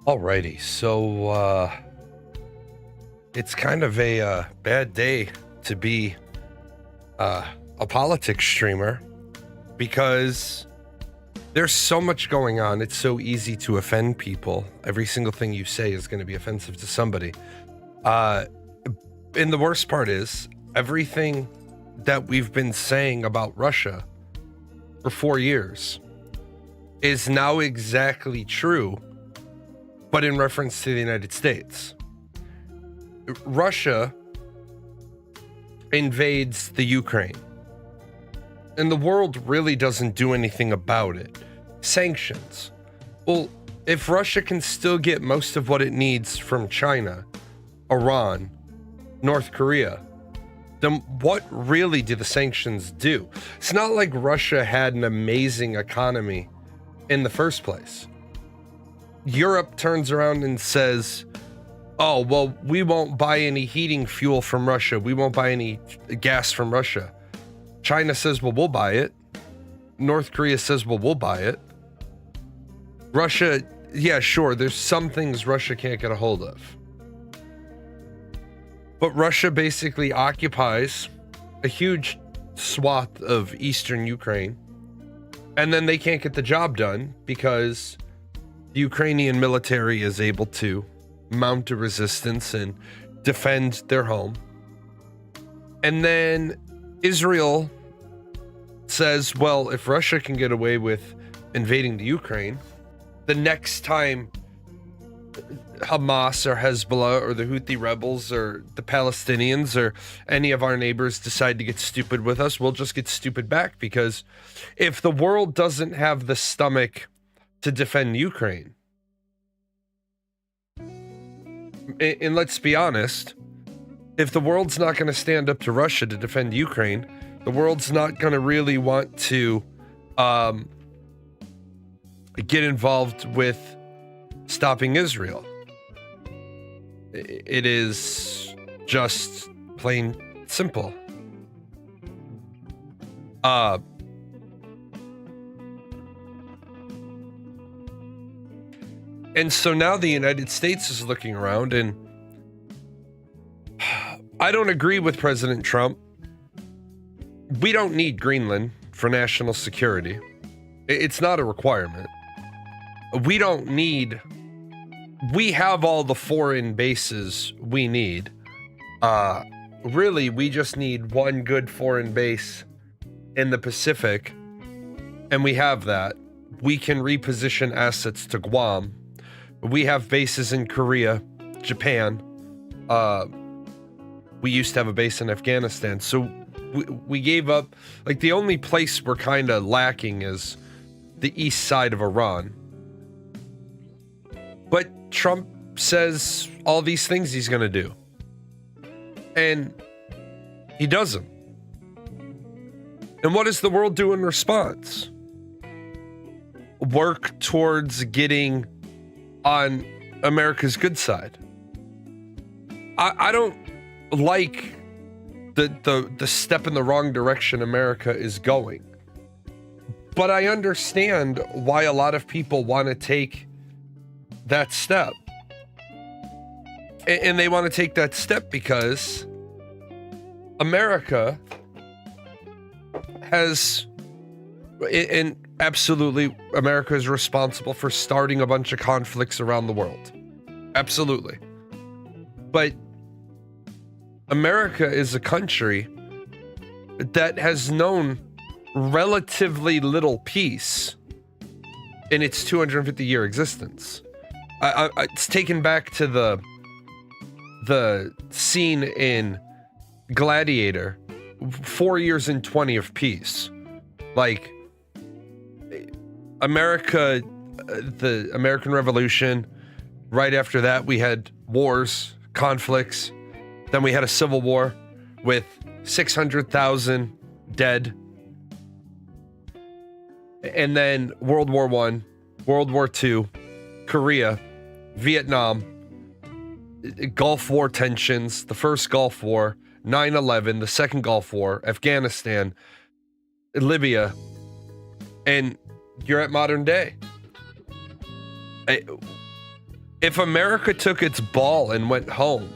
Alrighty, so it's kind of a bad day to be a politics streamer because there's so much going on. It's so easy to offend people. Every single thing you say is going to be offensive to somebody. And the worst part is everything that we've been saying about Russia for 4 years is now exactly true, but in reference to the United States. Russia invades the Ukraine, and the world really doesn't do anything about it. Sanctions. Well, if Russia can still get most of what it needs from China, Iran, North Korea, then what really do the sanctions do? It's not like Russia had an amazing economy in the first place. Europe turns around and says, oh, well, we won't buy any heating fuel from Russia. We won't buy any gas from Russia. China says, well, we'll buy it. North Korea says, well, we'll buy it. Russia, yeah, sure, there's some things Russia can't get a hold of. But Russia basically occupies a huge swath of eastern Ukraine, and then they can't get the job done because the Ukrainian military is able to mount a resistance and defend their home. And then Israel says, well, if Russia can get away with invading the Ukraine, the next time Hamas or Hezbollah or the Houthi rebels or the Palestinians or any of our neighbors decide to get stupid with us, we'll just get stupid back. Because if the world doesn't have the stomach to defend Ukraine, and let's be honest, if the world's not going to stand up to Russia to defend Ukraine, the world's not going to really want to get involved with stopping Israel. It is just plain simple. And so now the United States is looking around, and I don't agree with President Trump. We don't need Greenland for national security. It's not a requirement. We have all the foreign bases we need. Really, we just need one good foreign base in the Pacific, and we have that. We can reposition assets to Guam. We have bases in Korea, Japan. We used to have a base in Afghanistan. So we gave up. Like, the only place we're kind of lacking is the east side of Iran. But Trump says all these things he's going to do, and he does them. And what does the world do in response? Work towards getting on America's good side. I don't like the step in the wrong direction America is going, but I understand why a lot of people want to take that step. And they want to take that step because America has, and absolutely, America is responsible for starting a bunch of conflicts around the world. Absolutely. But America is a country that has known relatively little peace in its 250-year existence. It's taken back to the scene in Gladiator, 4 years and 20 of peace. Like, America, the American Revolution, right after that we had wars, conflicts, then we had a civil war with 600,000 dead, and then World War I, World War II, Korea, Vietnam, Gulf War tensions, the first Gulf War, 9/11, the second Gulf War, Afghanistan, Libya, and you're at modern day. If America took its ball and went home,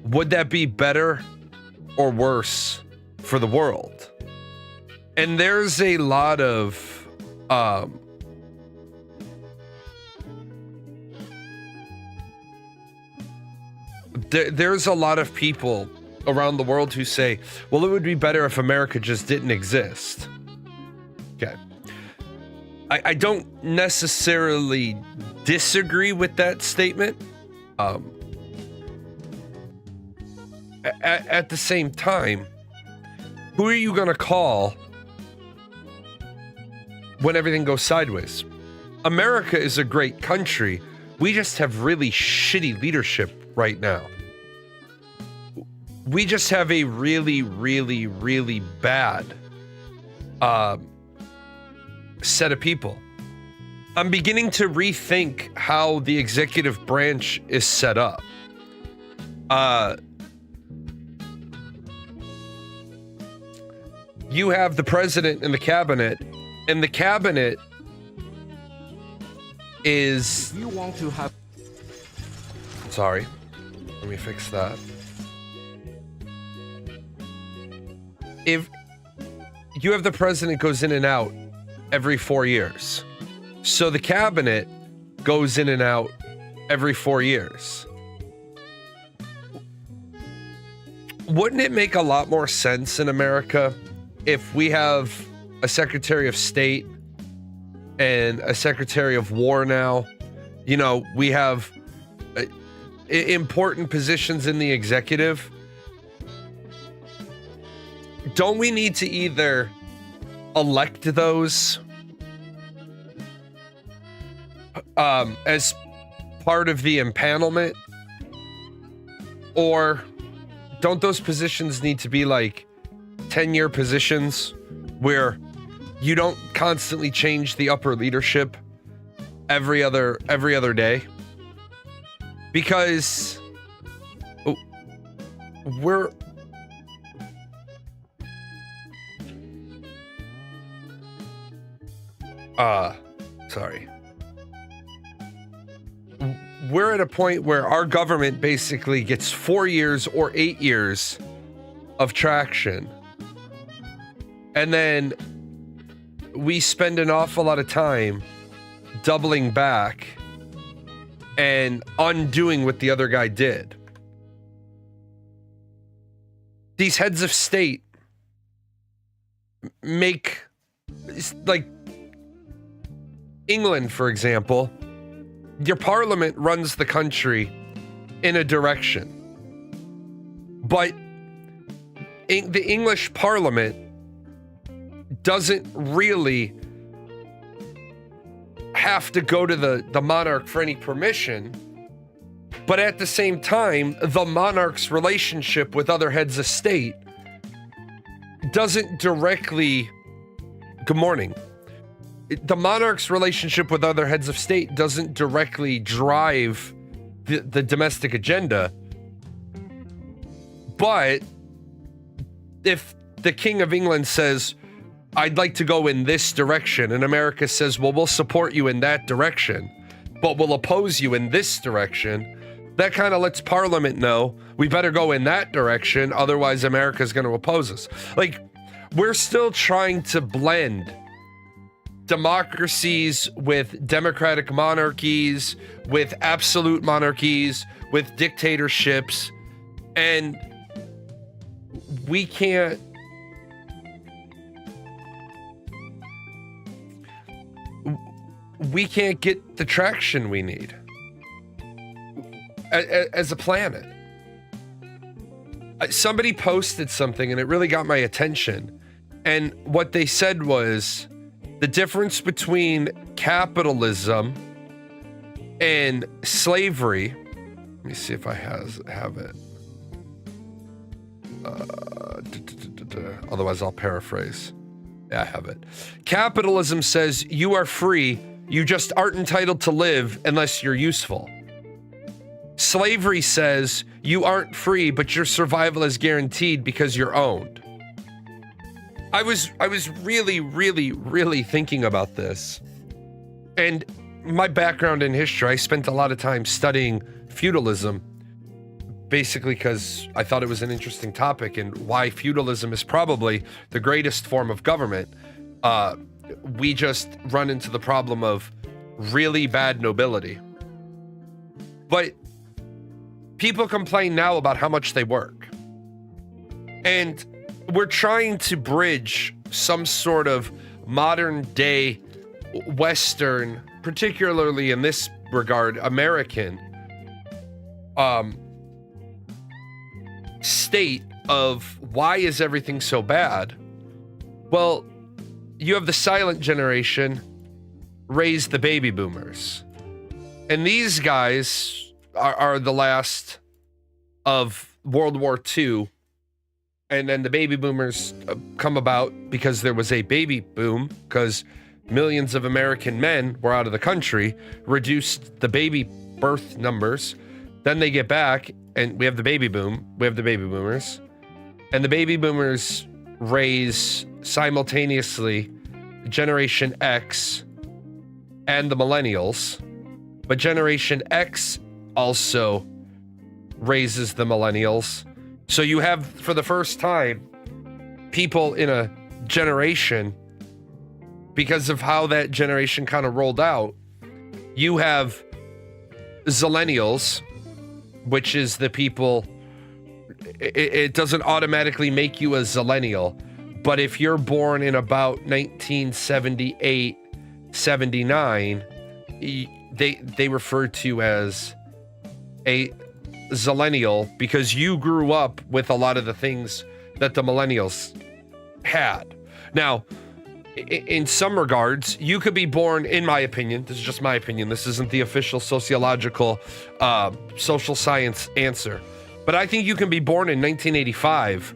would that be better or worse for the world? And there's a lot of there's a lot of people around the world who say, well, it would be better if America just didn't exist. Okay. I don't necessarily disagree with that statement. At the same time, who are you going to call when everything goes sideways? America is a great country. We just have really shitty leadership right now. We just have a really, really, really bad set of people. I'm beginning to rethink how the executive branch is set up. You have the president and the cabinet is... You want to have... Sorry. Let me fix that. If you have the president goes in and out every 4 years, so the cabinet goes in and out every 4 years. Wouldn't it make a lot more sense in America if we have a Secretary of State and a Secretary of War now? You know, we have important positions in the executive. Don't we need to either elect those as part of the empanelment, or don't those positions need to be like 10-year positions where you don't constantly change the upper leadership every other day? Because we're sorry. We're at a point where our government basically gets 4 years or 8 years of traction. And then we spend an awful lot of time doubling back and undoing what the other guy did. These heads of state make, like England, for example, your parliament runs the country in a direction. But the English parliament doesn't really have to go to the monarch for any permission. But at the same time, the monarch's relationship with other heads of state doesn't directly... Good morning. The monarch's relationship with other heads of state doesn't directly drive the domestic agenda. But if the King of England says, I'd like to go in this direction, and America says, well, we'll support you in that direction, but we'll oppose you in this direction, that kind of lets Parliament know we better go in that direction, otherwise America's going to oppose us. Like, we're still trying to blend democracies with democratic monarchies, with absolute monarchies, with dictatorships, and we can't get the traction we need as a planet. Somebody posted something and it really got my attention, and what they said was the difference between capitalism and slavery. Let me see if I have it. Otherwise I'll paraphrase. Yeah, I have it. Capitalism says you are free, you just aren't entitled to live unless you're useful. Slavery says you aren't free, but your survival is guaranteed because you're owned. I was really, really, really thinking about this. And my background in history, I spent a lot of time studying feudalism, basically because I thought it was an interesting topic and why feudalism is probably the greatest form of government. We just run into the problem of really bad nobility. But people complain now about how much they work. And we're trying to bridge some sort of modern day Western, particularly in this regard, American state of why is everything so bad? Well, you have the silent generation raise the baby boomers. And these guys are the last of World War II. And then the baby boomers come about because there was a baby boom, because millions of American men were out of the country, reduced the baby birth numbers. Then they get back and we have the baby boom. We have the baby boomers. And the baby boomers raise simultaneously Generation X and the millennials. But Generation X also raises the millennials. So you have, for the first time, people in a generation, because of how that generation kind of rolled out, you have Zillennials, which is the people, it doesn't automatically make you a Zillennial, but if you're born in about 1978, 79, they refer to you as a Zillennial because you grew up with a lot of the things that the millennials had. Now, in some regards, you could be born, in my opinion, this is just my opinion, this isn't the official sociological, social science answer, but I think you can be born in 1985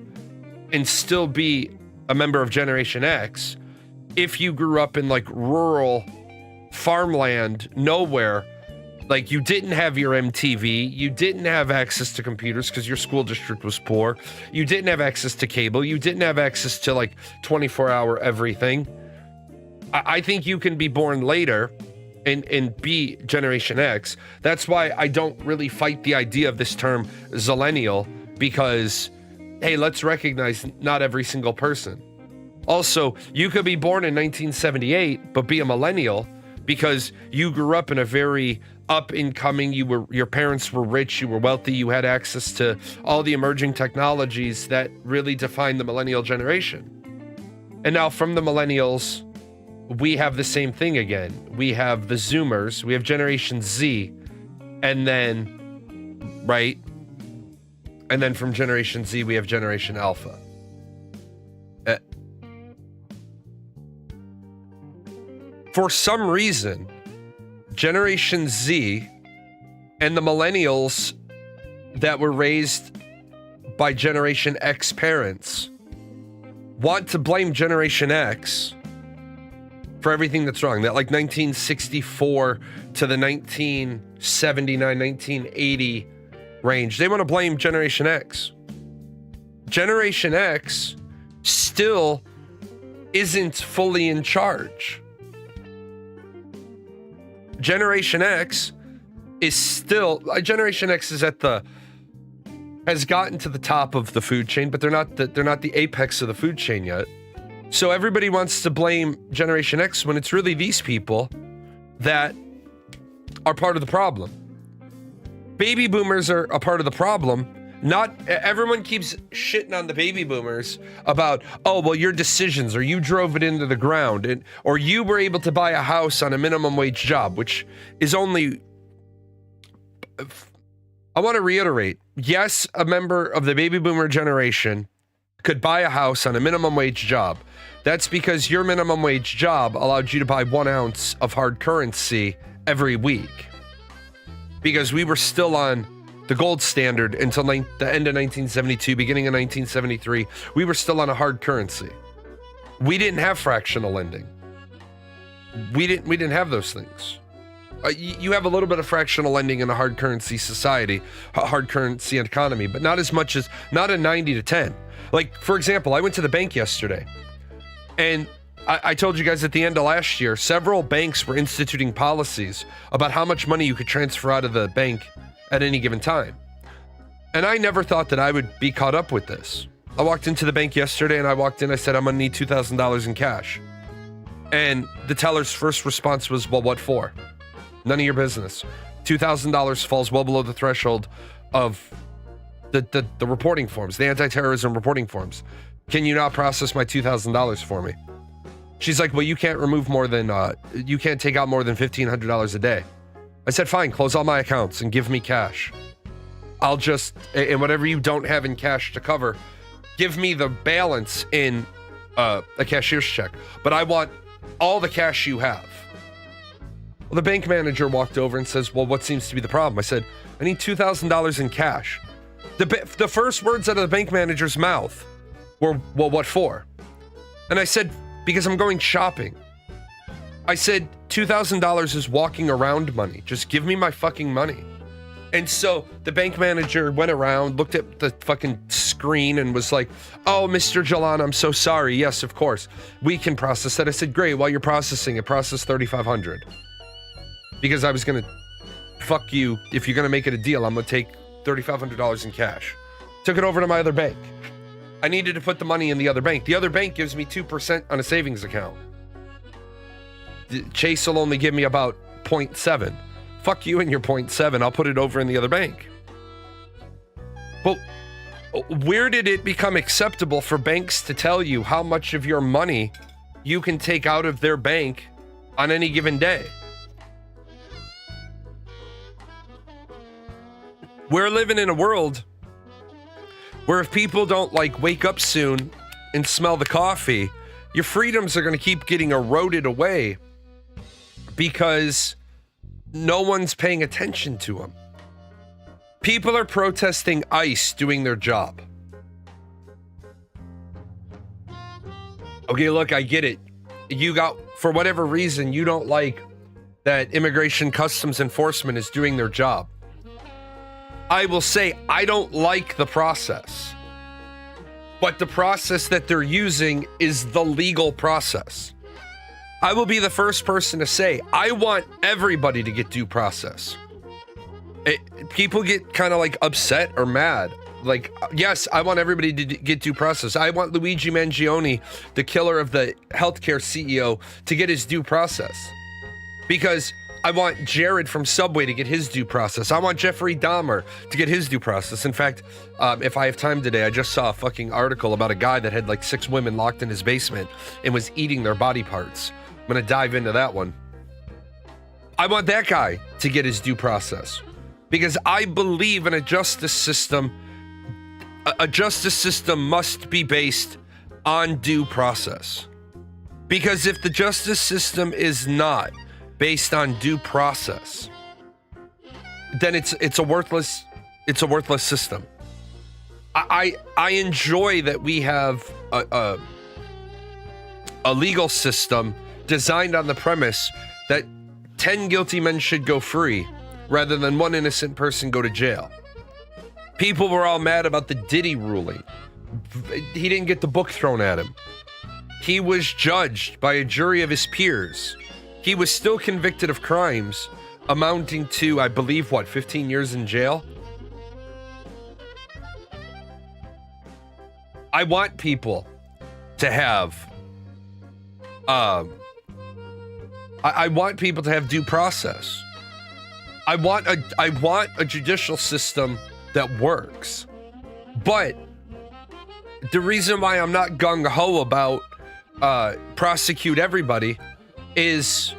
and still be a member of Generation X if you grew up in like rural farmland, nowhere. Like, you didn't have your MTV, you didn't have access to computers because your school district was poor, you didn't have access to cable, you didn't have access to like 24-hour everything. I think you can be born later and be Generation X. That's why I don't really fight the idea of this term Zillennial, because, hey, let's recognize not every single person. Also, you could be born in 1978 but be a millennial because you grew up in a very up and coming, your parents were rich, you were wealthy, you had access to all the emerging technologies that really defined the millennial generation. And now from the millennials, we have the same thing again. We have the Zoomers, we have Generation Z, and then, right? And then from Generation Z, we have Generation Alpha. For some reason, Generation Z and the millennials that were raised by Generation X parents want to blame Generation X for everything that's wrong. That like 1964 to the 1979, 1980 range. They want to blame Generation X. Generation X still isn't fully in charge. Generation X is still, Generation X is has gotten to the top of the food chain, but they're not the apex of the food chain yet. So everybody wants to blame Generation X when it's really these people that are part of the problem. Baby boomers are a part of the problem. Not everyone keeps shitting on the baby boomers about, oh, well, your decisions, or you drove it into the ground, or you were able to buy a house on a minimum wage job, which is only, I want to reiterate, yes, a member of the baby boomer generation could buy a house on a minimum wage job. That's because your minimum wage job allowed you to buy 1 ounce of hard currency every week. Because we were still on the gold standard until the end of 1972, beginning of 1973. We were still on a hard currency. We didn't have fractional lending. We didn't have those things. You have a little bit of fractional lending in a hard currency society, a hard currency economy, but not as much as, not a 90 to 10. Like, for example, I went to the bank yesterday and I told you guys at the end of last year, several banks were instituting policies about how much money you could transfer out of the bank at any given time. And I never thought that I would be caught up with this. I walked into the bank yesterday and I said, I'm gonna need $2,000 in cash. And the teller's first response was, well, what for? None of your business. $2,000 falls well below the threshold of the reporting forms, the anti-terrorism reporting forms. Can you not process my $2,000 for me? She's like, well, you can't remove more than, you can't take out more than $1,500 a day. I said, fine, close all my accounts and give me cash. I'll just, and whatever you don't have in cash to cover, give me the balance in a cashier's check. But I want all the cash you have. Well, the bank manager walked over and says, well, what seems to be the problem? I said, I need $2,000 in cash. The first words out of the bank manager's mouth were, well, what for? And I said, because I'm going shopping. I said, $2,000 is walking around money. Just give me my fucking money. And so the bank manager went around, looked at the fucking screen and was like, oh, Mr. Jalan, I'm so sorry. Yes, of course. We can process that. I said, great. While you're processing it, process $3,500. Because I was going to fuck you. If you're going to make it a deal, I'm going to take $3,500 in cash. Took it over to my other bank. I needed to put the money in the other bank. The other bank gives me 2% on a savings account. Chase will only give me about 0.7. Fuck you and your 0.7. I'll put it over in the other bank. But where did it become acceptable for banks to tell you how much of your money you can take out of their bank on any given day? We're living in a world where if people don't wake up soon and smell the coffee, your freedoms are going to keep getting eroded away because no one's paying attention to them. People are protesting ICE doing their job. Okay, look, I get it. For whatever reason, you don't like that Immigration Customs Enforcement is doing their job. I will say, I don't like the process. But the process that they're using is the legal process. I will be the first person to say, I want everybody to get due process. People get kind of upset or mad. Yes, I want everybody to get due process. I want Luigi Mangione, the killer of the healthcare CEO, to get his due process. Because I want Jared from Subway to get his due process. I want Jeffrey Dahmer to get his due process. In fact, if I have time today, I just saw a fucking article about a guy that had 6 women locked in his basement and was eating their body parts. I'm gonna dive into that one. I want that guy to get his due process because I believe in a justice system. A justice system must be based on due process. Because if the justice system is not based on due process, then it's a worthless system. I enjoy that we have a legal system designed on the premise that 10 guilty men should go free rather than one innocent person go to jail. People were all mad about the Diddy ruling. He didn't get the book thrown at him. He was judged by a jury of his peers. He was still convicted of crimes amounting to, I believe, 15 years in jail? I want people to have, I want people to have due process. I want a judicial system that works. But the reason why I'm not gung-ho about prosecute everybody is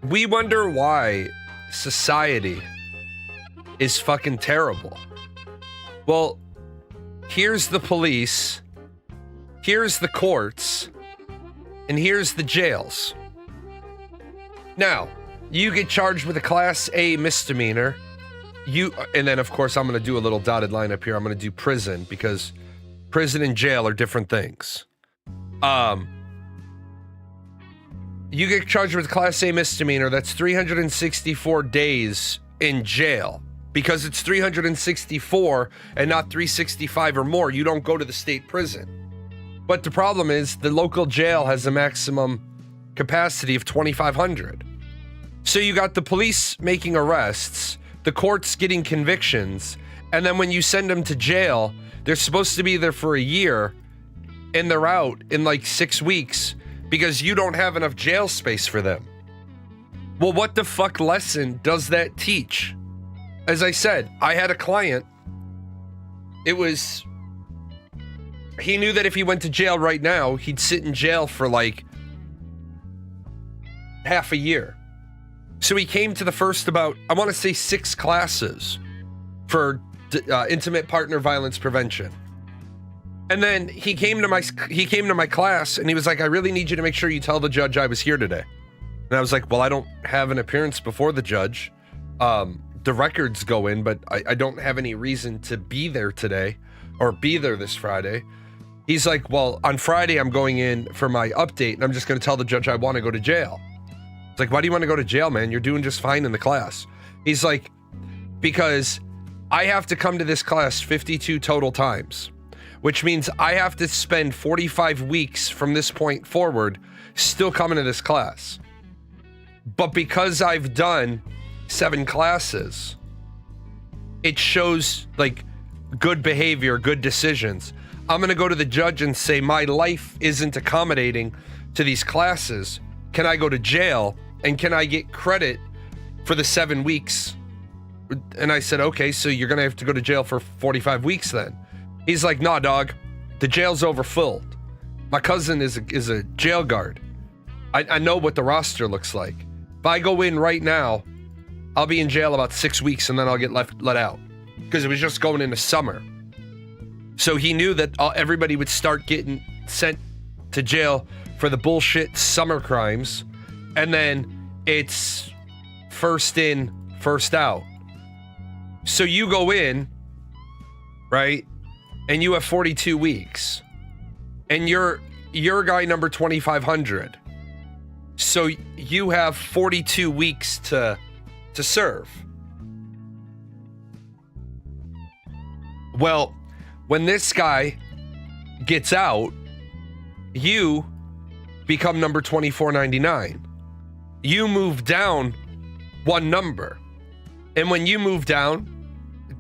we wonder why society is fucking terrible. Well, here's the police, here's the courts, and here's the jails. Now, you get charged with a Class A misdemeanor. And then, of course, I'm going to do a little dotted line up here. I'm going to do prison because prison and jail are different things. You get charged with a Class A misdemeanor. That's 364 days in jail. Because it's 364 and not 365 or more, you don't go to the state prison. But the problem is the local jail has a maximum capacity of 2,500. So you got the police making arrests, the courts getting convictions, and then when you send them to jail, they're supposed to be there for a year, and they're out in like 6 weeks because you don't have enough jail space for them. Well, what the fuck lesson does that teach? As I said, I had a client. He knew that if he went to jail right now, he'd sit in jail for like half a year. So he came to the first about, I want to say 6 classes for intimate partner violence prevention. And then he came to my class and he was like, I really need you to make sure you tell the judge I was here today. And I was like, well, I don't have an appearance before the judge. The records go in, but I don't have any reason to be there today or be there this Friday. He's like, well, on Friday I'm going in for my update and I'm just going to tell the judge I want to go to jail. It's like, why do you want to go to jail, man? You're doing just fine in the class. He's like, because I have to come to this class 52 total times, which means I have to spend 45 weeks from this point forward still coming to this class. But because I've done 7 classes, it shows like good behavior, good decisions. I'm going to go to the judge and say, my life isn't accommodating to these classes. Can I go to jail? And can I get credit for the 7 weeks? And I said, okay, so you're going to have to go to jail for 45 weeks then. He's like, nah, dog, the jail's overfilled. My cousin is a jail guard. I know what the roster looks like. If I go in right now, I'll be in jail about 6 weeks and then I'll get let out. Because it was just going into summer. So he knew that everybody would start getting sent to jail for the bullshit summer crimes. And then it's first in, first out. So you go in, right? And you have 42 weeks. And you're guy number 2,500. So you have 42 weeks to serve. Well, when this guy gets out, you become number 2499. You move down 1 number. And when you move down,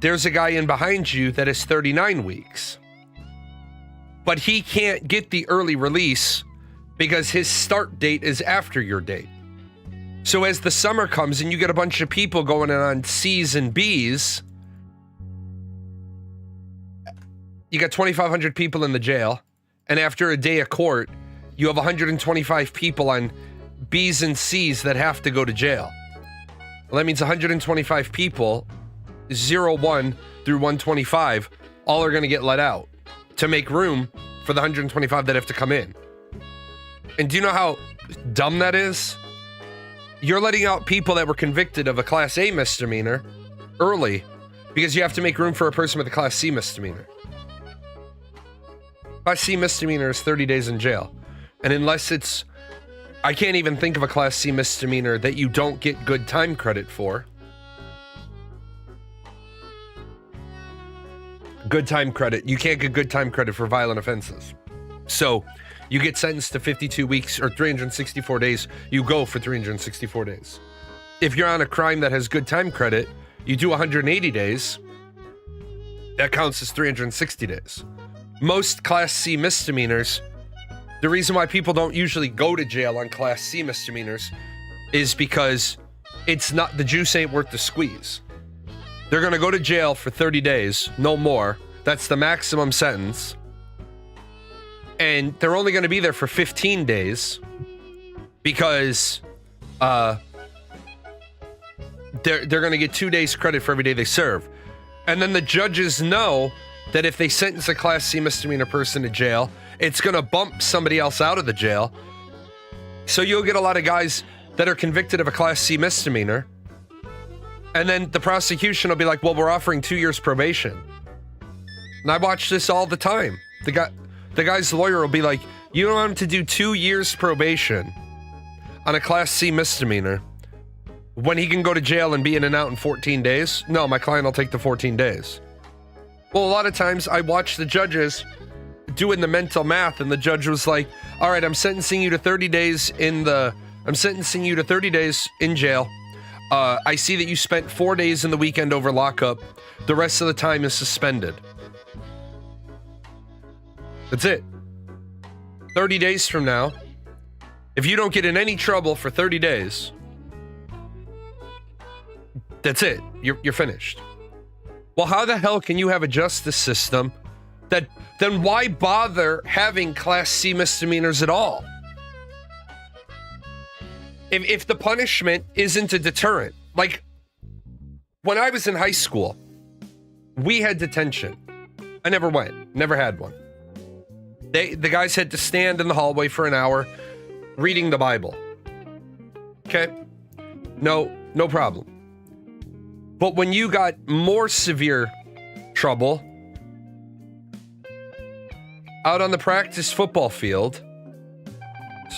there's a guy in behind you that is 39 weeks. But he can't get the early release because his start date is after your date. So as the summer comes and you get a bunch of people going on C's and B's, you got 2,500 people in the jail. And after a day of court, you have 125 people on B's and C's that have to go to jail. Well, that means 125 people, 01 through 125, all are going to get let out to make room for the 125 that have to come in. And do you know how dumb that is? You're letting out people that were convicted of a Class A misdemeanor early because you have to make room for a person with a Class C misdemeanor. Class C misdemeanor is 30 days in jail. And unless it's, I can't even think of a Class C misdemeanor that you don't get good time credit for. Good time credit. You can't get good time credit for violent offenses. So you get sentenced to 52 weeks or 364 days. You go for 364 days. If you're on a crime that has good time credit, you do 180 days. That counts as 360 days. Most Class C misdemeanors, the reason why people don't usually go to jail on Class C misdemeanors is because it's not, the juice ain't worth the squeeze. They're going to go to jail for 30 days, no more. That's the maximum sentence. And they're only going to be there for 15 days because they're going to get 2 days credit for every day they serve. And then the judges know that if they sentence a Class C misdemeanor person to jail, it's going to bump somebody else out of the jail. So you'll get a lot of guys that are convicted of a Class C misdemeanor. And then the prosecution will be like, well, we're offering 2 years probation. And I watch this all the time. The guy's lawyer will be like, you want him to do 2 years probation on a Class C misdemeanor when he can go to jail and be in and out in 14 days? No, my client will take the 14 days. Well, a lot of times I watch the judges doing the mental math, and the judge was like, all right, I'm sentencing you to 30 days in jail. I see that you spent 4 days in the weekend over lockup. The rest of the time is suspended. That's it. 30 days from now, if you don't get in any trouble for 30 days, that's it. You're finished. Well, how the hell can you have a justice system then why bother having Class C misdemeanors at all? If the punishment isn't a deterrent. Like, when I was in high school, we had detention. I never went. Never had one. The guys had to stand in the hallway for an hour reading the Bible. Okay? No problem. But when you got more severe trouble out on the practice football field,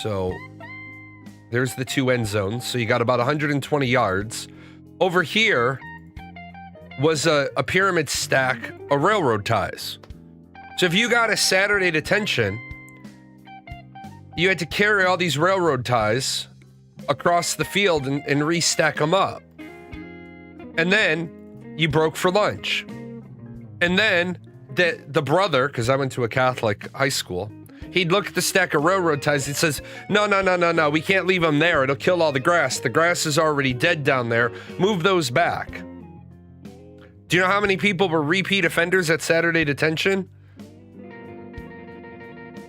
so there's the 2 end zones, so you got about 120 yards. Over here was a pyramid stack of railroad ties. So if you got a Saturday detention, you had to carry all these railroad ties across the field and restack them up. And then you broke for lunch. And then the brother, because I went to a Catholic high school, he'd look at the stack of railroad ties. He says, no, we can't leave them there. It'll kill all the grass. The grass is already dead down there. Move those back. Do you know how many people were repeat offenders at Saturday detention?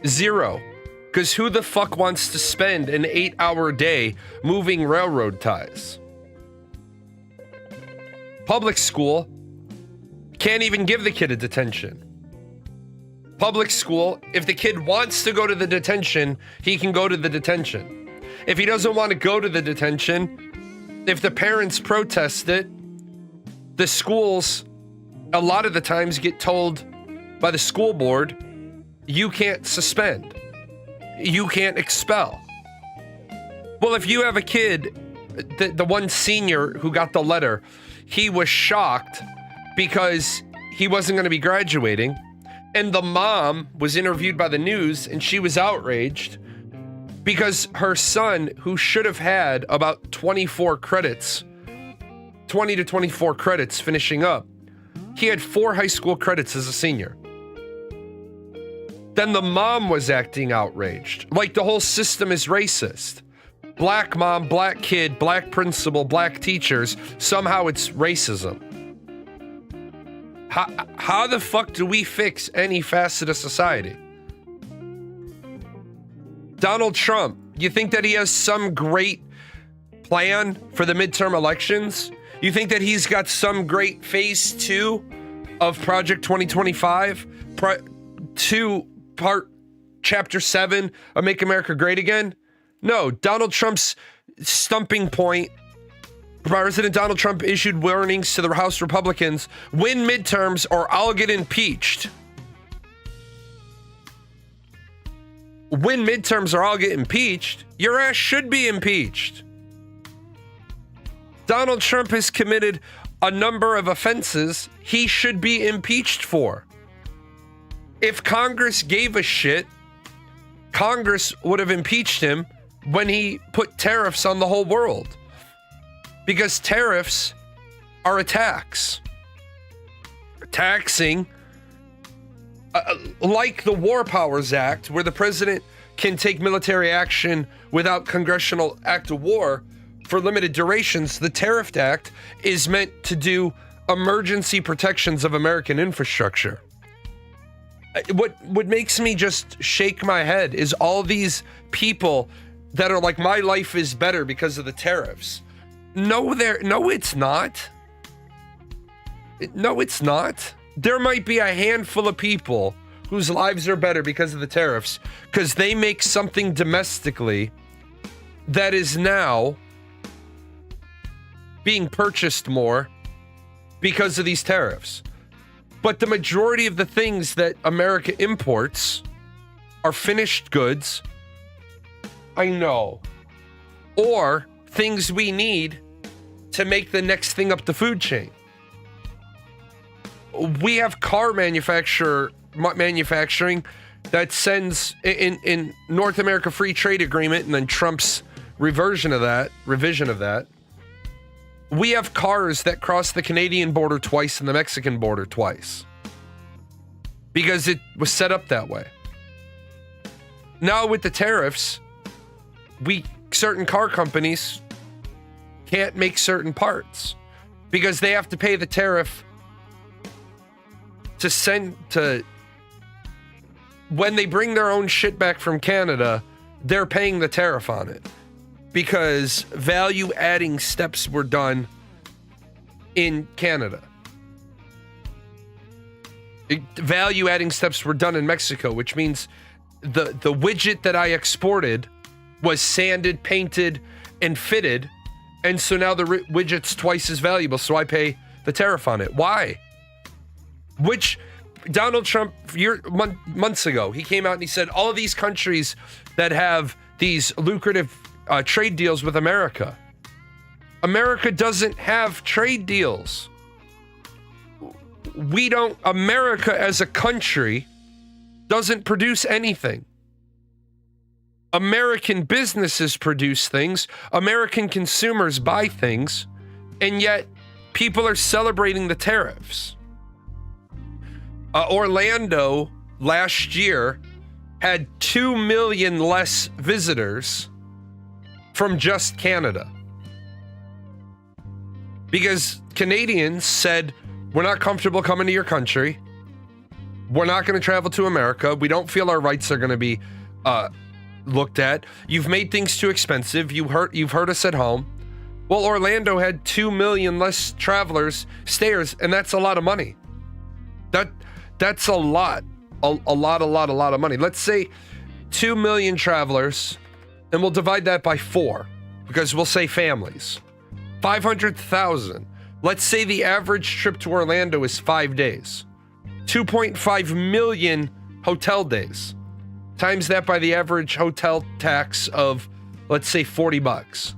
0. Because who the fuck wants to spend an 8-hour day moving railroad ties? Public school can't even give the kid a detention. Public school, if the kid wants to go to the detention, he can go to the detention. If he doesn't want to go to the detention, if the parents protest it, the schools a lot of the times get told by the school board, you can't suspend. You can't expel. Well, if you have a kid, the one senior who got the letter, he was shocked because he wasn't going to be graduating. And the mom was interviewed by the news and she was outraged because her son, who should have had about 24 credits, 20 to 24 credits finishing up, he had 4 high school credits as a senior. Then the mom was acting outraged, like the whole system is racist. Black mom, black kid, black principal, black teachers, somehow it's racism. How the fuck do we fix any facet of society? Donald Trump, you think that he has some great plan for the midterm elections? You think that he's got some great phase 2 of Project 2025? Part chapter 7 of Make America Great Again? No, Donald Trump's stumping point, President Donald Trump issued warnings to the House Republicans, win midterms or I'll get impeached. Win midterms or I'll get impeached? Your ass should be impeached. Donald Trump has committed a number of offenses he should be impeached for. If Congress gave a shit, Congress would have impeached him when he put tariffs on the whole world. Because tariffs are a tax. Taxing, like the War Powers Act, where the president can take military action without congressional act of war for limited durations, the Tariff Act is meant to do emergency protections of American infrastructure. What makes me just shake my head is all these people that are like, my life is better because of the tariffs. No, it's not. No, it's not. There might be a handful of people whose lives are better because of the tariffs, because they make something domestically that is now being purchased more because of these tariffs. But the majority of the things that America imports are finished goods. I know. Or things we need to make the next thing up the food chain. We have car manufacturing that sends in North America Free Trade Agreement and then Trump's revision of that, we have cars that cross the Canadian border twice and the Mexican border twice because it was set up that way. Now with the tariffs, certain car companies can't make certain parts because they have to pay the tariff to when they bring their own shit back from Canada, they're paying the tariff on it because value adding steps were done in Canada. Value adding steps were done in Mexico, which means the widget that I exported was sanded, painted, and fitted. And so now the widget's twice as valuable, so I pay the tariff on it. Why? Which Donald Trump, months ago, he came out and he said, all of these countries that have these lucrative trade deals with America. America doesn't have trade deals. America as a country doesn't produce anything. American businesses produce things, American consumers buy things, and yet people are celebrating the tariffs. Orlando last year had 2 million less visitors from just Canada. Because Canadians said, we're not comfortable coming to your country. We're not going to travel to America. We don't feel our rights are going to be looked at. You've made things too expensive. You've hurt us at home. Well, Orlando had 2 million less travelers, stayers, and that's a lot of money. That's a lot of money. Let's say 2 million travelers, and we'll divide that by 4 because we'll say families. 500,000. Let's say the average trip to Orlando is 5 days. 2.5 million hotel days. Times that by the average hotel tax of, let's say, $40.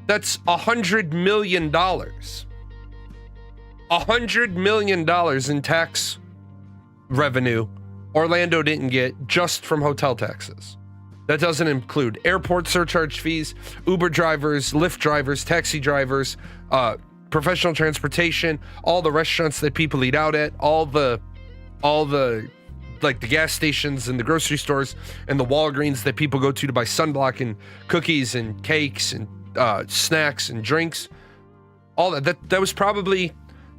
That's $100 million. $100 million in tax revenue Orlando didn't get just from hotel taxes. That doesn't include airport surcharge fees, Uber drivers, Lyft drivers, taxi drivers, professional transportation, all the restaurants that people eat out at, all the like the gas stations and the grocery stores and the Walgreens that people go to buy sunblock and cookies and cakes and snacks and drinks. All that was probably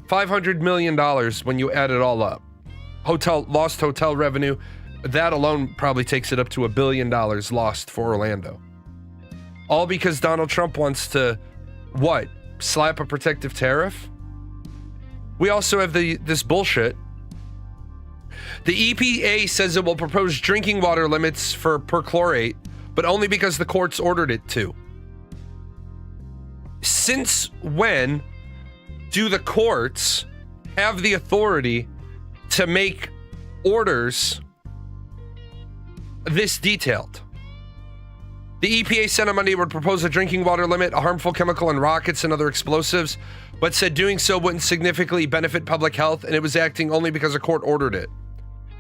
$500 million when you add it all up. Lost hotel revenue, that alone probably takes it up to $1 billion lost for Orlando. All because Donald Trump wants to, slap a protective tariff? We also have this bullshit. The EPA says it will propose drinking water limits for perchlorate, but only because the courts ordered it to. Since when do the courts have the authority to make orders this detailed? The EPA said on Monday it would propose a drinking water limit, a harmful chemical in rockets and other explosives, but said doing so wouldn't significantly benefit public health, and it was acting only because a court ordered it.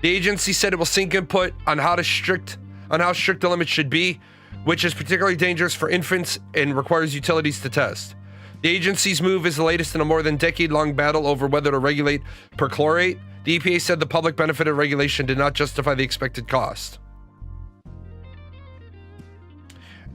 The agency said it will seek input on how strict the limit should be, which is particularly dangerous for infants and requires utilities to test. The agency's move is the latest in a more than decade-long battle over whether to regulate perchlorate. The EPA said the public benefit of regulation did not justify the expected cost.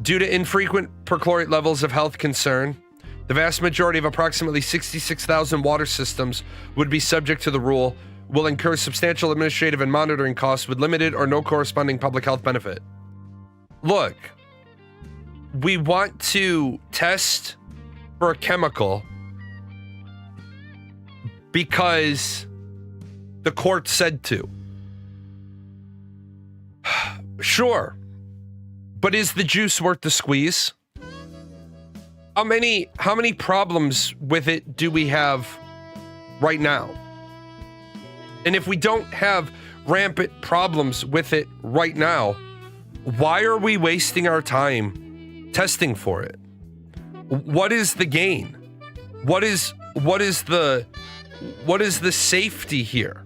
Due to infrequent perchlorate levels of health concern, the vast majority of approximately 66,000 water systems would be subject to the rule, will incur substantial administrative and monitoring costs with limited or no corresponding public health benefit. Look, we want to test for a chemical because the court said to. Sure. But is the juice worth the squeeze? How many problems with it do we have right now? And if we don't have rampant problems with it right now, why are we wasting our time testing for it? What is the gain? What is the safety here?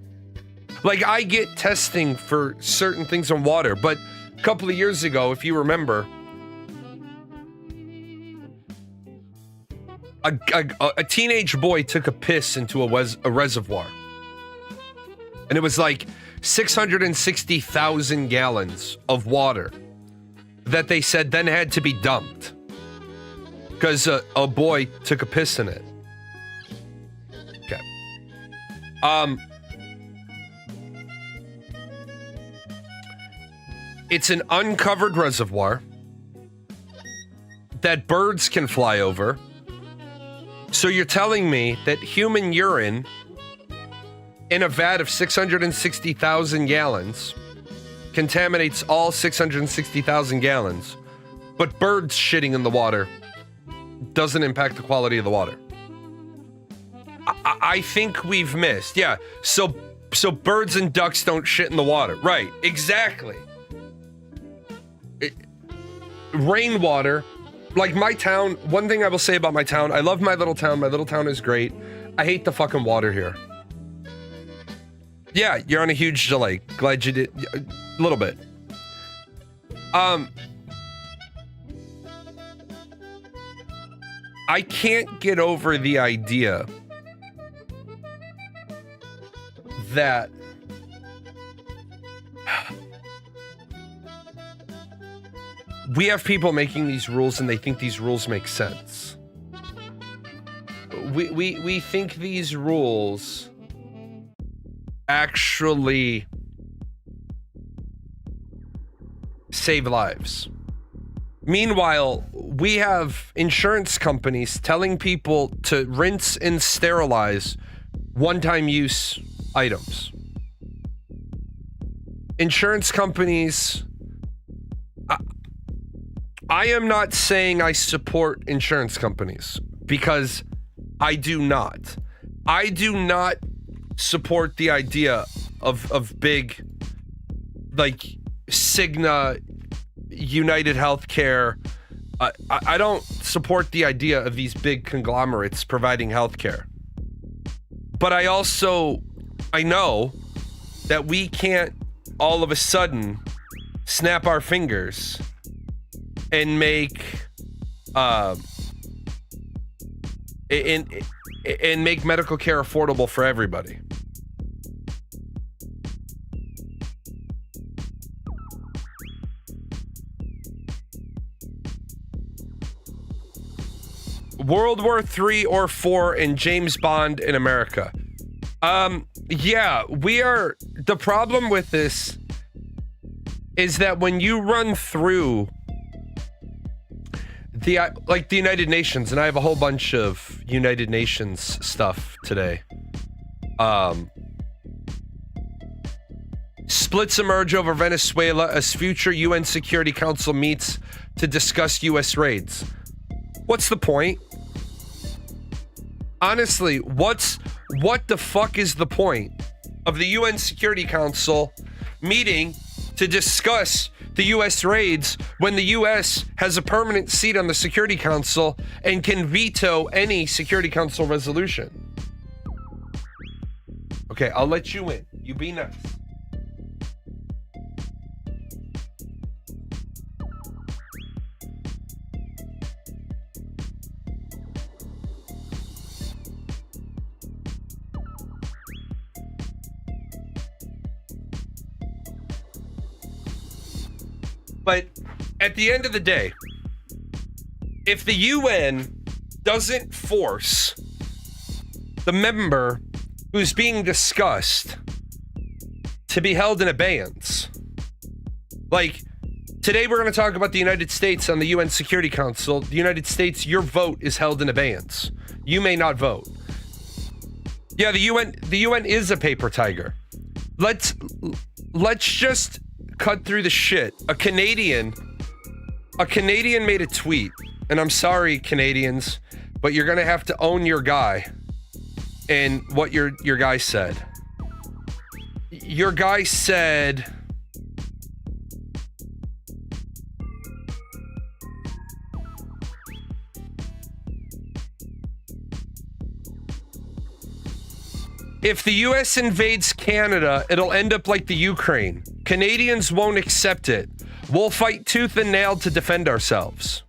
Like, I get testing for certain things in water, but a couple of years ago, if you remember, a teenage boy took a piss into a reservoir. And it was like 660,000 gallons of water that they said then had to be dumped because a boy took a piss in it. Okay. It's an uncovered reservoir that birds can fly over. So you're telling me that human urine in a vat of 660,000 gallons contaminates all 660,000 gallons, but birds shitting in the water doesn't impact the quality of the water? I think we've missed. Yeah, so birds and ducks don't shit in the water. Right, exactly. Rainwater, like my town, one thing I will say about my town, I love my little town. My little town is great. I hate the fucking water here. Yeah, you're on a huge delay. Glad you did. A little bit. I can't get over the idea that we have people making these rules and they think these rules make sense. We think these rules actually save lives. Meanwhile, we have insurance companies telling people to rinse and sterilize one-time use items. Insurance companies, I am not saying I support insurance companies because I do not. I do not support the idea of big, like, Cigna, United Healthcare. I don't support the idea of these big conglomerates providing healthcare. But I know that we can't all of a sudden snap our fingers and make and make medical care affordable for everybody. World War III or IV and James Bond in America. Yeah, we are. The problem with this is that when you run through the United Nations, and I have a whole bunch of United Nations stuff today. Splits emerge over Venezuela as future UN Security Council meets to discuss US raids. What's the point? Honestly, what the fuck is the point of the UN Security Council meeting to discuss the US raids when the US has a permanent seat on the Security Council and can veto any Security Council resolution? Okay, I'll let you in. You be nice. But at the end of the day, if the UN doesn't force the member who's being discussed to be held in abeyance, like today we're going to talk about the United States on the UN Security Council. The United States, your vote is held in abeyance. You may not vote. Yeah, the UN is a paper tiger. Let's just cut through the shit. A Canadian made a tweet, and I'm sorry, Canadians, but you're gonna have to own your guy and what your guy said. Your guy said, If the US invades Canada, it'll end up like the Ukraine. Canadians won't accept it. We'll fight tooth and nail to defend ourselves.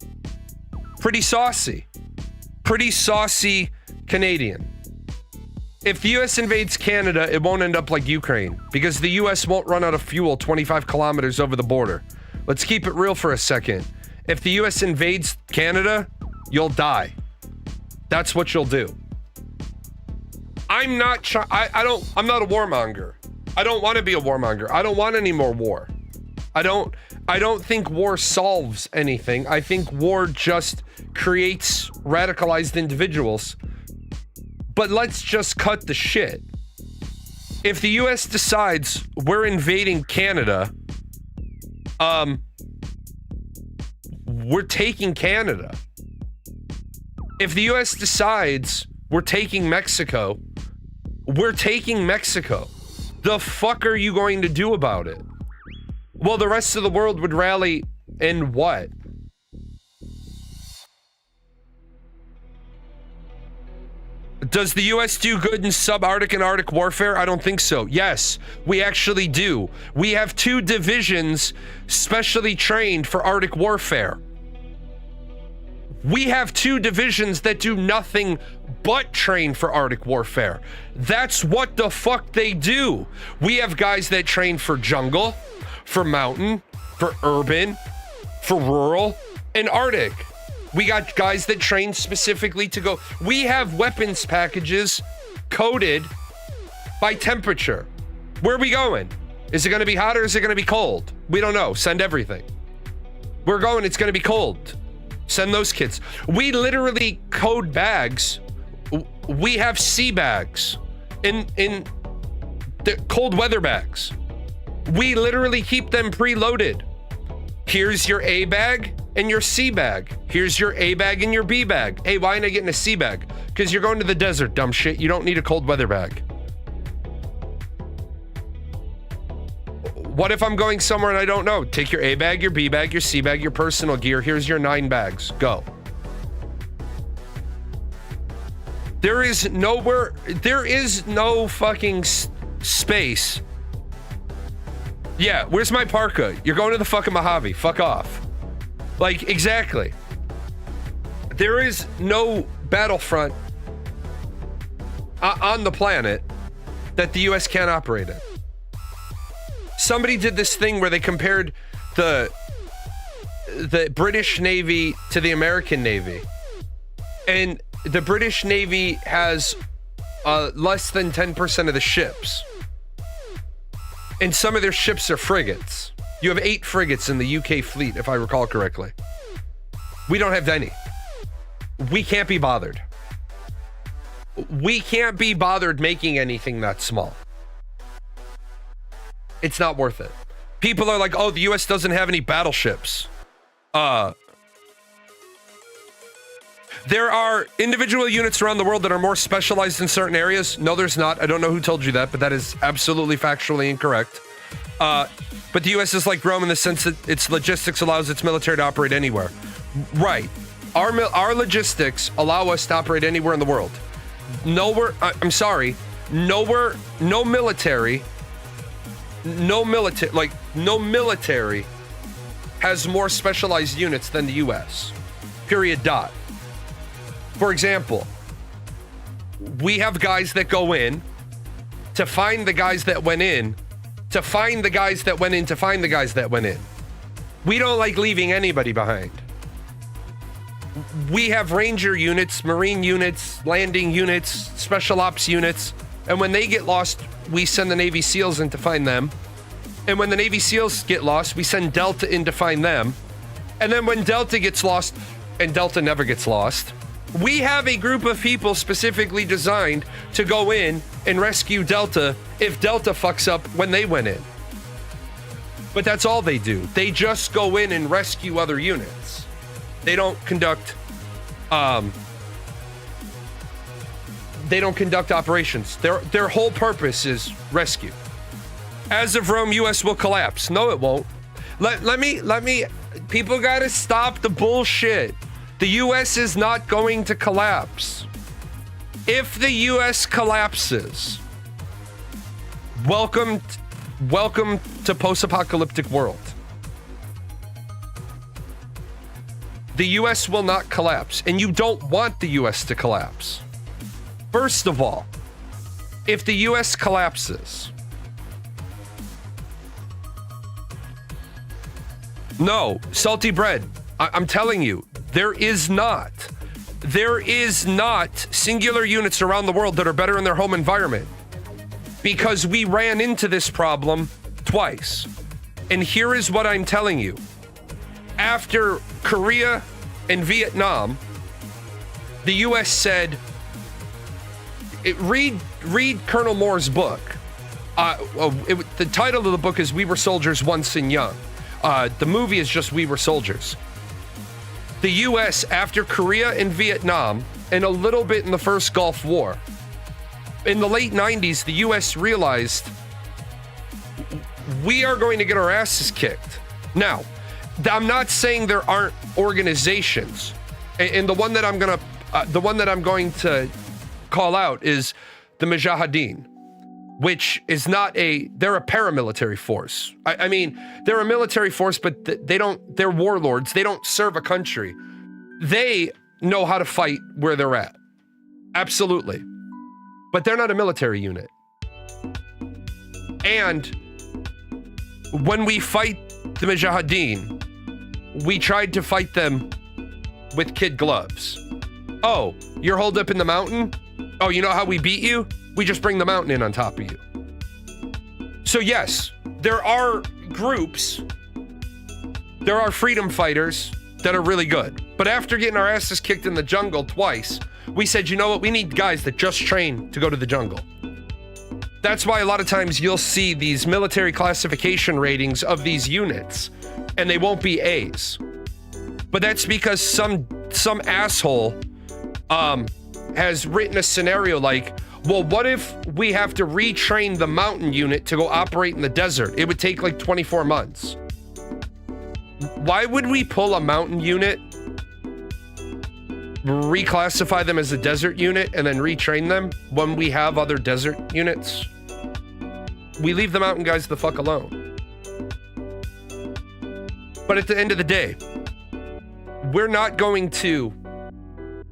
Pretty saucy. Pretty saucy Canadian. If the US invades Canada, it won't end up like Ukraine because the US won't run out of fuel 25 kilometers over the border. Let's keep it real for a second. If the US invades Canada, you'll die. That's what you'll do. I'm not I'm not a warmonger. I don't want to be a warmonger. I don't want any more war. I don't think war solves anything. I think war just creates radicalized individuals. But let's just cut the shit. If the US decides we're invading Canada, we're taking Canada. If the US decides we're taking Mexico, we're taking Mexico. The fuck are you going to do about it? Well, the rest of the world would rally in what? Does the US do good in subarctic and Arctic warfare? I don't think so. Yes, we actually do. We have 2 divisions specially trained for Arctic warfare. We have 2 divisions that do nothing but train for Arctic warfare. That's what the fuck they do. We have guys that train for jungle, for mountain, for urban, for rural, and Arctic. We got guys that train specifically to go. We have weapons packages coded by temperature. Where are we going? Is it going to be hot or is it going to be cold? We don't know. Send everything. We're going, it's going to be cold. Send those kids. We literally code bags. We have sea bags in the cold weather bags. We literally keep them preloaded. Here's your A bag and your C bag. Here's your A bag and your B bag. Hey, why ain't I getting a C bag? Because you're going to the desert, dumb shit. You don't need a cold weather bag. What if I'm going somewhere and I don't know? Take your A bag, your B bag, your C bag, your personal gear. Here's your 9 bags. Go. There is no fucking space. Yeah, where's my parka? You're going to the fucking Mojave. Fuck off. Like, exactly. There is no battlefront on the planet that the US can't operate in. Somebody did this thing where they compared the British Navy to the American Navy. And the British Navy has less than 10% of the ships. And some of their ships are frigates. You have 8 frigates in the UK fleet, if I recall correctly. We don't have any. We can't be bothered. We can't be bothered making anything that small. It's not worth it. People are like, oh, the US doesn't have any battleships. There are individual units around the world that are more specialized in certain areas. No, there's not. I don't know who told you that, but that is absolutely factually incorrect. But the US is like Rome in the sense that its logistics allows its military to operate anywhere. Right. Our logistics allow us to operate anywhere in the world. Nowhere, I'm sorry, nowhere, no military has more specialized units than the US. Period. Dot. For example, we have guys that go in to find the guys that went in, to find the guys that went in, to find the guys that went in. We don't like leaving anybody behind. We have ranger units, marine units, landing units, special ops units, and when they get lost, we send the Navy SEALs in to find them. And when the Navy SEALs get lost, we send Delta in to find them. And then when Delta gets lost, and Delta never gets lost, we have a group of people specifically designed to go in and rescue Delta if Delta fucks up when they went in. But that's all they do. They just go in and rescue other units. They don't conduct operations. Their whole purpose is rescue. As of Rome, US will collapse. No, it won't. Let me people gotta stop the bullshit. The US is not going to collapse. If the US collapses, Welcome to post-apocalyptic world. The US will not collapse, and you don't want the US to collapse. First of all, if the US collapses, no, salty bread, I'm telling you, there is not singular units around the world that are better in their home environment, because we ran into this problem twice. And here is what I'm telling you. After Korea and Vietnam, the US said, read Colonel Moore's book. The title of the book is We Were Soldiers Once and Young. The movie is just We Were Soldiers. The US, after Korea and Vietnam, and a little bit in the first Gulf War, in the late 90s, the US realized we are going to get our asses kicked. Now, I'm not saying there aren't organizations, and the one that I'm going to call out is the Mujahideen, which is they're a paramilitary force. I mean, they're a military force, but they're warlords. They don't serve a country. They know how to fight where they're at. Absolutely. But they're not a military unit. And when we fight the Mujahideen, we tried to fight them with kid gloves. Oh, you're holed up in the mountain? Oh, you know how we beat you? We just bring the mountain in on top of you. So yes, there are groups, there are freedom fighters that are really good. But after getting our asses kicked in the jungle twice, we said, you know what? We need guys that just train to go to the jungle. That's why a lot of times you'll see these military classification ratings of these units, and they won't be A's. But that's because some asshole has written a scenario like, well, what if we have to retrain the mountain unit to go operate in the desert? It would take like 24 months. Why would we pull a mountain unit, reclassify them as a desert unit, and then retrain them when we have other desert units? We leave the mountain guys the fuck alone. But at the end of the day, we're not going to,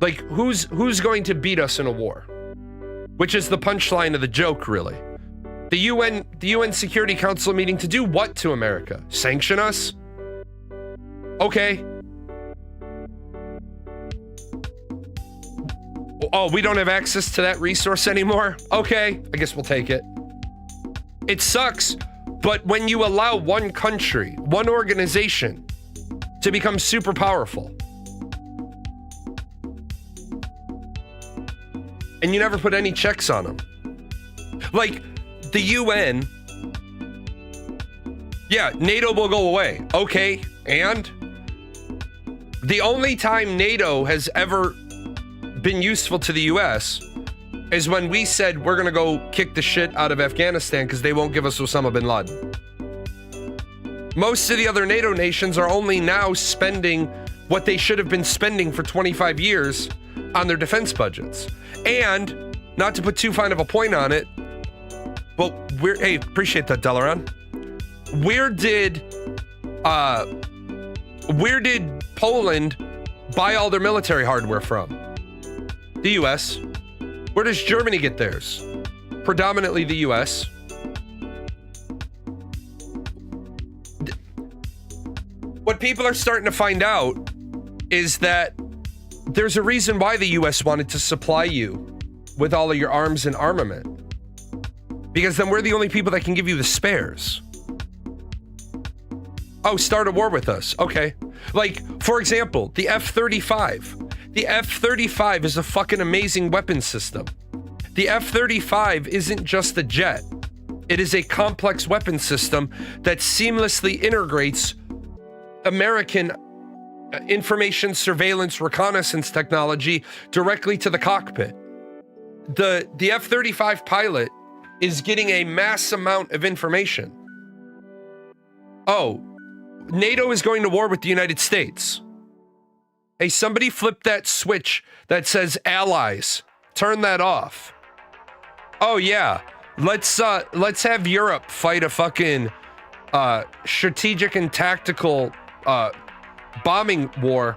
like, who's going to beat us in a war? Which is the punchline of the joke, really. The UN Security Council meeting to do what to America? Sanction us? Okay. Oh, we don't have access to that resource anymore? Okay, I guess we'll take it. It sucks, but when you allow one country, one organization, to become super powerful, and you never put any checks on them. Like, the UN, yeah, NATO will go away. Okay, and? The only time NATO has ever been useful to the US is when we said we're gonna go kick the shit out of Afghanistan because they won't give us Osama bin Laden. Most of the other NATO nations are only now spending what they should have been spending for 25 years on their defense budgets. And, not to put too fine of a point on it, but hey, appreciate that, Delaran. Where did Poland buy all their military hardware from? The US. Where does Germany get theirs? Predominantly the US. What people are starting to find out is that there's a reason why the US wanted to supply you with all of your arms and armament. Because then we're the only people that can give you the spares. Oh, start a war with us. Okay. Like, for example, the F-35. The F-35 is a fucking amazing weapon system. The F-35 isn't just a jet. It is a complex weapon system that seamlessly integrates American information surveillance reconnaissance technology directly to the cockpit. The F-35 pilot is getting a mass amount of information. Oh, NATO is going to war with the United States. Hey, somebody flip that switch that says allies. Turn that off. Oh yeah, Let's have Europe fight a fucking strategic and tactical bombing war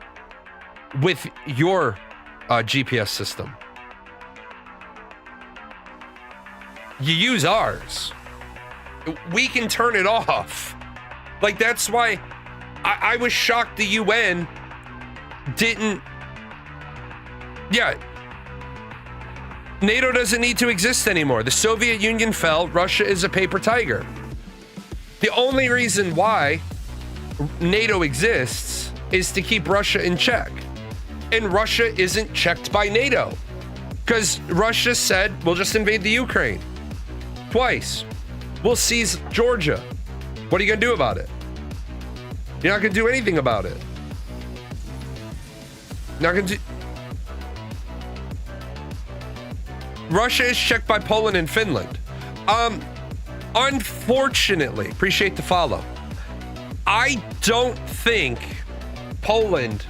with your GPS system. You use ours. We can turn it off. Like, that's why I was shocked the UN didn't. Yeah. NATO doesn't need to exist anymore. The Soviet Union fell. Russia is a paper tiger. The only reason why NATO exists is to keep Russia in check. And Russia isn't checked by NATO. Because Russia said, we'll just invade the Ukraine. Twice. We'll seize Georgia. What are you going to do about it? You're not going to do anything about it. Not going to do... Russia is checked by Poland and Finland. Unfortunately, appreciate the follow. I don't think Poland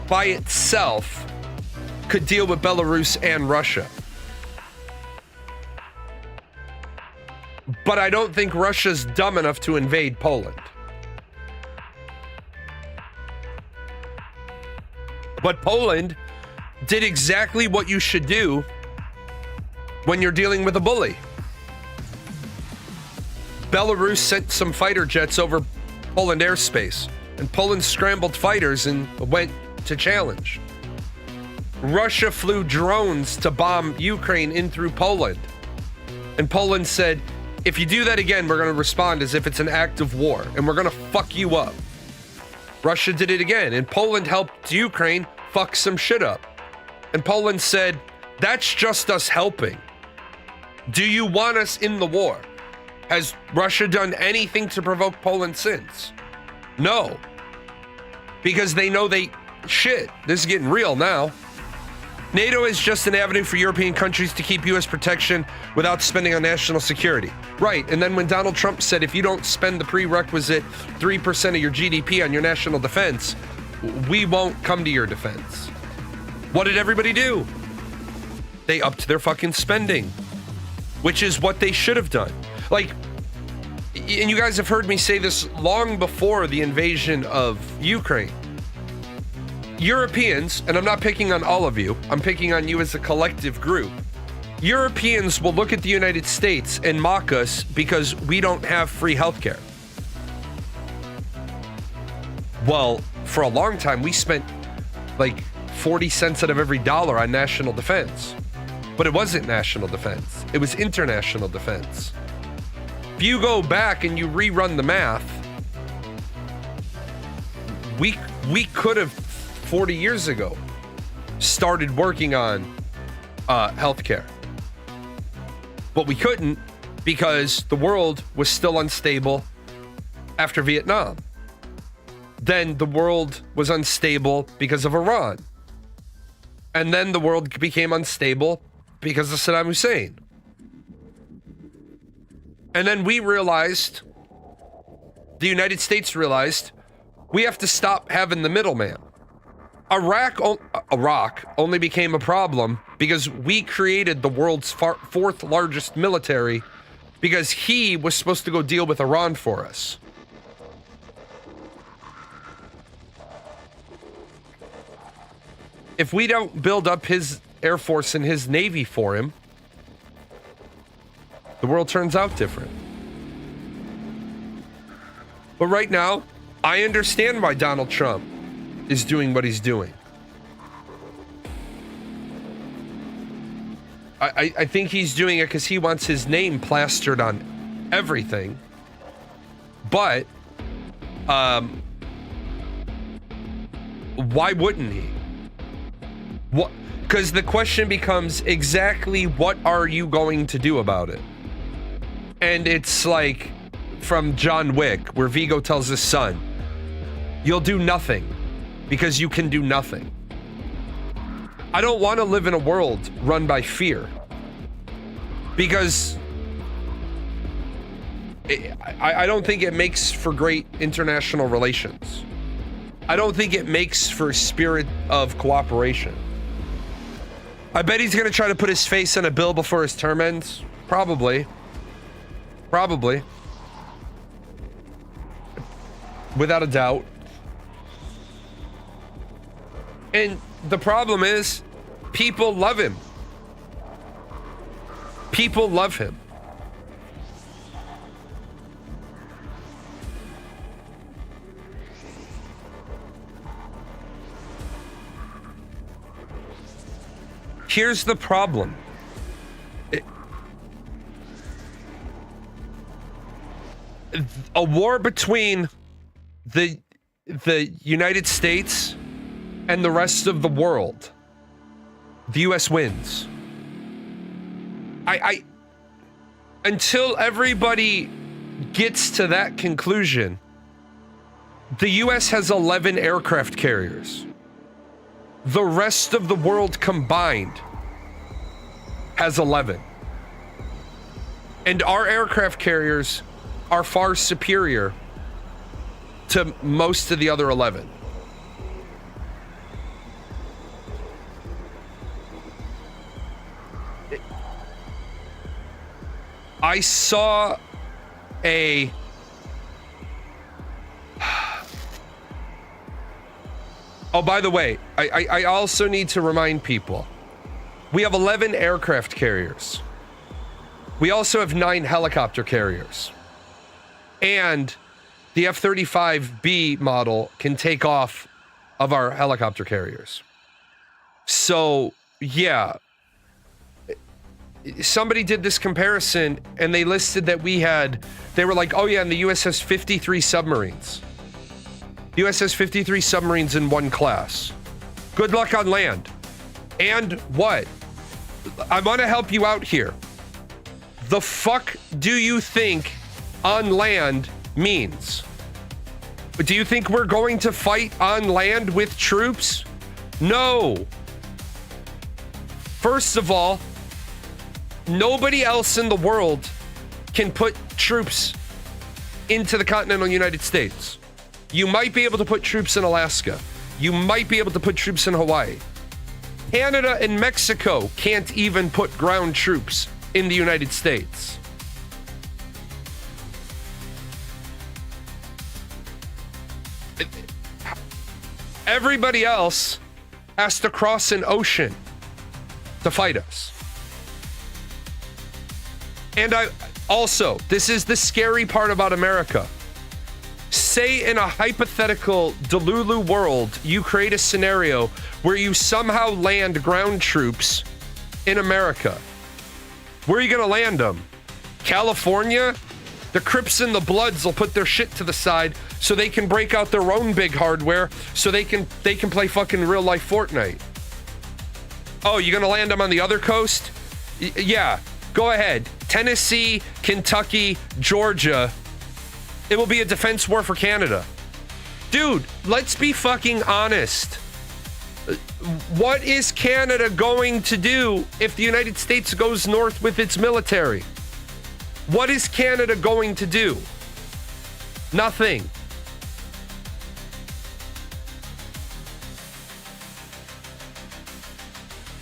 by itself could deal with Belarus and Russia. But I don't think Russia's dumb enough to invade Poland. But Poland did exactly what you should do when you're dealing with a bully. Belarus sent some fighter jets over Poland airspace, and Poland scrambled fighters and went to challenge. Russia flew drones to bomb Ukraine in through Poland. And Poland said, if you do that again, we're going to respond as if it's an act of war, and we're going to fuck you up. Russia did it again, and Poland helped Ukraine fuck some shit up. And Poland said, that's just us helping. Do you want us in the war? Has Russia done anything to provoke Poland since? No. Because they know shit, this is getting real now. NATO is just an avenue for European countries to keep U.S. protection without spending on national security. Right, and then when Donald Trump said if you don't spend the prerequisite 3% of your GDP on your national defense, we won't come to your defense. What did everybody do? They upped their fucking spending, which is what they should have done. Like, and you guys have heard me say this long before the invasion of Ukraine. Europeans, and I'm not picking on all of you, I'm picking on you as a collective group. Europeans will look at the United States and mock us because we don't have free healthcare. Well, for a long time, we spent like 40 cents out of every dollar on national defense. But it wasn't national defense. It was international defense. If you go back and you rerun the math, we could have 40 years ago started working on healthcare. But we couldn't because the world was still unstable after Vietnam. Then the world was unstable because of Iran. And then the world became unstable because of Saddam Hussein. And then we realized, the United States realized, we have to stop having the middleman. Iraq only became a problem because we created the world's fourth largest military because he was supposed to go deal with Iran for us. If we don't build up his Air Force and his Navy for him, the world turns out different. But right now, I understand why Donald Trump is doing what he's doing. I think he's doing it because he wants his name plastered on everything. But why wouldn't he? What? Because the question becomes exactly what are you going to do about it? And it's like from John Wick, where Viggo tells his son, you'll do nothing because you can do nothing. I don't want to live in a world run by fear because I don't think it makes for great international relations. I don't think it makes for a spirit of cooperation. I bet he's going to try to put his face on a bill before his term ends Probably. Probably. Without a doubt. And the problem is, people love him. People love him. Here's the problem. A war between the United States and the rest of the world. The US wins. Until everybody gets to that conclusion, the US has 11 aircraft carriers. The rest of the world combined has 11. And our aircraft carriers are far superior to most of the other 11. I saw a oh, by the way, I also need to remind people, we have 11 aircraft carriers. We also have 9 helicopter carriers. And the F-35B model can take off of our helicopter carriers. So, yeah. Somebody did this comparison and they listed that they were like, oh yeah, and the US has 53 submarines. The US has 53 submarines in one class. Good luck on land. And what? I want to help you out here. The fuck do you think on land means? Do you think we're going to fight on land with troops? No. First of all, nobody else in the world can put troops into the continental United States. You might be able to put troops in Alaska. You might be able to put troops in Hawaii. Canada and Mexico can't even put ground troops in the United States. Everybody else has to cross an ocean to fight us. And this is the scary part about America. Say in a hypothetical Delulu world, you create a scenario where you somehow land ground troops in America. Where are you going to land them? California? The Crips and the Bloods will put their shit to the side so they can break out their own big hardware so they can play fucking real life Fortnite. Oh, you going to land them on the other coast? Yeah, go ahead. Tennessee, Kentucky, Georgia. It will be a defense war for Canada. Dude, let's be fucking honest. What is Canada going to do if the United States goes north with its military? What is Canada going to do? Nothing.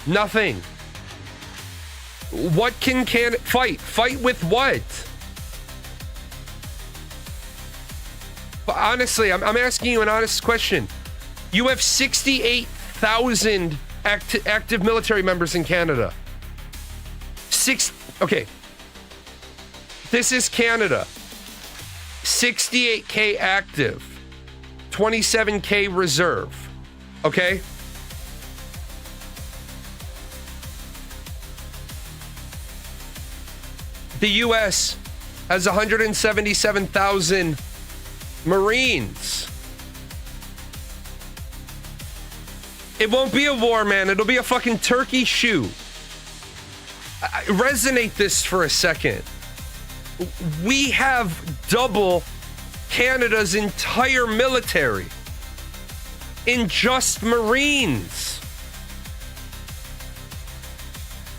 Nothing. What can Canada fight? Fight with what? But honestly, I'm asking you an honest question. You have 68,000 active military members in Canada. Okay. This is Canada. 68K active. 27K reserve. Okay? The US has 177,000 Marines. It won't be a war, man. It'll be a fucking turkey shoot. Resonate this for a second. We have double Canada's entire military in just Marines.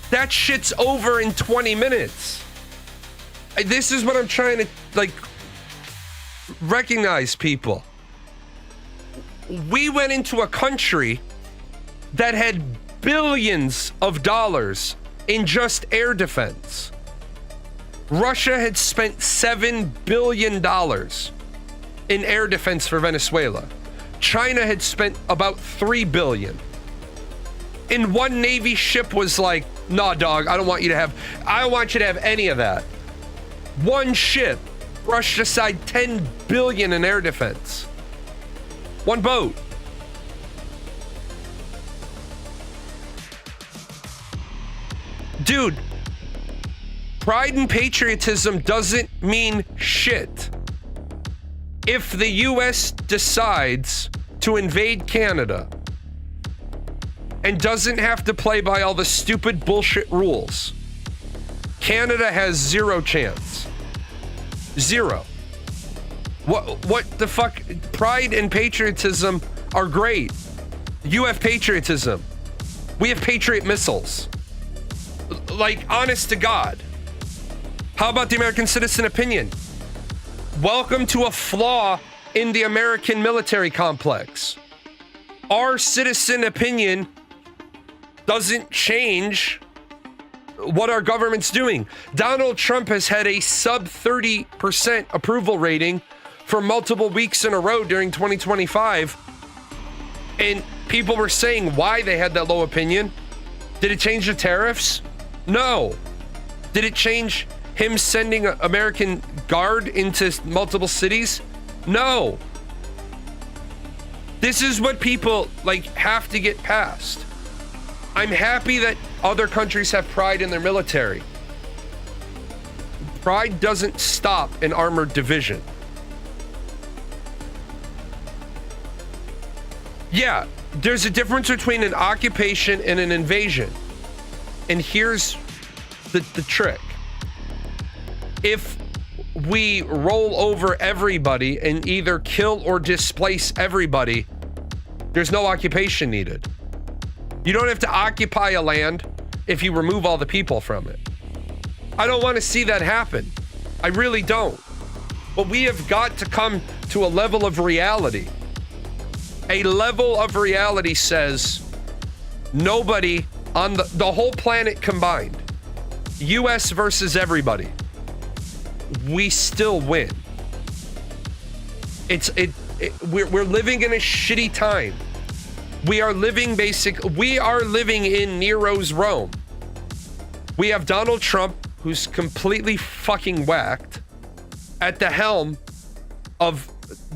That shit's over in 20 minutes. This is what I'm trying to, recognize, people. We went into a country that had billions of dollars in just air defense. Russia had spent $7 billion in air defense for Venezuela. China had spent about $3 billion. And one Navy ship was like, nah, dog, I don't want you to have any of that. One ship brushed aside $10 billion in air defense. One boat. Dude, pride and patriotism doesn't mean shit. If the US decides to invade Canada and doesn't have to play by all the stupid bullshit rules, Canada has zero chance. Zero. What the fuck? Pride and patriotism are great. You have patriotism. We have Patriot missiles. Like, honest to God. How about the American citizen opinion? Welcome to a flaw in the American military complex. Our citizen opinion doesn't change what our government's doing. Donald Trump has had a sub 30% approval rating for multiple weeks in a row during 2025. And people were saying why they had that low opinion. Did it change the tariffs? No. Did it change him sending an American guard into multiple cities? No. This is what people have to get past. I'm happy that other countries have pride in their military. Pride doesn't stop an armored division. Yeah, there's a difference between an occupation and an invasion. And here's the trick. If we roll over everybody and either kill or displace everybody, there's no occupation needed. You don't have to occupy a land if you remove all the people from it. I don't want to see that happen. I really don't. But we have got to come to a level of reality. A level of reality says nobody on the whole planet combined, US versus everybody, we still win. We're living in a shitty time. We are living in Nero's Rome. We have Donald Trump, who's completely fucking whacked, at the helm of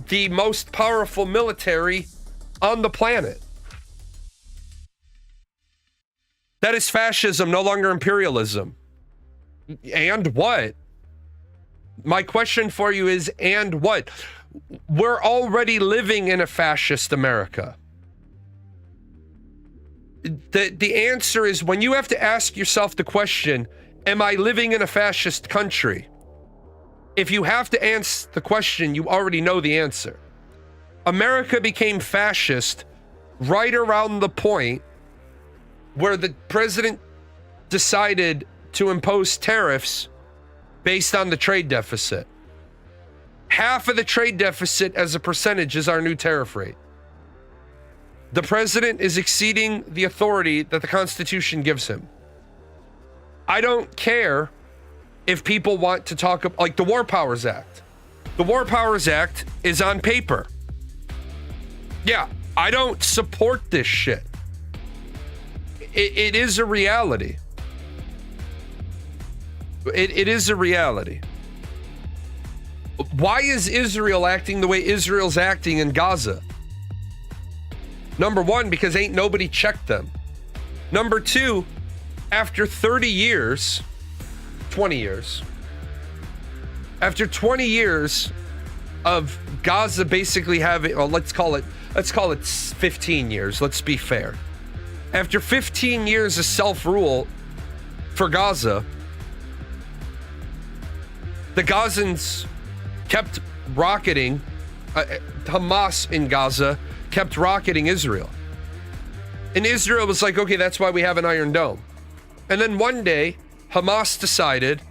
the most powerful military on the planet. That is fascism, no longer imperialism. And what? My question for you is, and what? We're already living in a fascist America. The answer is, when you have to ask yourself the question, am I living in a fascist country? If you have to answer the question, you already know the answer. America became fascist right around the point where the president decided to impose tariffs based on the trade deficit. Half of the trade deficit as a percentage is our new tariff rate. The president is exceeding the authority that the Constitution gives him. I don't care if people want to talk like the War Powers Act. The War Powers Act is on paper. Yeah, I don't support this shit. It is a reality. It is a reality. Why is Israel acting the way Israel's acting in Gaza? Number one, because ain't nobody checked them. Number two, after 30 years, 20 years, after 20 years of Gaza basically having, well, let's call it 15 years. Let's be fair. After 15 years of self-rule for Gaza, the Gazans kept rocketing, Hamas in Gaza kept rocketing Israel. And Israel was like, okay, that's why we have an Iron Dome. And then one day, Hamas decided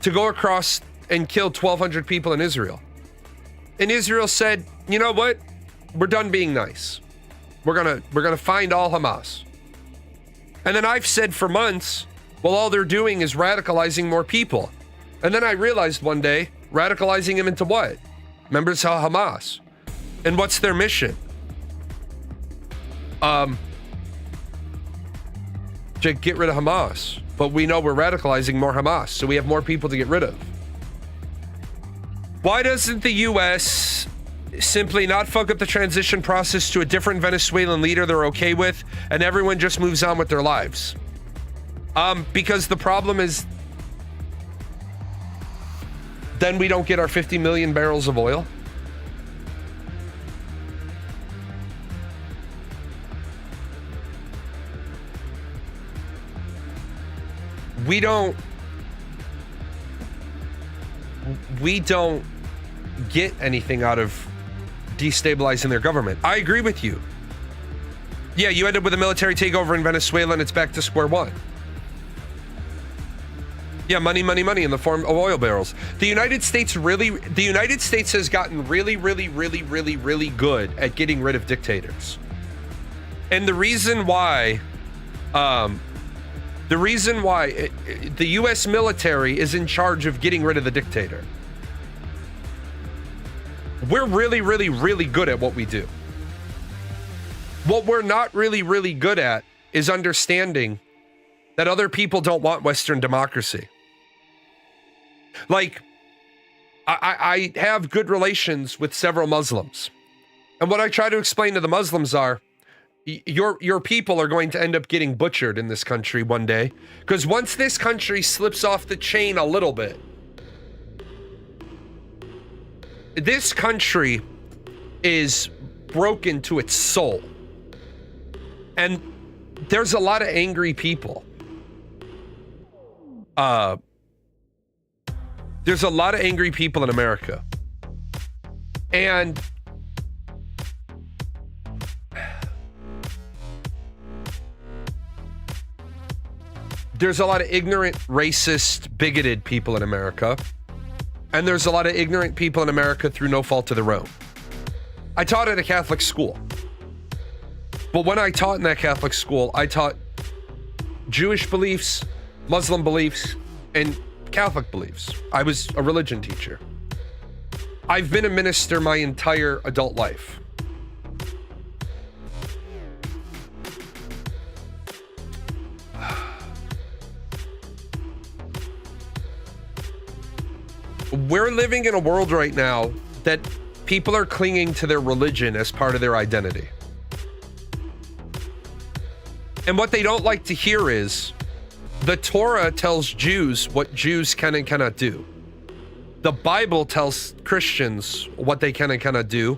to go across and kill 1,200 people in Israel. And Israel said, you know what? We're done being nice. We're gonna find all Hamas. And then I've said for months, Well, all they're doing is radicalizing more people. And then I realized one day, radicalizing them into what? Members of Hamas. And what's their mission? To get rid of Hamas. But we know we're radicalizing more Hamas, so we have more people to get rid of. Why doesn't the U.S. simply not fuck up the transition process to a different Venezuelan leader they're okay with, and everyone just moves on with their lives? Because the problem is, then we don't get our 50 million barrels of oil. We don't get anything out of destabilizing their government. I agree with you. Yeah, you end up with a military takeover in Venezuela and it's back to square one. Yeah, money in the form of oil barrels. The United States has gotten really good at getting rid of dictators. And the reason why the U.S. military is in charge of getting rid of the dictator. We're really good at what we do. What we're not really good at is understanding that other people don't want Western democracy. Like, I have good relations with several Muslims. And what I try to explain to the Muslims are, your people are going to end up getting butchered in this country one day. Because once this country slips off the chain a little bit, this country is broken to its soul. And there's a lot of angry people. There's a lot of angry people in America. And there's a lot of ignorant, racist, bigoted people in America. And there's a lot of ignorant people in America through no fault of their own. I taught at a Catholic school. But when I taught in that Catholic school, I taught Jewish beliefs, Muslim beliefs, and Catholic beliefs. I was a religion teacher. I've been a minister my entire adult life. We're living in a world right now that people are clinging to their religion as part of their identity. And what they don't like to hear is the Torah tells Jews what Jews can and cannot do. The Bible tells Christians what they can and cannot do.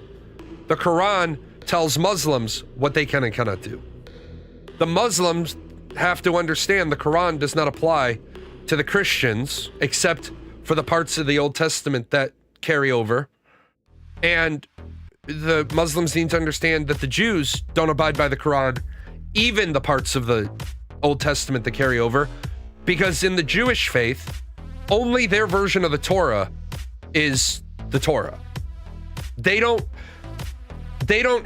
The Quran tells Muslims what they can and cannot do. The Muslims have to understand the Quran does not apply to the Christians except for the parts of the Old Testament that carry over. And the Muslims need to understand that the Jews don't abide by the Quran, even the parts of the Old Testament that carry over, because in the Jewish faith, only their version of the Torah is the Torah. They don't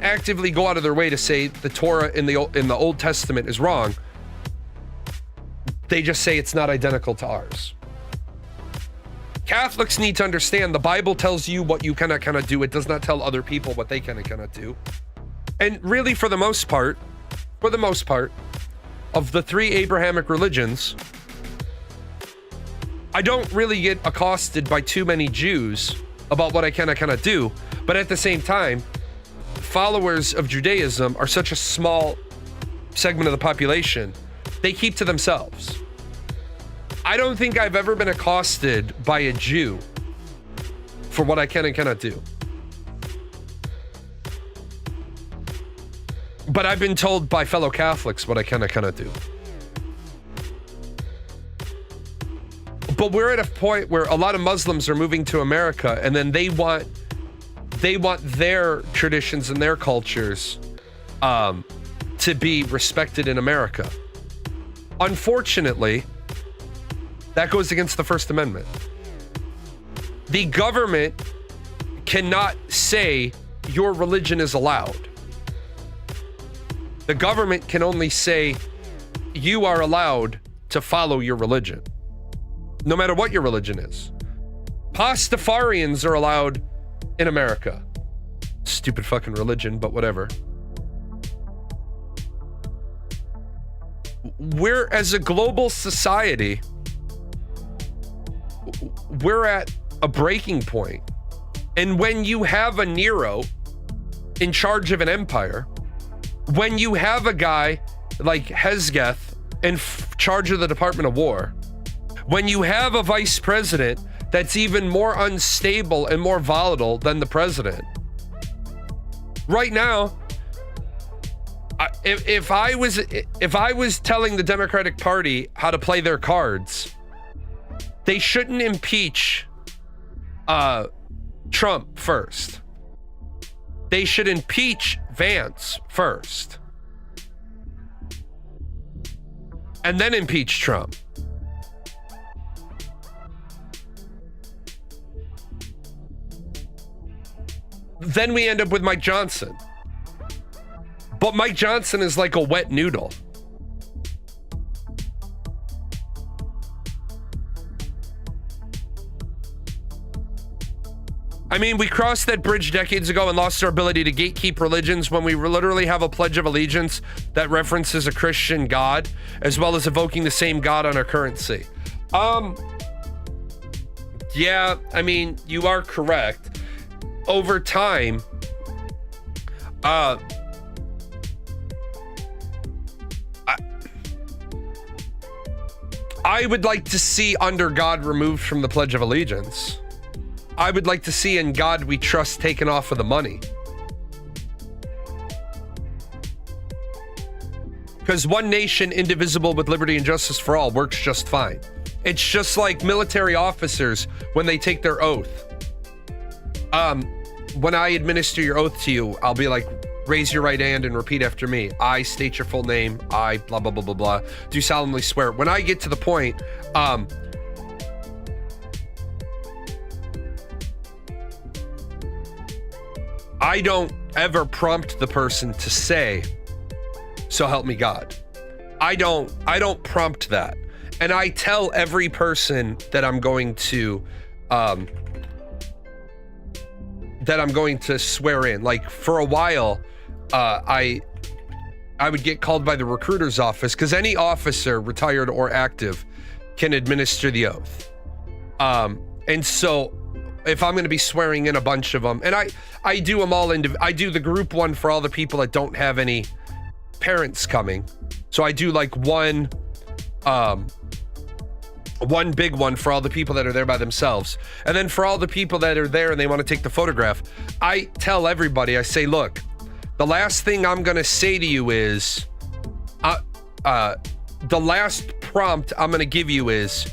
actively go out of their way to say the Torah in the Old Testament is wrong. They just say it's not identical to ours. Catholics need to understand the Bible tells you what you can and cannot do. It does not tell other people what they can and cannot do. And really, for the most part, of the three Abrahamic religions, I don't really get accosted by too many Jews about what I can and cannot do. But at the same time, followers of Judaism are such a small segment of the population, they keep to themselves. I don't think I've ever been accosted by a Jew for what I can and cannot do. But I've been told by fellow Catholics what I can and cannot do. But we're at a point where a lot of Muslims are moving to America, and then they want their traditions and their cultures to be respected in America. Unfortunately, that goes against the First Amendment. The government cannot say your religion is allowed. The government can only say you are allowed to follow your religion, no matter what your religion is. Pastafarians are allowed in America. Stupid fucking religion, but whatever. We're, as a global society, we're at a breaking point. And when you have a Nero in charge of an empire, when you have a guy like Hesketh in charge of the Department of War, when you have a vice president that's even more unstable and more volatile than the president, right now, if I was telling the Democratic Party how to play their cards, they shouldn't impeach Trump first. They should impeach Vance first, and then impeach Trump. Then we end up with Mike Johnson. But Mike Johnson is like a wet noodle. I mean, we crossed that bridge decades ago and lost our ability to gatekeep religions when we literally have a Pledge of Allegiance that references a Christian God, as well as evoking the same God on our currency. Yeah, I mean, you are correct. Over time, I would like to see under God removed from the Pledge of Allegiance. I would like to see in God we trust taken off of the money. Because one nation, indivisible, with liberty and justice for all works just fine. It's just like military officers when they take their oath. When I administer your oath to you, I'll be like, raise your right hand and repeat after me. I state your full name. I blah, blah, blah, blah, blah. Do solemnly swear. When I get to the point, I don't ever prompt the person to say, so help me God. I don't prompt that. And I tell every person that I'm going to, swear in. Like, for a while, I would get called by the recruiter's office, because any officer, retired or active, can administer the oath. And so if I'm going to be swearing in a bunch of them, and I do them all I do the group one for all the people that don't have any parents coming. So I do like one big one for all the people that are there by themselves. And then for all the people that are there and they want to take the photograph, I tell everybody, I say, look, the last thing I'm going to say to you is, the last prompt I'm going to give you is,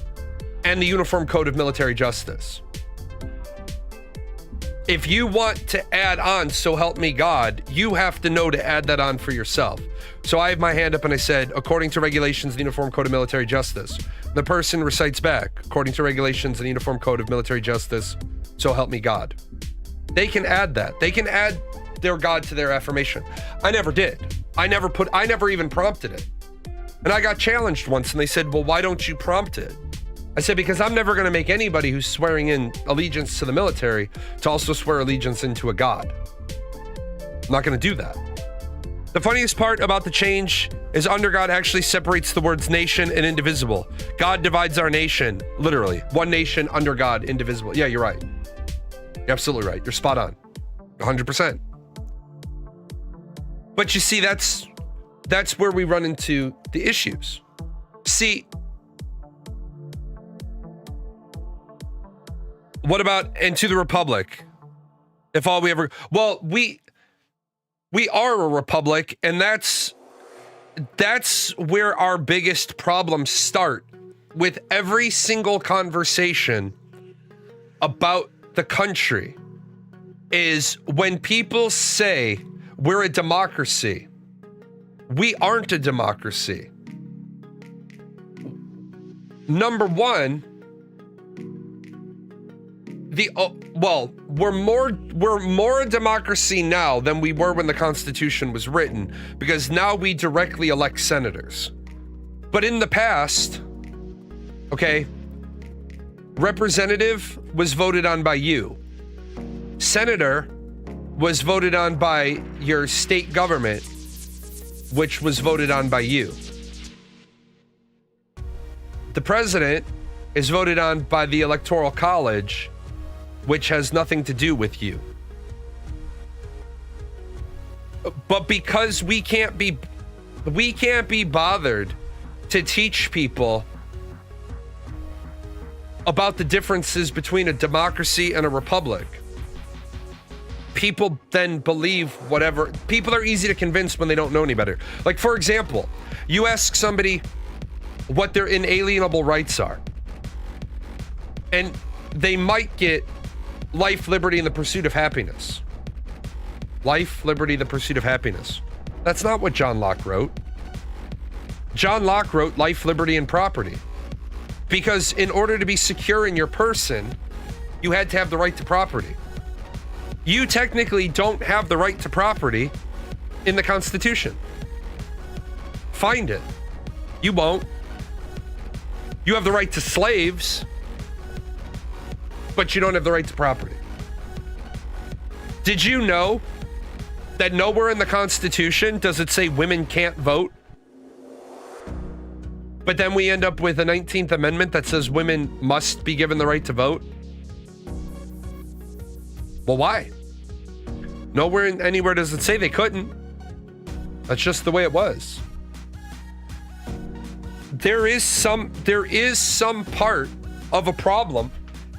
and the Uniform Code of Military Justice. If you want to add on, so help me God, you have to know to add that on for yourself. So I have my hand up and I said, according to regulations, the Uniform Code of Military Justice. The person recites back, according to regulations, the Uniform Code of Military Justice, so help me God. They can add that. They can add their God to their affirmation. I never did. I never even prompted it. And I got challenged once and they said, well, why don't you prompt it? I said, because I'm never going to make anybody who's swearing in allegiance to the military to also swear allegiance into a God. I'm not going to do that. The funniest part about the change is under God actually separates the words nation and indivisible. God divides our nation, literally. One nation, under God, indivisible. Yeah, you're right. You're absolutely right. You're spot on. 100%. But you see, that's where we run into the issues. See, what about, and to the Republic? If all we ever, well, we are a republic, and that's where our biggest problems start with every single conversation about the country, is when people say we're a democracy. We aren't a democracy. Number one, we're more a democracy now than we were when the Constitution was written, because now we directly elect senators. But in the past, Okay? Representative was voted on by you. Senator was voted on by your state government, which was voted on by you. The president is voted on by the Electoral College, which has nothing to do with you. But because we can't be bothered to teach people about the differences between a democracy and a republic, people then believe whatever. People are easy to convince when they don't know any better. Like, for example, you ask somebody what their inalienable rights are, and they might get life, liberty, and the pursuit of happiness. Life, liberty, the pursuit of happiness. That's not what John Locke wrote. John Locke wrote life, liberty, and property. Because in order to be secure in your person, you had to have the right to property. You technically don't have the right to property in the Constitution. Find it. You won't. You have the right to slaves, but you don't have the right to property. Did you know that nowhere in the Constitution does it say women can't vote? But then we end up with a 19th Amendment that says women must be given the right to vote? Well, why? Nowhere anywhere does it say they couldn't. That's just the way it was. There is some part of a problem,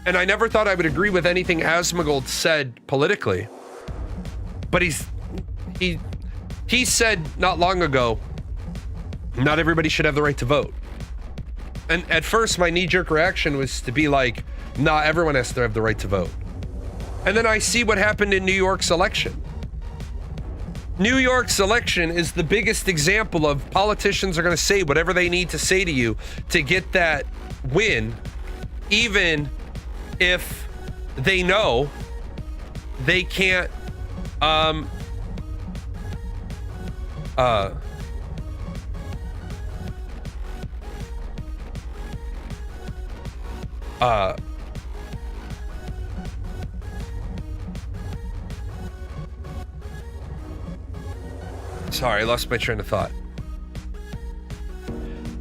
and I never thought I would agree with anything Asmongold said politically. But he said not long ago, not everybody should have the right to vote. And at first, my knee-jerk reaction was to be like, nah, everyone has to have the right to vote. And then I see what happened in New York's election. New York's election is the biggest example of politicians are going to say whatever they need to say to you to get that win, even if they know they can't sorry, I lost my train of thought.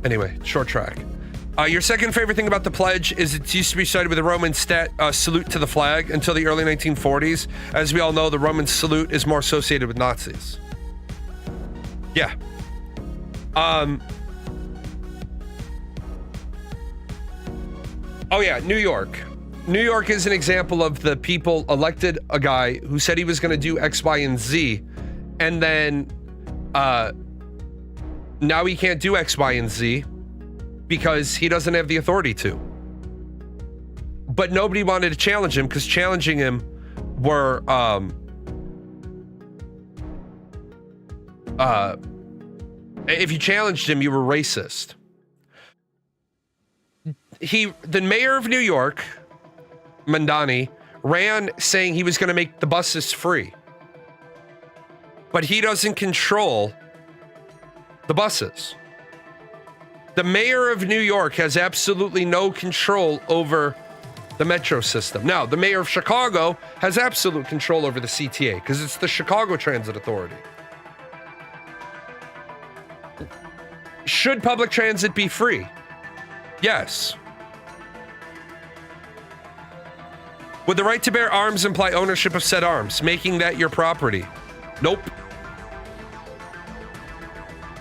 Anyway, short track. Your second favorite thing about the pledge is it used to be started with a Roman salute to the flag until the early 1940s. As we all know, the Roman salute is more associated with Nazis. Yeah. Oh yeah, New York. New York is an example of the people elected a guy who said he was going to do X, Y, and Z, and then now he can't do X, Y, and Z because he doesn't have the authority to. But nobody wanted to challenge him because challenging him were if you challenged him, you were racist. The mayor of New York, Mandani, ran saying he was going to make the buses free. But he doesn't control the buses. The mayor of New York has absolutely no control over the metro system. Now, the mayor of Chicago has absolute control over the CTA because it's the Chicago Transit Authority. Should public transit be free? Yes. Would the right to bear arms imply ownership of said arms, making that your property? Nope.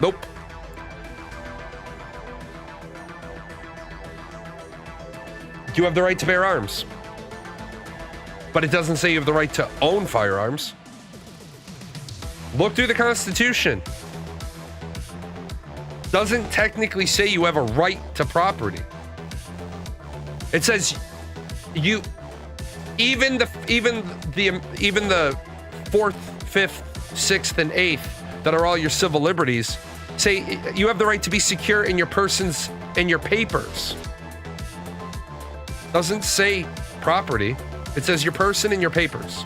Nope. You have the right to bear arms. But it doesn't say you have the right to own firearms. Look through the Constitution. Doesn't technically say you have a right to property. It says you even the 4th, 5th, 6th, and 8th that are all your civil liberties say you have the right to be secure in your persons and your papers. Doesn't say property. It says your person and your papers.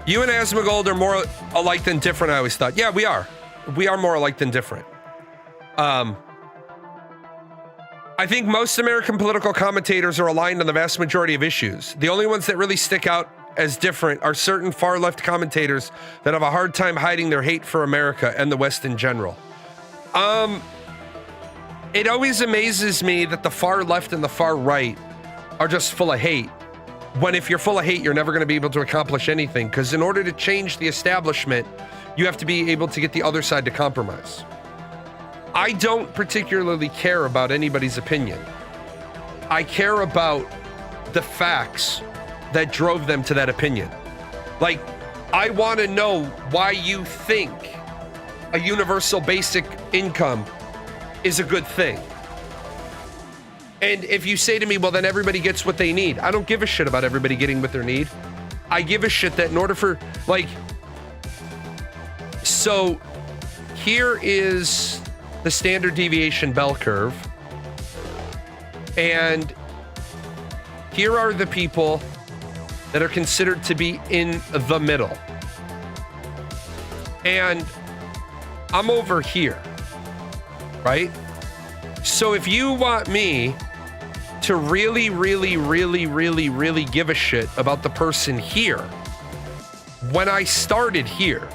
You and Asmongold are more alike than different, I always thought. Yeah, we are. We are more alike than different. I think most American political commentators are aligned on the vast majority of issues. The only ones that really stick out as different are certain far-left commentators that have a hard time hiding their hate for America and the West in general. It always amazes me that the far left and the far right are just full of hate, when if you're full of hate, you're never going to be able to accomplish anything, because in order to change the establishment, you have to be able to get the other side to compromise. I don't particularly care about anybody's opinion. I care about the facts that drove them to that opinion. Like, I want to know why you think a universal basic income is a good thing. And if you say to me, well, then everybody gets what they need. I don't give a shit about everybody getting what they need. I give a shit that in order for, like, so here is the standard deviation bell curve. And here are the people that are considered to be in the middle. And I'm over here, right? So if you want me to really give a shit about the person here, when I started here,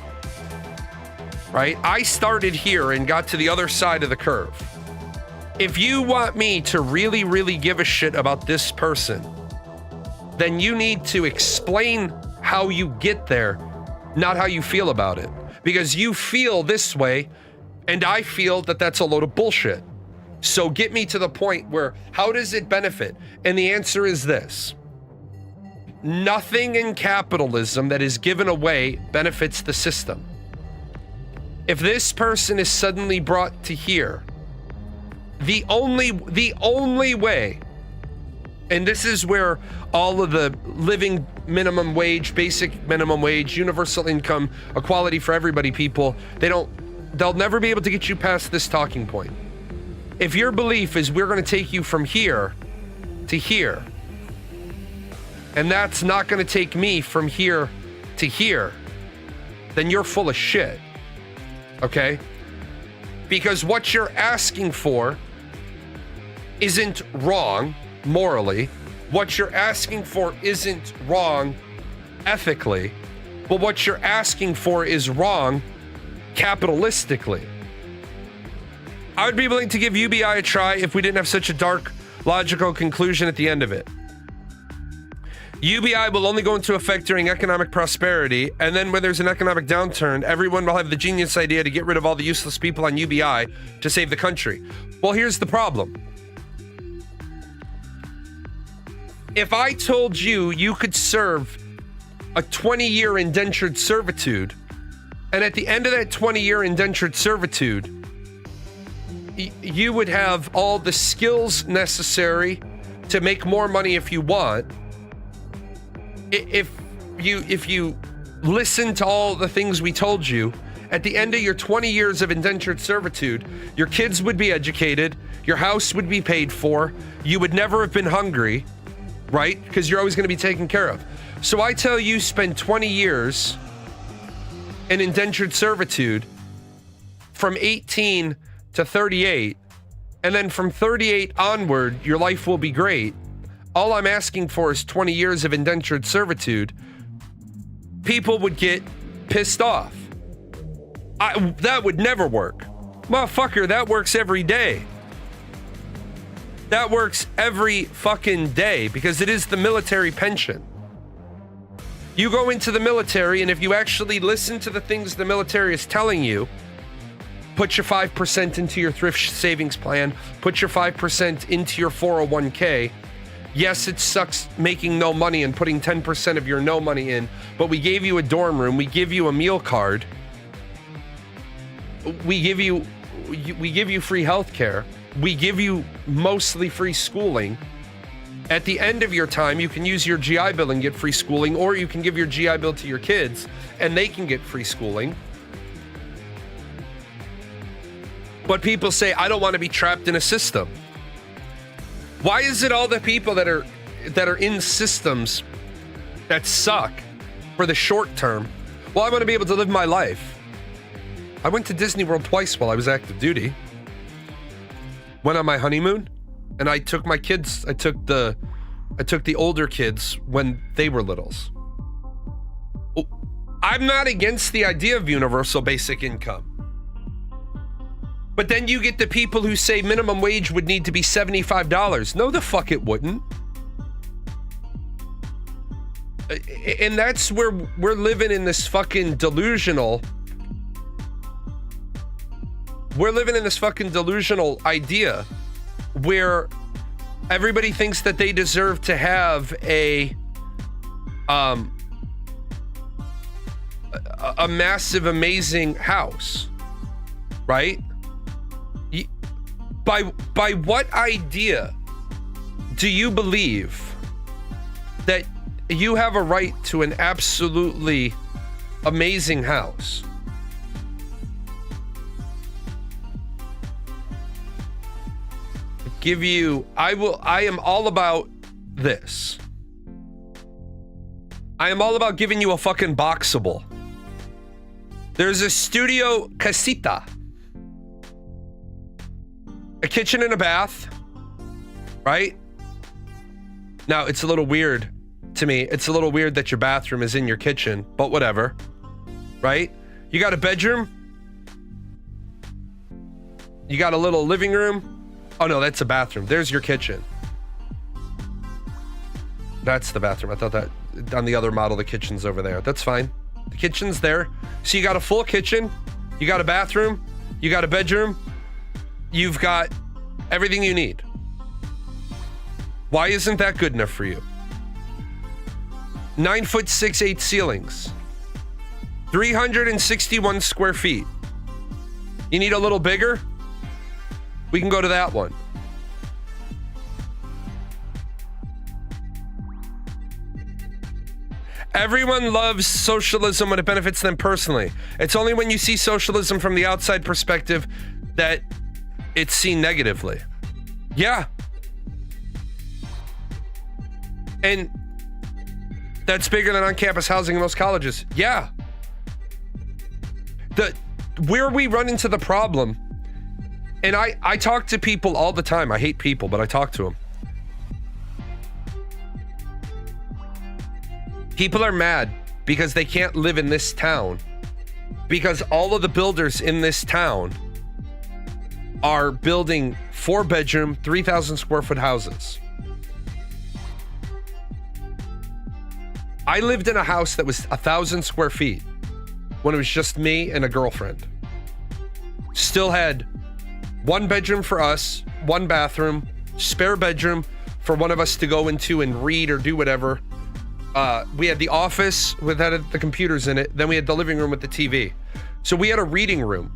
right? I started here and got to the other side of the curve. If you want me to really give a shit about this person, then you need to explain how you get there, not how you feel about it. Because you feel this way, and I feel that that's a load of bullshit. So get me to the point where, how does it benefit? And the answer is this. Nothing in capitalism that is given away benefits the system. If this person is suddenly brought to here, the only way, and this is where all of the living minimum wage, basic minimum wage, universal income, equality for everybody people, they'll never be able to get you past this talking point. If your belief is we're going to take you from here to here, and that's not going to take me from here to here, then you're full of shit. Okay? Because what you're asking for isn't wrong morally. What you're asking for isn't wrong ethically. But what you're asking for is wrong capitalistically. I would be willing to give UBI a try if we didn't have such a dark, logical conclusion at the end of it. UBI will only go into effect during economic prosperity, and then when there's an economic downturn, everyone will have the genius idea to get rid of all the useless people on UBI to save the country. Well, here's the problem. If I told you you could serve a 20-year indentured servitude, and at the end of that 20-year indentured servitude, you would have all the skills necessary to make more money if you want. If you listen to all the things we told you, at the end of your 20 years of indentured servitude, your kids would be educated, your house would be paid for, you would never have been hungry, right? Because you're always going to be taken care of. So I tell you, spend 20 years in indentured servitude from 18 to 38, and then from 38 onward, your life will be great. All I'm asking for is 20 years of indentured servitude. People would get pissed off. That would never work. Motherfucker, that works every day. That works every fucking day because it is the military pension. You go into the military, and if you actually listen to the things the military is telling you, put your 5% into your thrift savings plan, put your 5% into your 401k. Yes, it sucks making no money and putting 10% of your no money in, but we gave you a dorm room, we give you a meal card, we give you free healthcare, we give you mostly free schooling. At the end of your time, you can use your GI Bill and get free schooling, or you can give your GI Bill to your kids and they can get free schooling. But people say, I don't want to be trapped in a system. Why is it all the people that are in systems that suck for the short term? Well, I want to be able to live my life. I went to Disney World twice while I was active duty. went on my honeymoon, and I took my kids. I took the older kids when they were littles. I'm not against the idea of universal basic income. But then you get the people who say minimum wage would need to be $75. No, the fuck it wouldn't. And that's where we're living in this fucking delusional. We're living in this fucking delusional idea where everybody thinks that they deserve to have a massive, amazing house, right? By what idea do you believe that you have a right to an absolutely amazing house? I am all about this. I am all about giving you a fucking boxable. There's a studio casita. A kitchen and a bath, right? Now, it's a little weird to me. It's a little weird that your bathroom is in your kitchen, but whatever, right? You got a bedroom. You got a little living room. Oh no, that's a bathroom. There's your kitchen. That's the bathroom. I thought that on the other model, the kitchen's over there. That's fine. The kitchen's there. So you got a full kitchen. You got a bathroom. You got a bedroom. You've got everything you need. Why isn't that good enough for you? 9'6'8" ceilings. 361 square feet. You need a little bigger? We can go to that one. Everyone loves socialism when it benefits them personally. It's only when you see socialism from the outside perspective that it's seen negatively. Yeah. And that's bigger than on-campus housing in most colleges. Yeah. Where we run into the problem, and I talk to people all the time. I hate people, but I talk to them. People are mad because they can't live in this town because all of the builders in this town are building 4-bedroom, 3,000 square foot houses. I lived in a house that was 1,000 square feet when it was just me and a girlfriend. Still had 1 bedroom for us, 1 bathroom, spare bedroom for one of us to go into and read or do whatever. We had the office with the computers in it. Then we had the living room with the TV. So we had a reading room.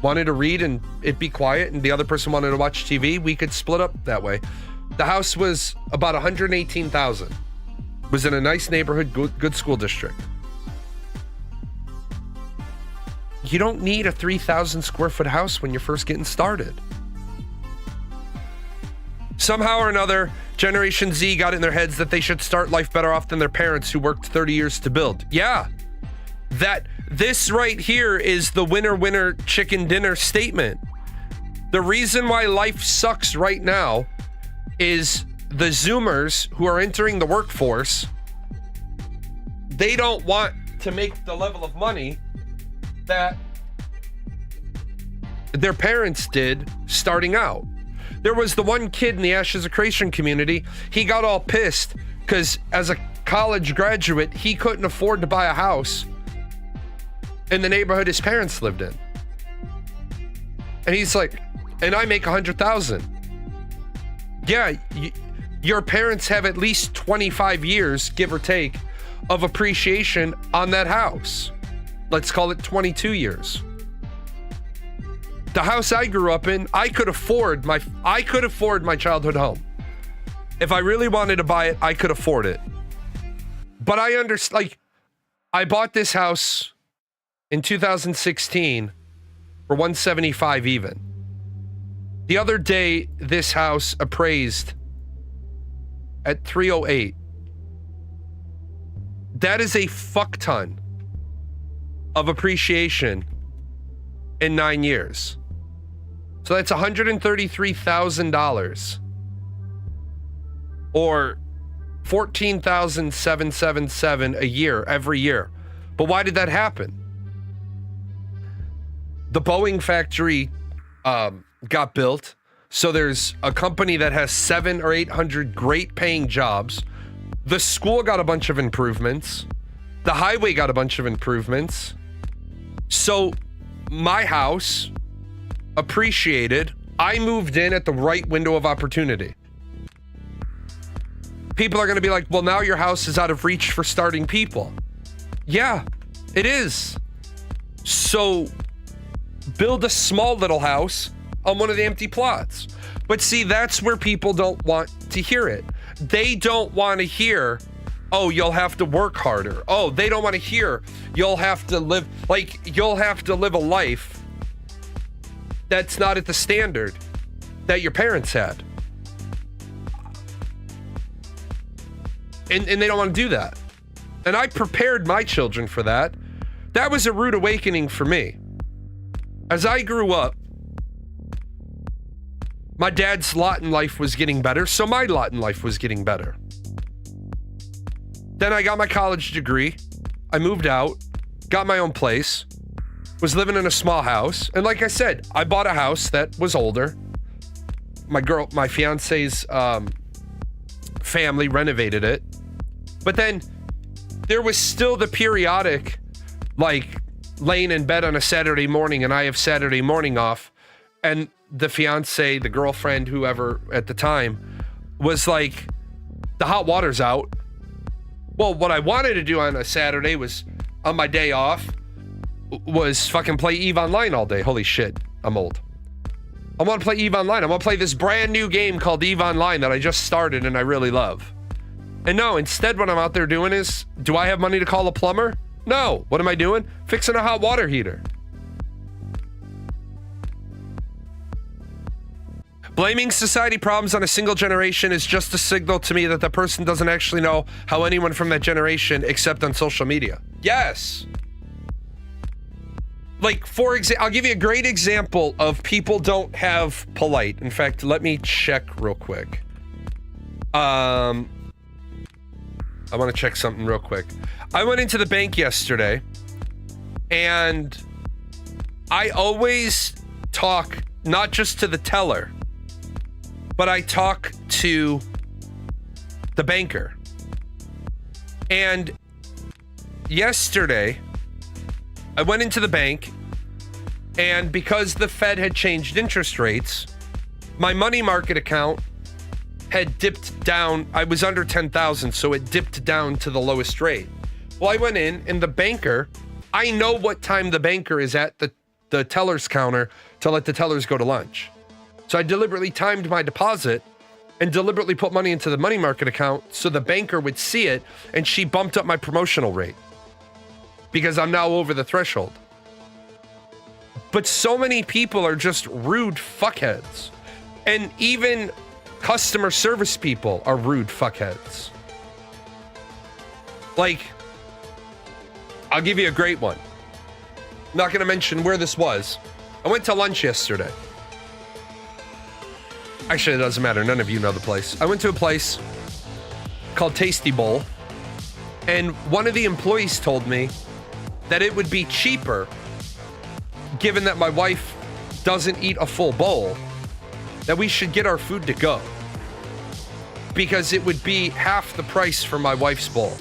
Wanted to read and it'd be quiet, and the other person wanted to watch TV. We could split up that way. The house was about $118,000. Was in a nice neighborhood, good school district. You don't need a 3,000 square foot house when you're first getting started. Somehow or another, Generation Z got in their heads that they should start life better off than their parents who worked 30 years to build. Yeah. This right here is the winner, winner, chicken dinner statement. The reason why life sucks right now is the Zoomers who are entering the workforce, they don't want to make the level of money that their parents did starting out. There was the one kid in the Ashes of Creation community. He got all pissed because as a college graduate, he couldn't afford to buy a house in the neighborhood his parents lived in. And he's like, and I make 100,000. Yeah, your parents have at least 25 years, give or take, of appreciation on that house. Let's call it 22 years. The house I grew up in, I could afford my childhood home. If I really wanted to buy it, I could afford it. But I understand, like, I bought this house in 2016 for $175 even. The other day, this house appraised at $308. That is a fuck ton of appreciation in 9 years. So that's $133,000 or $14,777 a year, every year. But why did that happen? The Boeing factory got built. So there's a company that has 700 or 800 great paying jobs. The school got a bunch of improvements. The highway got a bunch of improvements. So my house appreciated. I moved in at the right window of opportunity. People are going to be like, well, now your house is out of reach for starting people. Yeah, it is. So build a small little house on one of the empty plots. But see, that's where people don't want to hear it. They don't want to hear, oh, you'll have to work harder. Oh, they don't want to hear, you'll have to live a life that's not at the standard that your parents had. And they don't want to do that. And I prepared my children for that. That was a rude awakening for me. As I grew up, my dad's lot in life was getting better, so my lot in life was getting better. Then I got my college degree. I moved out, got my own place, was living in a small house. And like I said, I bought a house that was older. My fiance's family renovated it. But then there was still the periodic, like, laying in bed on a Saturday morning, and I have Saturday morning off, and the fiance, the girlfriend, whoever at the time, was like, the hot water's out. Well, what I wanted to do on a Saturday was, on my day off, was fucking play EVE Online all day. Holy shit, I'm old. I want to play EVE Online. I want to play this brand new game called EVE Online that I just started and I really love. And no, instead what I'm out there doing is, do I have money to call a plumber? No. What am I doing? Fixing a hot water heater. Blaming society problems on a single generation is just a signal to me that the person doesn't actually know how anyone from that generation except on social media. Yes. Like, for example, I'll give you a great example of people don't have polite. In fact, let me check real quick. I want to check something real quick. I went into the bank yesterday, and I always talk not just to the teller, but I talk to the banker. And yesterday, I went into the bank, and because the Fed had changed interest rates, my money market account had dipped down. I was under 10,000, so it dipped down to the lowest rate. Well, I went in, and the banker, I know what time the banker is at the teller's counter to let the tellers go to lunch. So I deliberately timed my deposit and deliberately put money into the money market account so the banker would see it, and she bumped up my promotional rate because I'm now over the threshold. But so many people are just rude fuckheads. And even customer service people are rude fuckheads. Like, I'll give you a great one. I'm not going to mention where this was. I went to lunch yesterday. Actually, it doesn't matter. None of you know the place. I went to a place called Tasty Bowl, and one of the employees told me that it would be cheaper, given that my wife doesn't eat a full bowl, that we should get our food to go, because it would be half the price for my wife's bowl.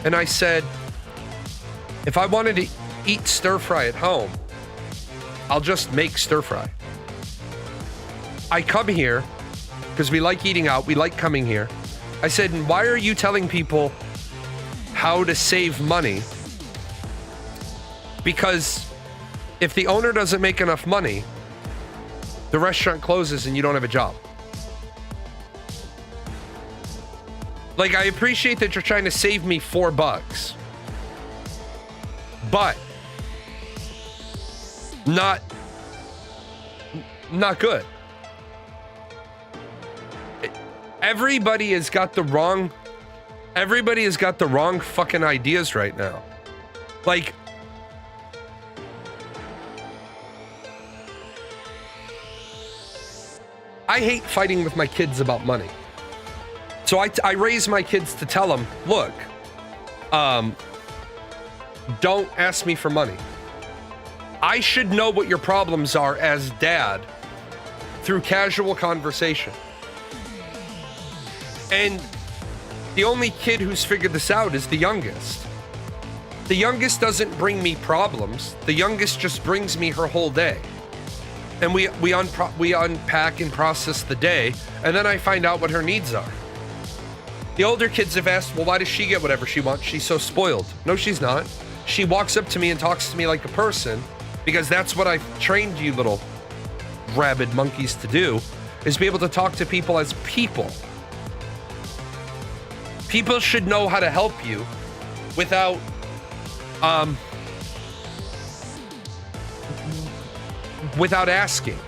And I said, if I wanted to eat stir fry at home, I'll just make stir fry. I come here because we like eating out. We like coming here. I said, why are you telling people how to save money? Because if the owner doesn't make enough money, the restaurant closes and you don't have a job. Like, I appreciate that you're trying to save me $4, but not good. Everybody has got the wrong fucking ideas right now. Like, I hate fighting with my kids about money. So I raise my kids to tell them, look, don't ask me for money. I should know what your problems are as dad through casual conversation. And the only kid who's figured this out is the youngest. The youngest doesn't bring me problems. The youngest just brings me her whole day. And we unpack and process the day, and then I find out what her needs are. The older kids have asked, well, why does she get whatever she wants? She's so spoiled. No, she's not. She walks up to me and talks to me like a person, because that's what I've trained you little rabid monkeys to do, is be able to talk to people as people. People should know how to help you without asking.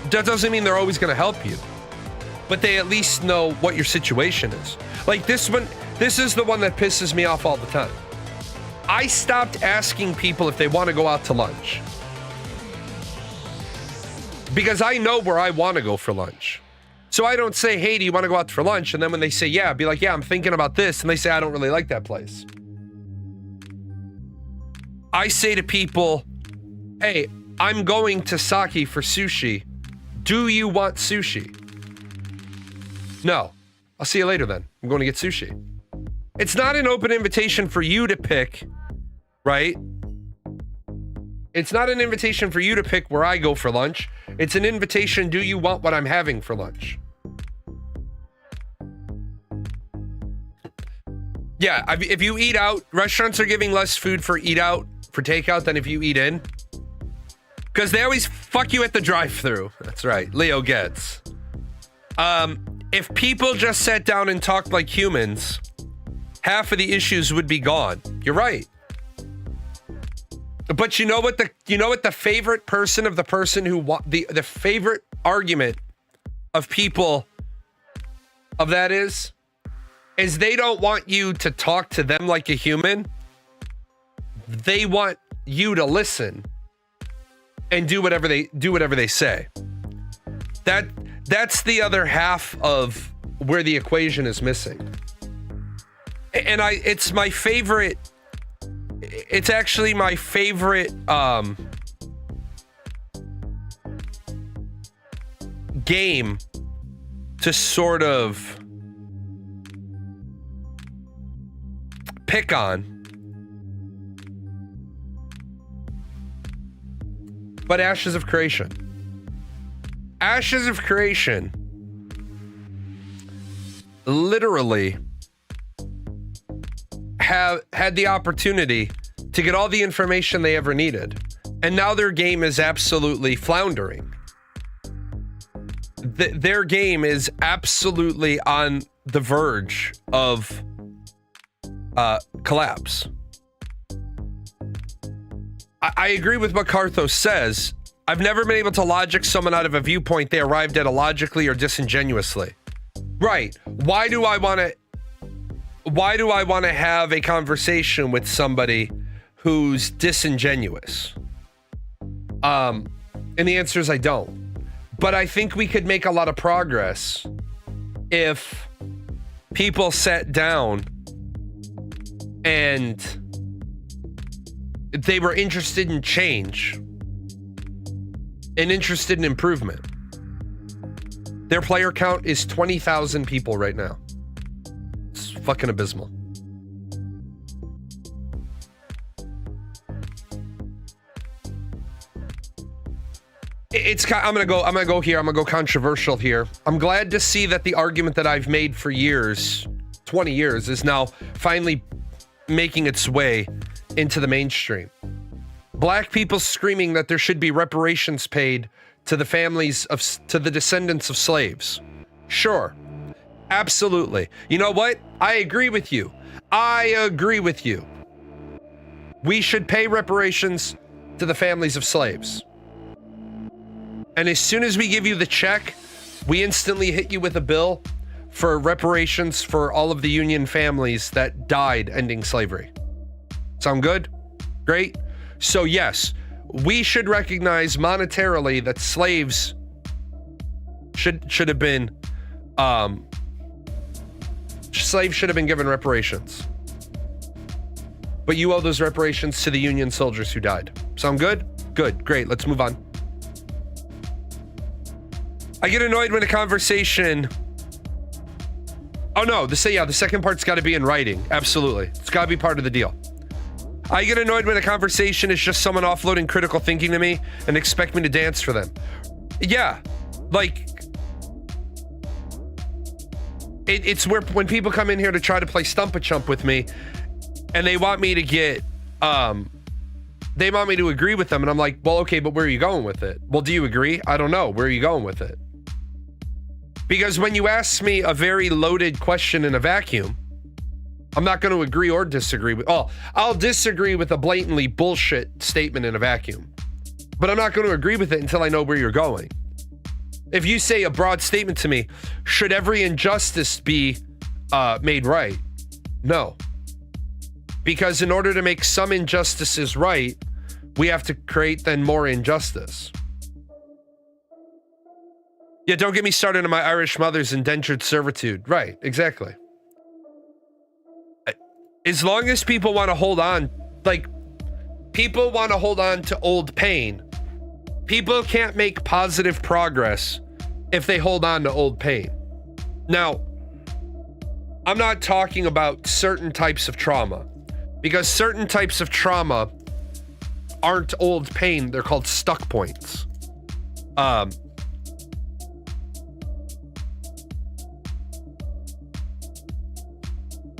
That doesn't mean they're always going to help you, but they at least know what your situation is. Like this one, this is the one that pisses me off all the time. I stopped asking people if they want to go out to lunch because I know where I want to go for lunch. So I don't say, hey, do you want to go out for lunch? And then when they say, yeah, I'd be like, yeah, I'm thinking about this. And they say, I don't really like that place. I say to people, hey, I'm going to Saki for sushi. Do you want sushi? No. I'll see you later then. I'm going to get sushi. It's not an open invitation for you to pick, right? It's not an invitation for you to pick where I go for lunch. It's an invitation, do you want what I'm having for lunch? Yeah, if you eat out, restaurants are giving less food for eat out, for takeout, than if you eat in. Because they always fuck you at the drive-thru. That's right, Leo gets. If people just sat down and talked like humans, half of the issues would be gone. You're right. But you know what the favorite person of the person who the favorite argument of people of that is they don't want you to talk to them like a human. They want you to listen and do whatever they say. That's the other half of where the equation is missing. And it's my favorite. It's actually my favorite game to sort of pick on. But Ashes of Creation. Ashes of Creation literally have had the opportunity to get all the information they ever needed. And now their game is absolutely floundering. Their game is absolutely on the verge of collapse. I agree with what Carthos says. I've never been able to logic someone out of a viewpoint they arrived at illogically or disingenuously. Right. Why do I want to have a conversation with somebody who's disingenuous? And the answer is I don't. But I think we could make a lot of progress if people sat down and they were interested in change and interested in improvement. Their player count is 20,000 people right now. It's fucking abysmal. I'm gonna go here. I'm gonna go controversial here. I'm glad to see that the argument that I've made for years, 20 years, is now finally making its way into the mainstream. Black people screaming that there should be reparations paid to the to the descendants of slaves. Sure. Absolutely. You know what? I agree with you. We should pay reparations to the families of slaves. And as soon as we give you the check, we instantly hit you with a bill for reparations for all of the Union families that died ending slavery. Sound good? Great. So yes, we should recognize monetarily that slaves should have been slaves should have been given reparations. But you owe those reparations to the Union soldiers who died. Sound good? Good, great, let's move on. I get annoyed when a conversation... Oh no, the second part's gotta be in writing. Absolutely, it's gotta be part of the deal. I get annoyed when a conversation is just someone offloading critical thinking to me and expect me to dance for them. Yeah, like... It's where when people come in here to try to play Stump-a-Chump with me, and they want me to get, they want me to agree with them, and I'm like, well, okay, but where are you going with it? Well, do you agree? I don't know. Where are you going with it? Because when you ask me a very loaded question in a vacuum, I'm not going to agree or disagree with, I'll disagree with a blatantly bullshit statement in a vacuum, but I'm not going to agree with it until I know where you're going. If you say a broad statement to me, should every injustice be made right? No. Because in order to make some injustices right, we have to create then more injustice. Yeah, don't get me started on my Irish mother's indentured servitude. Right, exactly. As long as people want to hold on, like, people want to hold on to old pain. People can't make positive progress if they hold on to old pain. Now, I'm not talking about certain types of trauma, because certain types of trauma aren't old pain. They're called stuck points.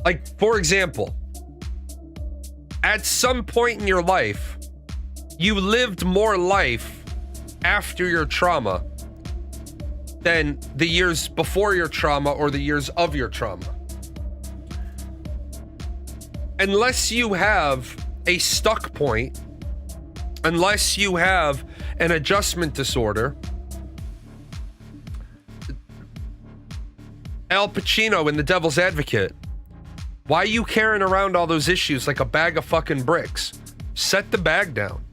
Like, for example, at some point in your life, you lived more life after your trauma than the years before your trauma or the years of your trauma. Unless you have a stuck point, unless you have an adjustment disorder. Al Pacino in The Devil's Advocate. Why are you carrying around all those issues like a bag of fucking bricks? Set the bag down.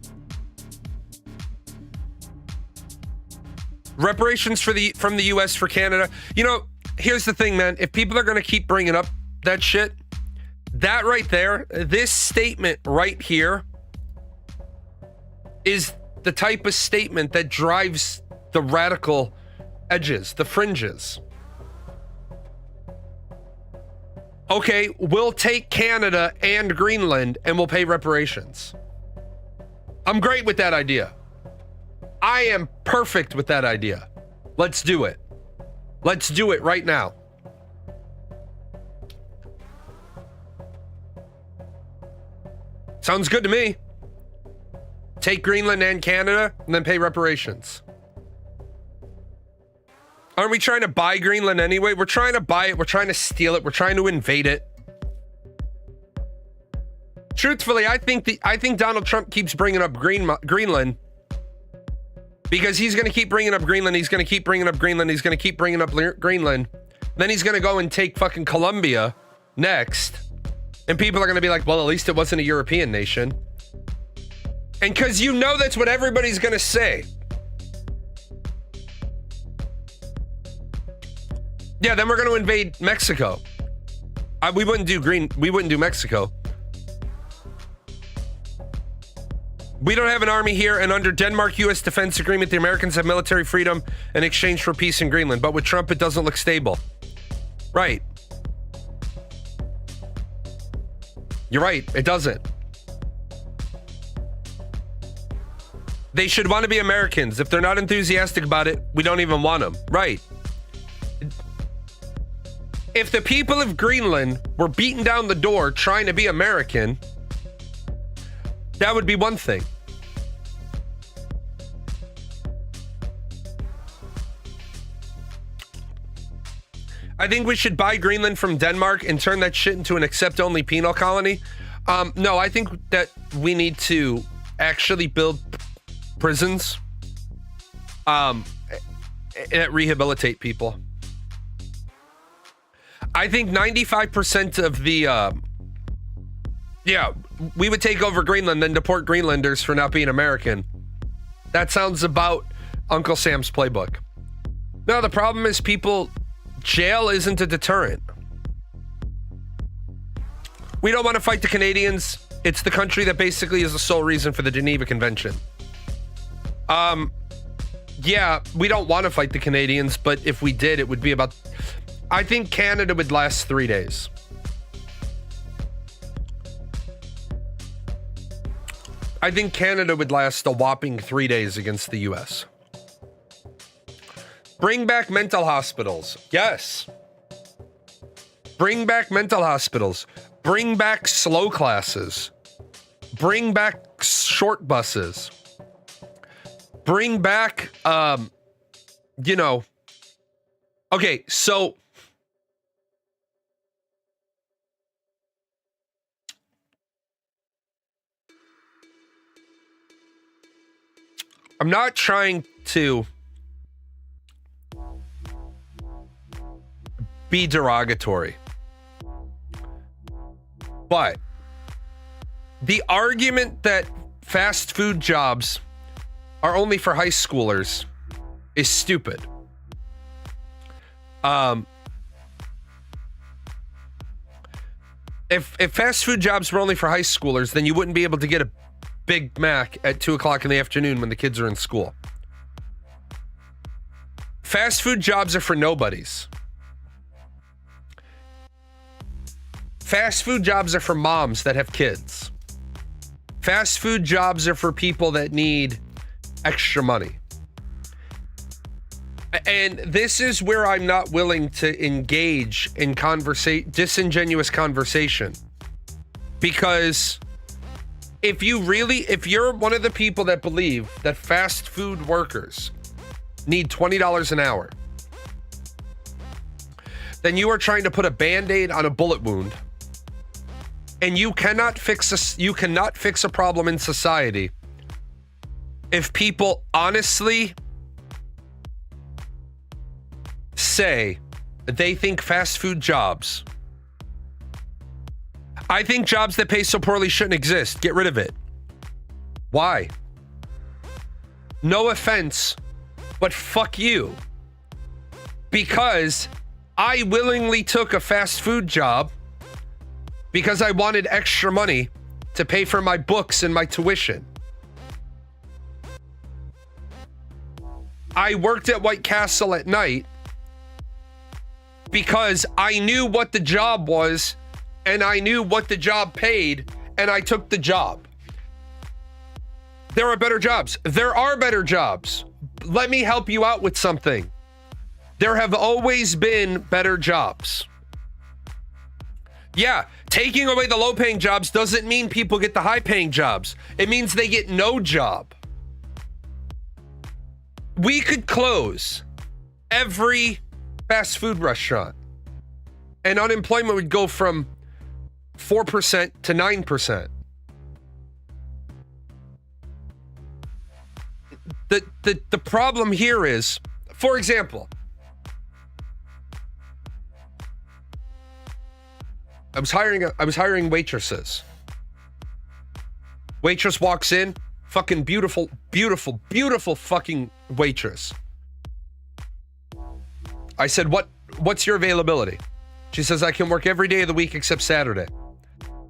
Reparations from the US for Canada. You know, here's the thing, man. If people are going to keep bringing up that shit, that right there, this statement right here is the type of statement that drives the radical edges, the fringes. Okay, we'll take Canada and Greenland and we'll pay reparations. I'm great with that idea. I am perfect with that idea. Let's do it. Let's do it right now. Sounds good to me. Take Greenland and Canada and then pay reparations. Aren't we trying to buy Greenland anyway? We're trying to buy it. We're trying to steal it. We're trying to invade it. Truthfully, I think Donald Trump keeps bringing up Greenland because he's going to keep bringing up Greenland. He's going to keep bringing up Greenland. He's going to keep bringing up Greenland. Then he's going to go and take fucking Colombia next. And people are going to be like, well, at least it wasn't a European nation. And because you know that's what everybody's going to say. Yeah, then we're going to invade Mexico. We wouldn't do Mexico. We don't have an army here, and under Denmark-U.S. defense agreement, the Americans have military freedom in exchange for peace in Greenland. But with Trump, it doesn't look stable. Right. You're right, it doesn't. They should want to be Americans. If they're not enthusiastic about it, we don't even want them. Right. If the people of Greenland were beating down the door trying to be American, that would be one thing. I think we should buy Greenland from Denmark and turn that shit into an accept-only penal colony. No, I think that we need to actually build prisons that rehabilitate people. I think 95% of the... we would take over Greenland, then deport Greenlanders for not being American. That sounds about Uncle Sam's playbook. No, the problem is jail isn't a deterrent. We don't want to fight the Canadians. It's the country that basically is the sole reason for the Geneva Convention. Yeah, we don't want to fight the Canadians, but if we did, it would be about... I think Canada would last 3 days. I think Canada would last a whopping 3 days against the US. Bring back mental hospitals. Yes. Bring back mental hospitals. Bring back slow classes. Bring back short buses. Bring back, okay, so I'm not trying to be derogatory, but the argument that fast food jobs are only for high schoolers is stupid. If fast food jobs were only for high schoolers, then you wouldn't be able to get a Big Mac at 2 o'clock in the afternoon when the kids are in school. Fast food jobs are for nobodies. Fast food jobs are for moms that have kids. Fast food jobs are for people that need extra money. And this is where I'm not willing to engage in disingenuous conversation. Because if you're one of the people that believe that fast food workers need $20 an hour, then you are trying to put a Band-Aid on a bullet wound, and you cannot fix a problem in society if people honestly say they think fast food jobs. I think jobs that pay so poorly shouldn't exist. Get rid of it. Why? No offense, but fuck you. Because I willingly took a fast food job because I wanted extra money to pay for my books and my tuition. I worked at White Castle at night because I knew what the job was and I knew what the job paid, and I took the job. There are better jobs. There are better jobs. Let me help you out with something. There have always been better jobs. Yeah, taking away the low-paying jobs doesn't mean people get the high-paying jobs. It means they get no job. We could close every fast food restaurant, and unemployment would go from 4% to 9%. The problem here is, for example, I was hiring waitresses. Waitress walks in, fucking beautiful fucking waitress. I said, what's your availability? She says, I can work every day of the week except Saturday.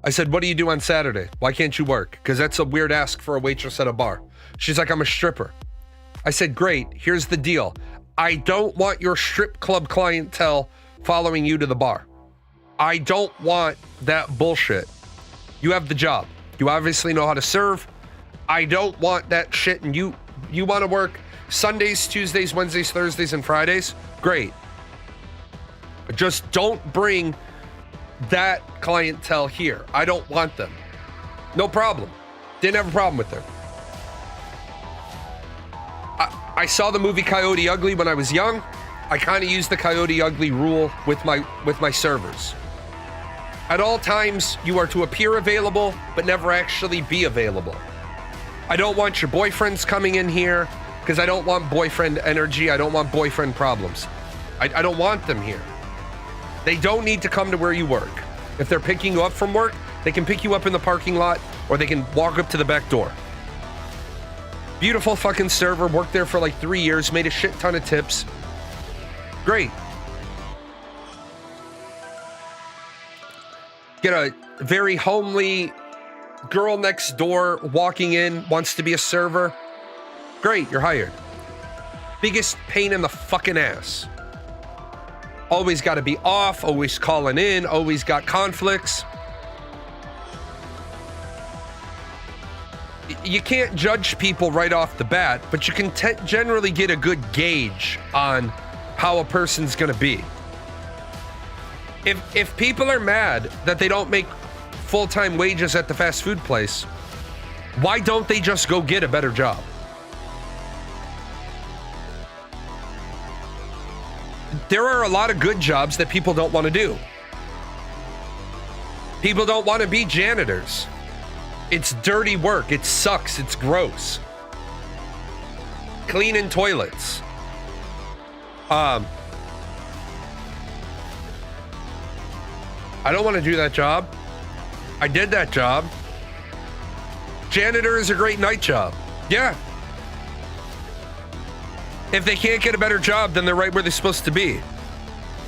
I said, what do you do on Saturday? Why can't you work? Because that's a weird ask for a waitress at a bar. She's like, I'm a stripper. I said, great, here's the deal. I don't want your strip club clientele following you to the bar. I don't want that bullshit. You have the job. You obviously know how to serve. I don't want that shit. And you want to work Sundays, Tuesdays, Wednesdays, Thursdays, and Fridays? Great. Just don't bring that clientele here. I don't want them. No problem. Didn't have a problem with her. I saw the movie Coyote Ugly when I was young. I kind of used the Coyote Ugly rule with my servers. At all times, you are to appear available, but never actually be available. I don't want your boyfriends coming in here because I don't want boyfriend energy. I don't want boyfriend problems. I don't want them here. They don't need to come to where you work. If they're picking you up from work, they can pick you up in the parking lot or they can walk up to the back door. Beautiful fucking server, worked there for like 3 years, made a shit ton of tips. Great. Get a very homely girl next door walking in, wants to be a server. Great, you're hired. Biggest pain in the fucking ass. Always got to be off, always calling in, always got conflicts. You can't judge people right off the bat, but you can generally get a good gauge on how a person's gonna be. If people are mad that they don't make full-time wages at the fast food place, why don't they just go get a better job? There are a lot of good jobs that people don't want to do. People don't want to be janitors. It's dirty work. It sucks. It's gross. Cleaning toilets. I don't want to do that job. I did that job. Janitor is a great night job. Yeah. If they can't get a better job, then they're right where they're supposed to be.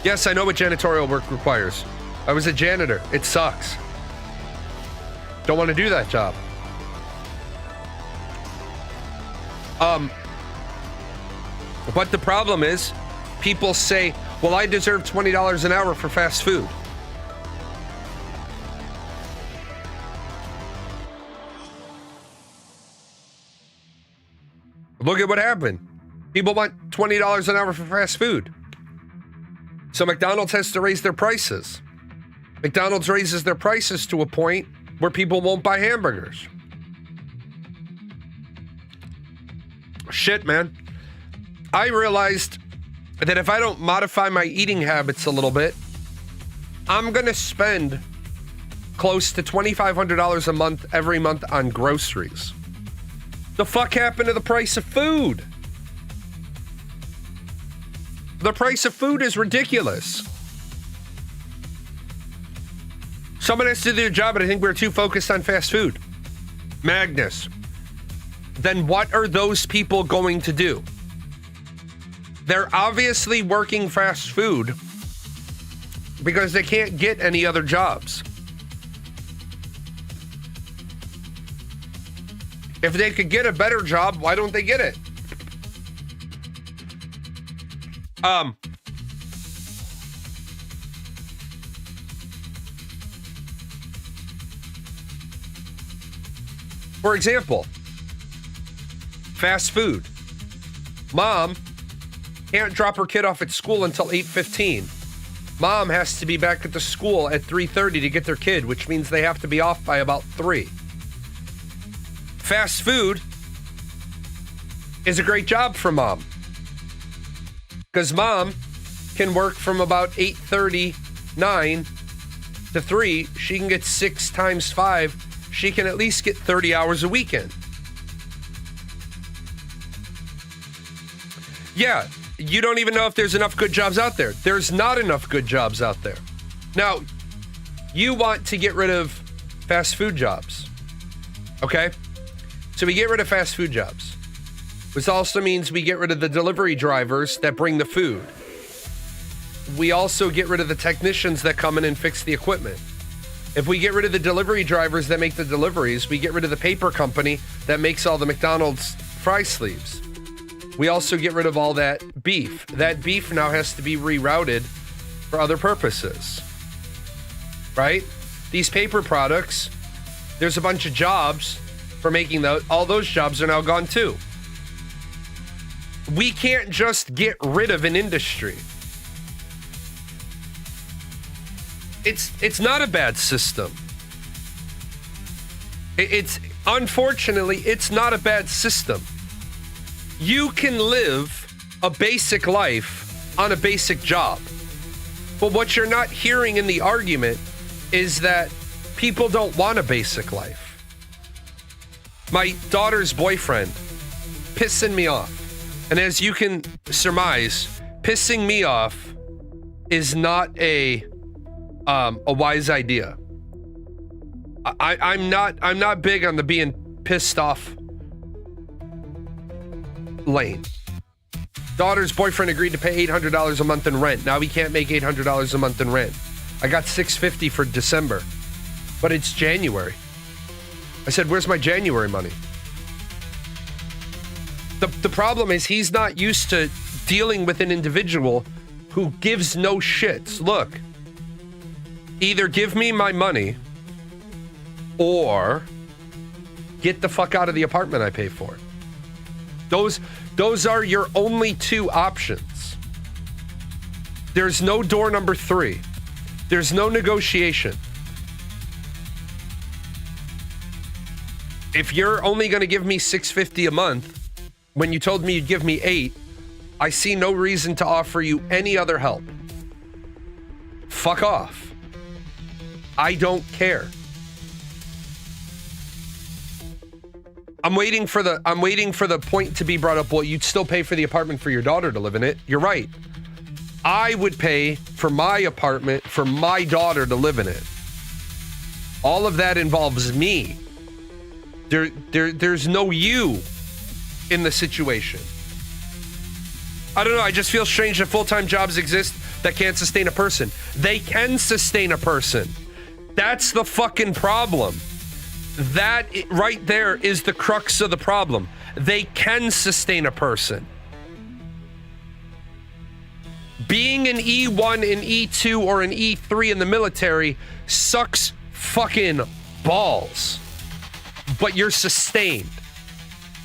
Yes, I know what janitorial work requires. I was a janitor. It sucks. Don't want to do that job. But the problem is, people say, well, I deserve $20 an hour for fast food. Look at what happened. People want $20 an hour for fast food. So McDonald's has to raise their prices. McDonald's raises their prices to a point where people won't buy hamburgers. Shit, man. I realized that if I don't modify my eating habits a little bit, I'm going to spend close to $2,500 a month every month on groceries. The fuck happened to the price of food? The price of food is ridiculous. Someone has to do their job, and I think we're too focused on fast food. Magnus. Then what are those people going to do? They're obviously working fast food because they can't get any other jobs. If they could get a better job, why don't they get it? For example, fast food. Mom can't drop her kid off at school until 8:15. Mom has to be back at the school at 3:30 to get their kid, which means they have to be off by about 3. Fast food is a great job for mom, because mom can work from about 8:39 to 3. She can get 6 times 5. She can at least get 30 hours a weekend. Yeah, you don't even know if there's enough good jobs out there. There's not enough good jobs out there. Now, you want to get rid of fast food jobs. Okay? So we get rid of fast food jobs. This also means we get rid of the delivery drivers that bring the food. We also get rid of the technicians that come in and fix the equipment. If we get rid of the delivery drivers that make the deliveries, we get rid of the paper company that makes all the McDonald's fry sleeves. We also get rid of all that beef. That beef now has to be rerouted for other purposes. Right? These paper products, there's a bunch of jobs for making those. All those jobs are now gone too. We can't just get rid of an industry. It's not a bad system. It's unfortunately, it's not a bad system. You can live a basic life on a basic job. But what you're not hearing in the argument is that people don't want a basic life. My daughter's boyfriend pissing me off. And as you can surmise, pissing me off is not a wise idea. I'm not big on the being pissed off lane. Daughter's boyfriend agreed to pay $800 a month in rent. Now he can't make $800 a month in rent. I got $650 for December, but it's January. I said, where's my January money? The problem is he's not used to dealing with an individual who gives no shits. Look, either give me my money or get the fuck out of the apartment I pay for. Those are your only two options. There's no door number 3. There's no negotiation. If you're only going to give me $650 a month when you told me you'd give me $8, I see no reason to offer you any other help. Fuck off. I don't care. I'm waiting for the point to be brought up. Well, you'd still pay for the apartment for your daughter to live in it. You're right. I would pay for my apartment for my daughter to live in it. All of that involves me. There's no you in the situation. I don't know. I just feel strange that full-time jobs exist that can't sustain a person. They can sustain a person. That's the fucking problem. That right there is the crux of the problem. They can sustain a person. Being an E1, an E2, or an E3 in the military sucks fucking balls. But you're sustained.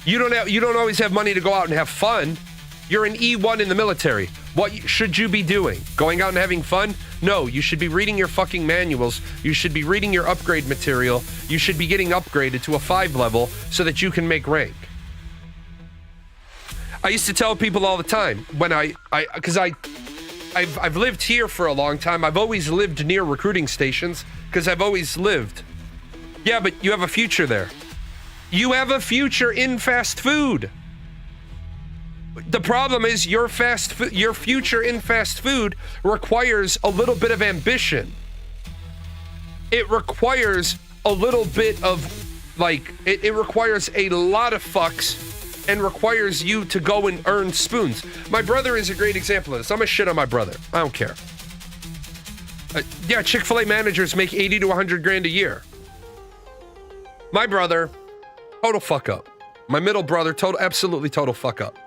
You don't always have money to go out and have fun. You're an E1 in the military. What should you be doing? Going out and having fun? No, you should be reading your fucking manuals. You should be reading your upgrade material. You should be getting upgraded to a 5 level so that you can make rank. I used to tell people all the time when because I've lived here for a long time. I've always lived near recruiting stations because I've always lived. Yeah, but you have a future there. You have a future in fast food. The problem is your future in fast food requires a little bit of ambition. It requires a little bit of, it requires a lot of fucks and requires you to go and earn spoons. My brother is a great example of this. I'm gonna shit on my brother. I don't care. Yeah, Chick-fil-A managers make 80 to 100 grand a year. My brother, total fuck up. My middle brother, absolutely total fuck up.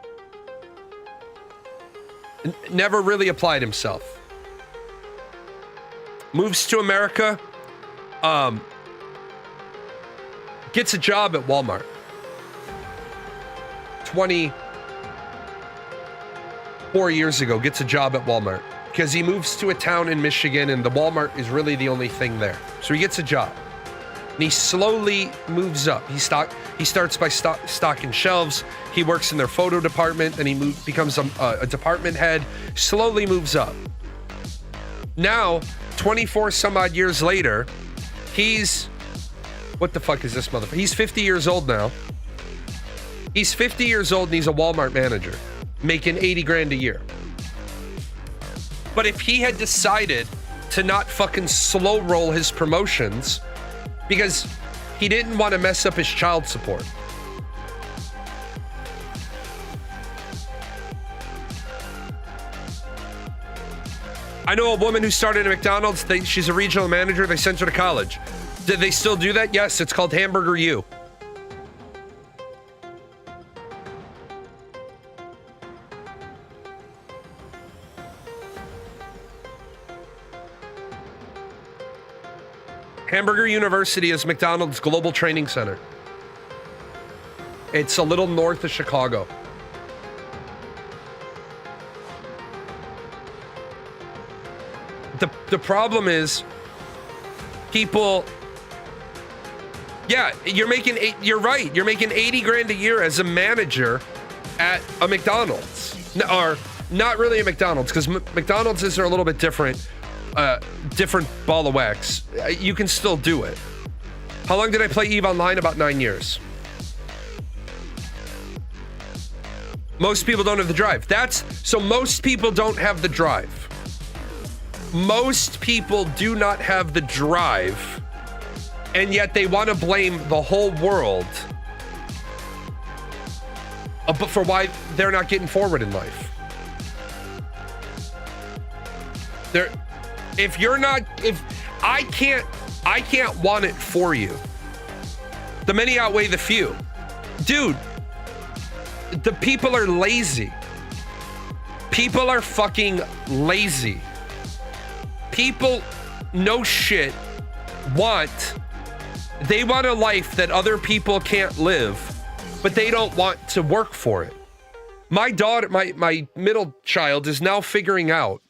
Never really applied himself. Moves to America, gets a job at Walmart. 24 years ago, gets a job at Walmart because he moves to a town in Michigan and the Walmart is really the only thing there. So he gets a job and he slowly moves up. He starts by stocking shelves. He works in their photo department and he becomes a department head, slowly moves up. Now, 24 some odd years later, what the fuck is this motherfucker? He's 50 years old now. He's 50 years old and he's a Walmart manager, making 80 grand a year. But if he had decided to not fucking slow roll his promotions because he didn't want to mess up his child support. I know a woman who started at McDonald's. She's a regional manager. They sent her to college. Did they still do that? Yes, it's called Hamburger U. Hamburger University is McDonald's global training center. It's a little north of Chicago. The problem is people, yeah, you're right. You're making 80 grand a year as a manager at a McDonald's. Or not really a McDonald's, because McDonald's is a little bit different. Different ball of wax. You can still do it. How long did I play EVE Online? About 9 years. Most people don't have the drive. So most people don't have the drive. Most people do not have the drive, and yet they want to blame the whole world but for why they're not getting forward in life. There, if you're not, if I can't want it for you. The many outweigh the few. Dude, the people are lazy. People are fucking lazy. People, no shit, they want a life that other people can't live, but they don't want to work for it. My daughter, my middle child is now figuring out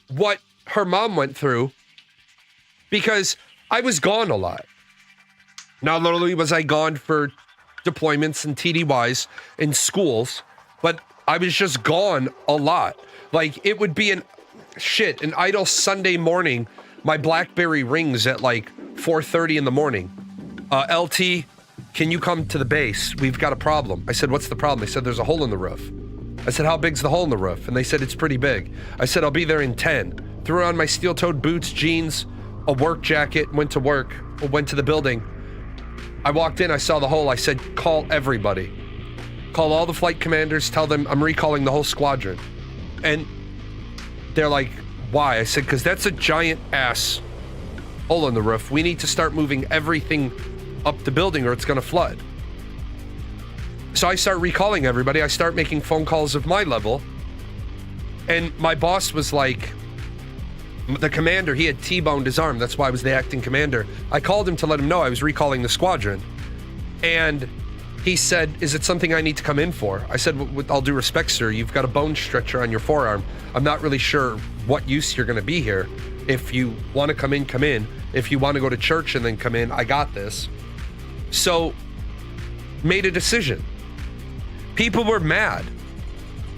what her mom went through because I was gone a lot. Not only was I gone for deployments and TDYs in schools, but I was just gone a lot. Like, it would be an idle Sunday morning. My BlackBerry rings at like 4:30 in the morning. LT, can you come to the base? We've got a problem. I said, what's the problem? They said, there's a hole in the roof. I said, how big's the hole in the roof? And they said, it's pretty big. I said, I'll be there in 10. Threw on my steel-toed boots, jeans, a work jacket, went to work, went to the building. I walked in, I saw the hole. I said, call everybody. Call all the flight commanders, tell them I'm recalling the whole squadron. And they're like, why? I said, because that's a giant ass hole in the roof. We need to start moving everything up the building or it's going to flood. So I start recalling everybody. I start making phone calls of my level. And my boss was like, the commander, he had T-boned his arm. That's why I was the acting commander. I called him to let him know I was recalling the squadron. And he said, is it something I need to come in for? I said, with all due respect, sir, you've got a bone stretcher on your forearm. I'm not really sure what use you're going to be here. If you want to come in, come in. If you want to go to church and then come in, I got this. So, made a decision. People were mad.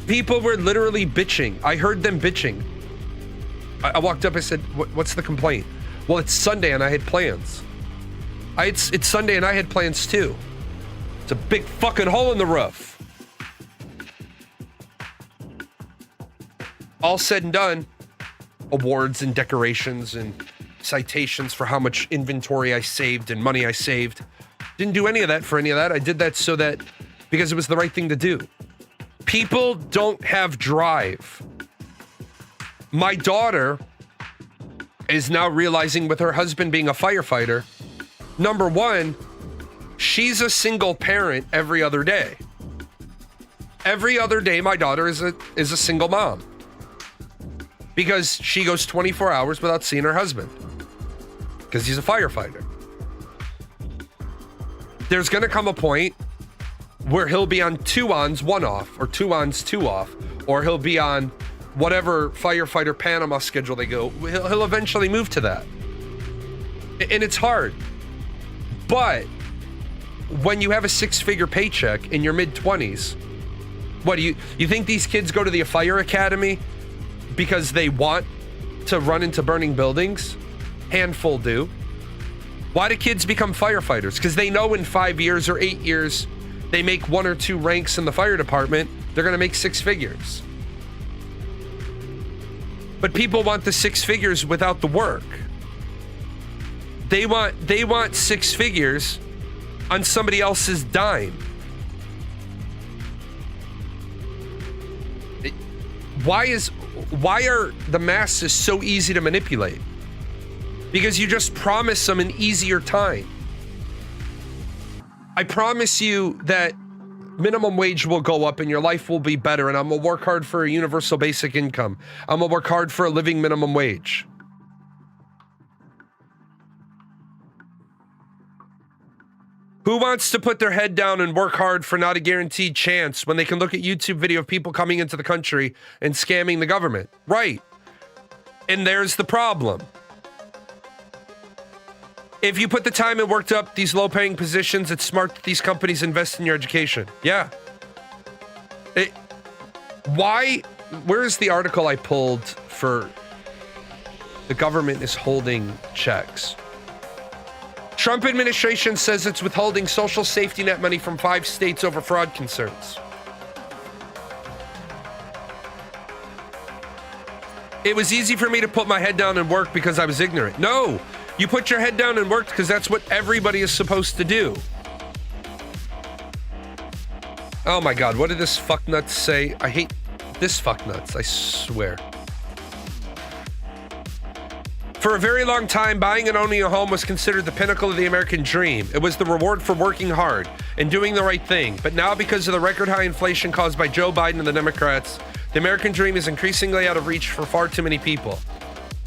People were literally bitching. I heard them bitching. I walked up, I said, what's the complaint? Well, it's Sunday and I had plans. It's Sunday and I had plans too. It's a big fucking hole in the roof. All said and done, awards and decorations and citations for how much inventory I saved and money I saved. Didn't do any of that for any of that. I did that because it was the right thing to do. People don't have drive. My daughter is now realizing with her husband being a firefighter, number one, she's a single parent every other day. Every other day, my daughter is a single mom because she goes 24 hours without seeing her husband because he's a firefighter. There's going to come a point where he'll be on 2 ons, 1 off, or 2 ons, 2 off, or he'll be on whatever firefighter Panama schedule they go. He'll eventually move to that. And it's hard. But when you have a 6-figure paycheck in your mid-20s, what do you think these kids go to the fire academy because they want to run into burning buildings? Handful do. Why do kids become firefighters? Because they know in 5 years or 8 years, they make 1 or 2 ranks in the fire department, they're going to make 6 figures. But people want the 6 figures without the work. They want 6 figures on somebody else's dime. Why are the masses so easy to manipulate? Because you just promise them an easier time. I promise you that minimum wage will go up and your life will be better, and I'm gonna work hard for a universal basic income. I'm gonna work hard for a living minimum wage. Who wants to put their head down and work hard for not a guaranteed chance when they can look at YouTube video of people coming into the country and scamming the government? Right. And there's the problem. If you put the time and worked up these low-paying positions, it's smart that these companies invest in your education. Yeah. Where's the article I pulled for the government is holding checks? Trump administration says it's withholding social safety net money from 5 states over fraud concerns. It was easy for me to put my head down and work because I was ignorant. No, you put your head down and work because that's what everybody is supposed to do. Oh my God, what did this fucknuts say? I hate this fucknuts, I swear. For a very long time, buying and owning a home was considered the pinnacle of the American dream. It was the reward for working hard and doing the right thing. But now, because of the record high inflation caused by Joe Biden and the Democrats, the American dream is increasingly out of reach for far too many people.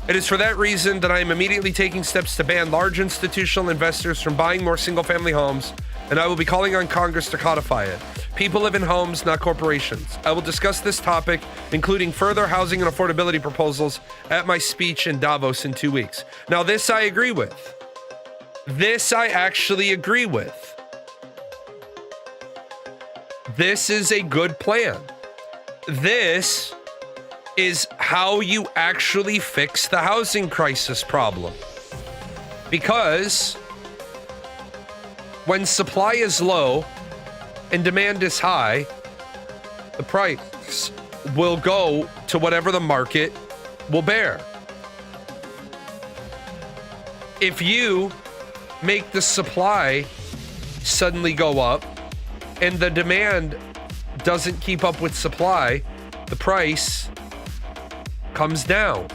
It is for that reason that I am immediately taking steps to ban large institutional investors from buying more single-family homes, and I will be calling on Congress to codify it. People live in homes, not corporations. I will discuss this topic, including further housing and affordability proposals, at my speech in Davos in 2 weeks. Now, this I agree with. This I actually agree with. This is a good plan. This is how you actually fix the housing crisis problem. Because when supply is low and demand is high, the price will go to whatever the market will bear. If you make the supply suddenly go up and the demand doesn't keep up with supply, the price comes down.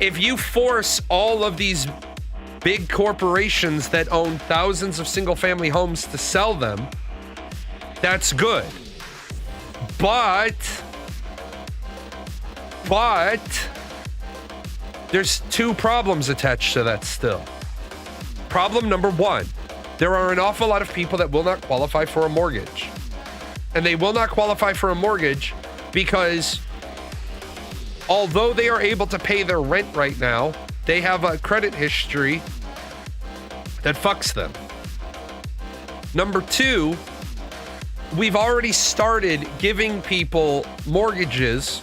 If you force all of these big corporations that own thousands of single-family homes to sell them, that's good. But there's two problems attached to that still. Problem number one, there are an awful lot of people that will not qualify for a mortgage. And they will not qualify for a mortgage because although they are able to pay their rent right now, they have a credit history that fucks them. Number two, we've already started giving people mortgages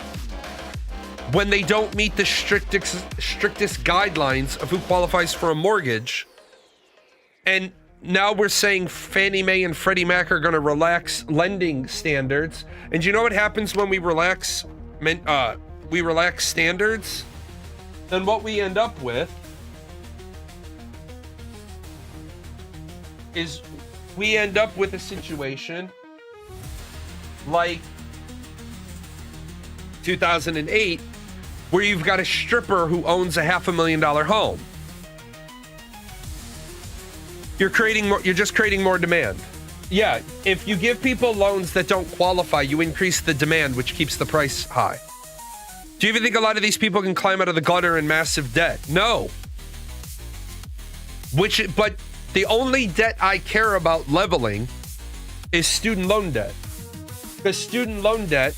when they don't meet the strictest guidelines of who qualifies for a mortgage. And now we're saying Fannie Mae and Freddie Mac are going to relax lending standards. And you know what happens when we relax standards? Then what we end up with is we end up with a situation like 2008 where you've got a stripper who owns a $500,000 home. You're just creating more demand. Yeah, if you give people loans that don't qualify, you increase the demand, which keeps the price high. Do you even think a lot of these people can climb out of the gutter in massive debt? No. But the only debt I care about leveling is student loan debt. Because student loan debt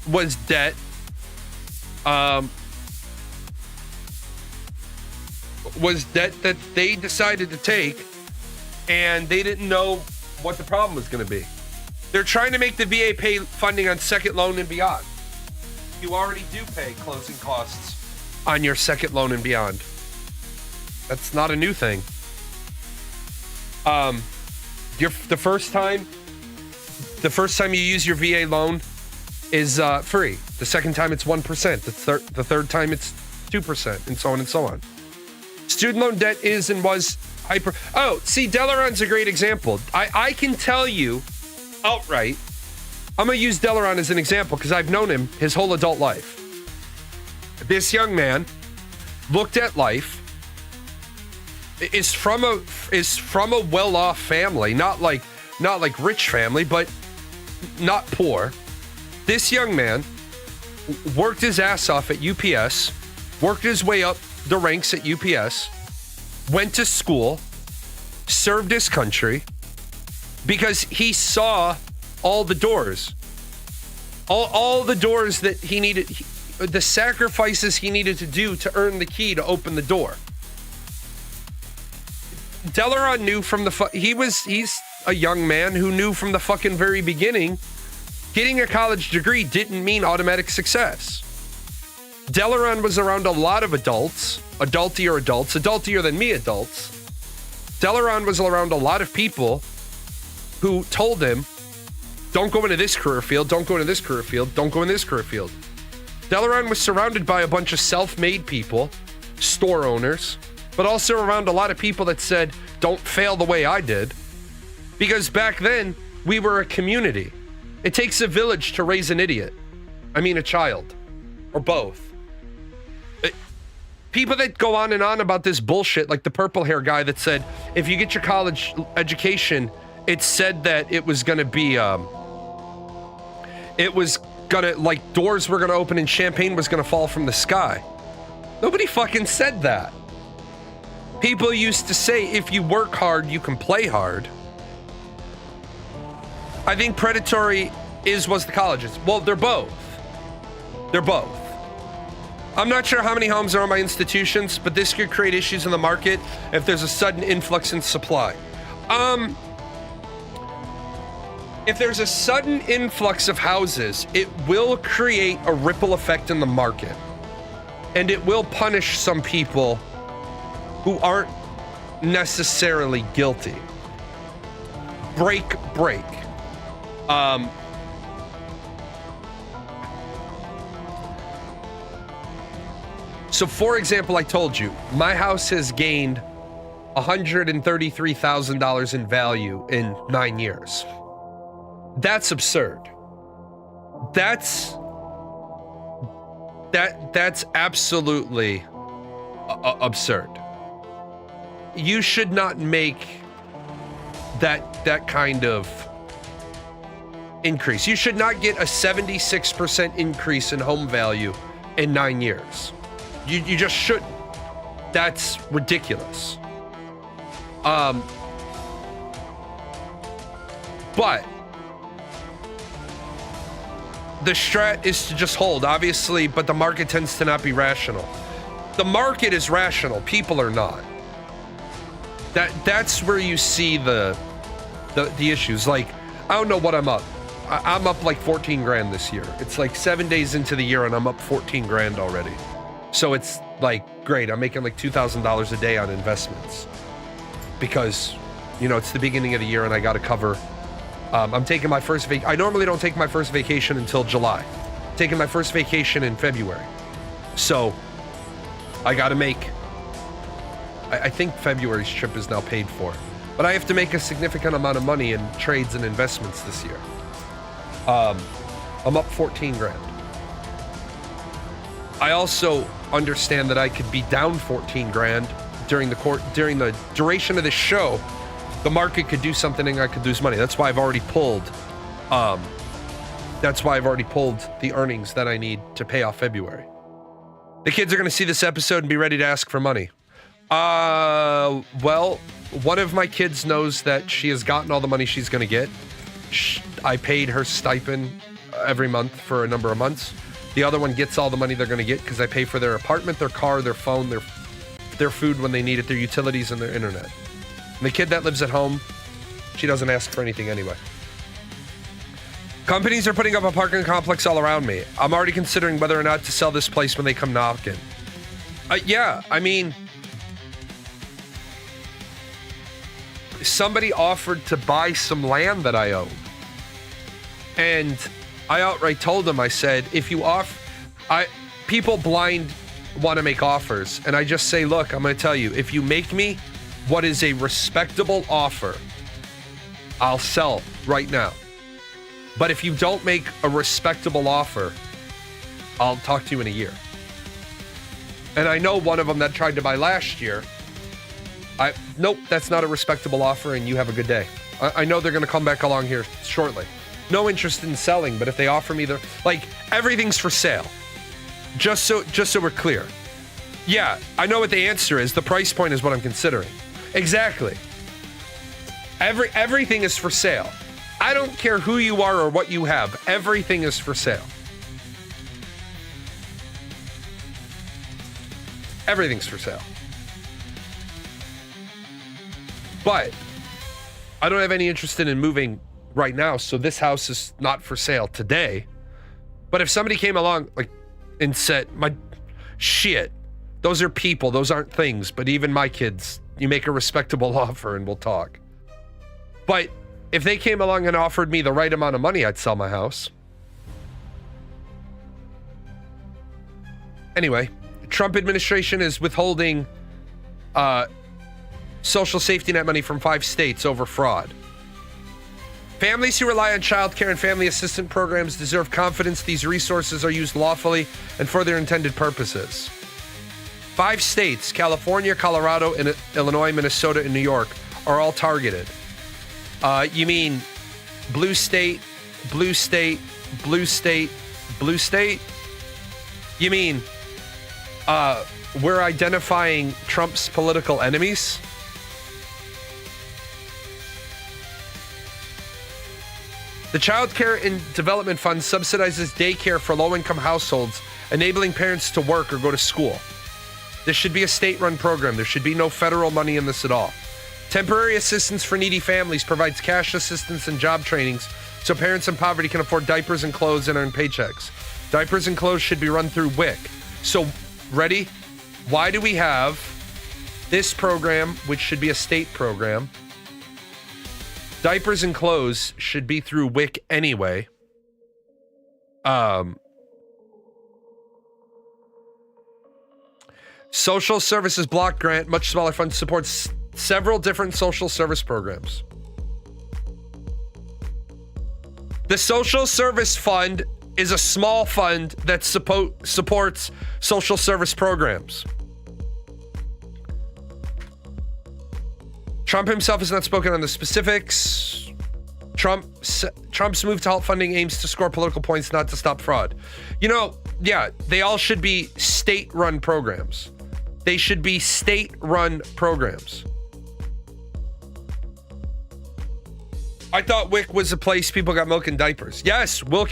was debt that they decided to take, and they didn't know what the problem was going to be. They're trying to make the VA pay funding on second loan and beyond. You already do pay closing costs on your second loan and beyond. That's not a new thing. The first time you use your VA loan is free. The second time it's 1%. The third time it's 2%, and so on and so on. Student loan debt is and was hyper. Oh, see, Delaron's a great example. I can tell you outright. I'm going to use Delaron as an example because I've known him his whole adult life. This young man looked at life, is from a well-off family, not like rich family, but not poor. This young man worked his ass off at UPS, worked his way up the ranks at UPS, went to school, served his country because he saw all the doors. All the doors that he needed, the sacrifices he needed to do to earn the key to open the door. Delaron knew from he's a young man who knew from the fucking very beginning, getting a college degree didn't mean automatic success. Delaron was around a lot of adults, adultier than me adults. Delaron was around a lot of people who told him, don't go into this career field, don't go into this career field, don't go in this career field. Delaron was surrounded by a bunch of self-made people, store owners, but also around a lot of people that said, don't fail the way I did. Because back then, we were a community. It takes a village to raise an idiot. I mean, a child. Or both. people that go on and on about this bullshit, like the purple hair guy that said, if you get your college education, it said that it was gonna be, like doors were gonna open and champagne was gonna fall from the sky. Nobody fucking said that. People used to say, if you work hard, you can play hard. I think predatory was the colleges. Well, they're both. They're both. I'm not sure how many homes are on my institutions, but this could create issues in the market if there's a sudden influx in supply. If there's a sudden influx of houses, it will create a ripple effect in the market. And it will punish some people who aren't necessarily guilty. Break. So for example, I told you, my house has gained $133,000 in value in 9 years. That's absurd. That's absolutely absurd. You should not make that kind of increase. You should not get a 76% increase in home value in 9 years. You just shouldn't. That's ridiculous. But the strat is to just hold, obviously, but the market tends to not be rational. The market is rational, people are not. That's where you see the issues. Like, I don't know what I'm up. I'm up like 14 grand this year. It's like 7 days into the year and I'm up 14 grand already. So it's like, great, I'm making like $2,000 a day on investments. Because, you know, it's the beginning of the year and I gotta cover. I'm taking my first I normally don't take my first vacation until July. I'm taking my first vacation in February. So I gotta make, I think February's trip is now paid for. But I have to make a significant amount of money in trades and investments this year. I'm up 14 grand. I also understand that I could be down 14 grand during the duration of this show. The market could do something and I could lose money. That's why I've already pulled the earnings that I need to pay off February. The kids are going to see this episode and be ready to ask for money. Well, one of my kids knows that she has gotten all the money she's going to get. I paid her stipend every month for a number of months. The other one gets all the money they're going to get because I pay for their apartment, their car, their phone, their food when they need it, their utilities, and their internet. And the kid that lives at home, she doesn't ask for anything anyway. Companies are putting up a parking complex all around me. I'm already considering whether or not to sell this place when they come knocking. Yeah, I mean, somebody offered to buy some land that I own. And I outright told them, I said, if you people blind want to make offers. And I just say, look, I'm going to tell you, if you make me what is a respectable offer, I'll sell right now. But if you don't make a respectable offer, I'll talk to you in a year. And I know one of them that tried to buy last year. Nope, that's not a respectable offer and you have a good day. I know they're going to come back along here shortly. No interest in selling, but if they offer me everything's for sale. Just so we're clear. Yeah, I know what the answer is. The price point is what I'm considering. Exactly. Everything is for sale. I don't care who you are or what you have. Everything is for sale. Everything's for sale. But I don't have any interest in moving right now, so this house is not for sale today. But if somebody came along and said, those are people, those aren't things, but even my kids, you make a respectable offer and we'll talk. But if they came along and offered me the right amount of money, I'd sell my house. Anyway, Trump administration is withholding social safety net money from 5 states over fraud. Families who rely on child care and family assistance programs deserve confidence these resources are used lawfully and for their intended purposes. 5 states, California, Colorado, and Illinois, Minnesota, and New York, are all targeted. You mean blue state, blue state, blue state, blue state? You mean we're identifying Trump's political enemies? The Child Care and Development Fund subsidizes daycare for low-income households, enabling parents to work or go to school. This should be a state-run program. There should be no federal money in this at all. Temporary assistance for needy families provides cash assistance and job trainings so parents in poverty can afford diapers and clothes and earn paychecks. Diapers and clothes should be run through WIC. So, ready? Why do we have this program, which should be a state program? Diapers and clothes should be through WIC anyway. Social Services Block Grant, much smaller fund, supports several different social service programs. The Social Service Fund is a small fund that supports social service programs. Trump himself has not spoken on the specifics. Trump's move to halt funding aims to score political points, not to stop fraud. You know, yeah, they all should be state-run programs. They should be state-run programs. I thought WIC was a place people got milk and diapers. Yes, WIC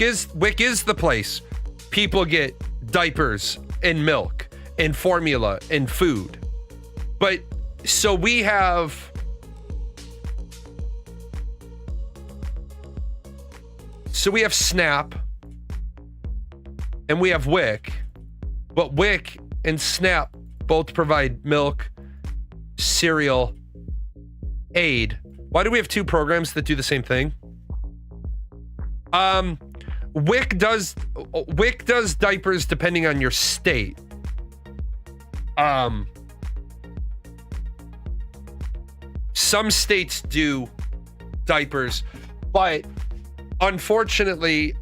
is the place people get diapers and milk and formula and food. But so we have SNAP and we have WIC, but WIC and SNAP both provide milk, cereal, aid. Why do we have 2 programs that do the same thing? WIC does diapers depending on your state. Some states do diapers, but unfortunately,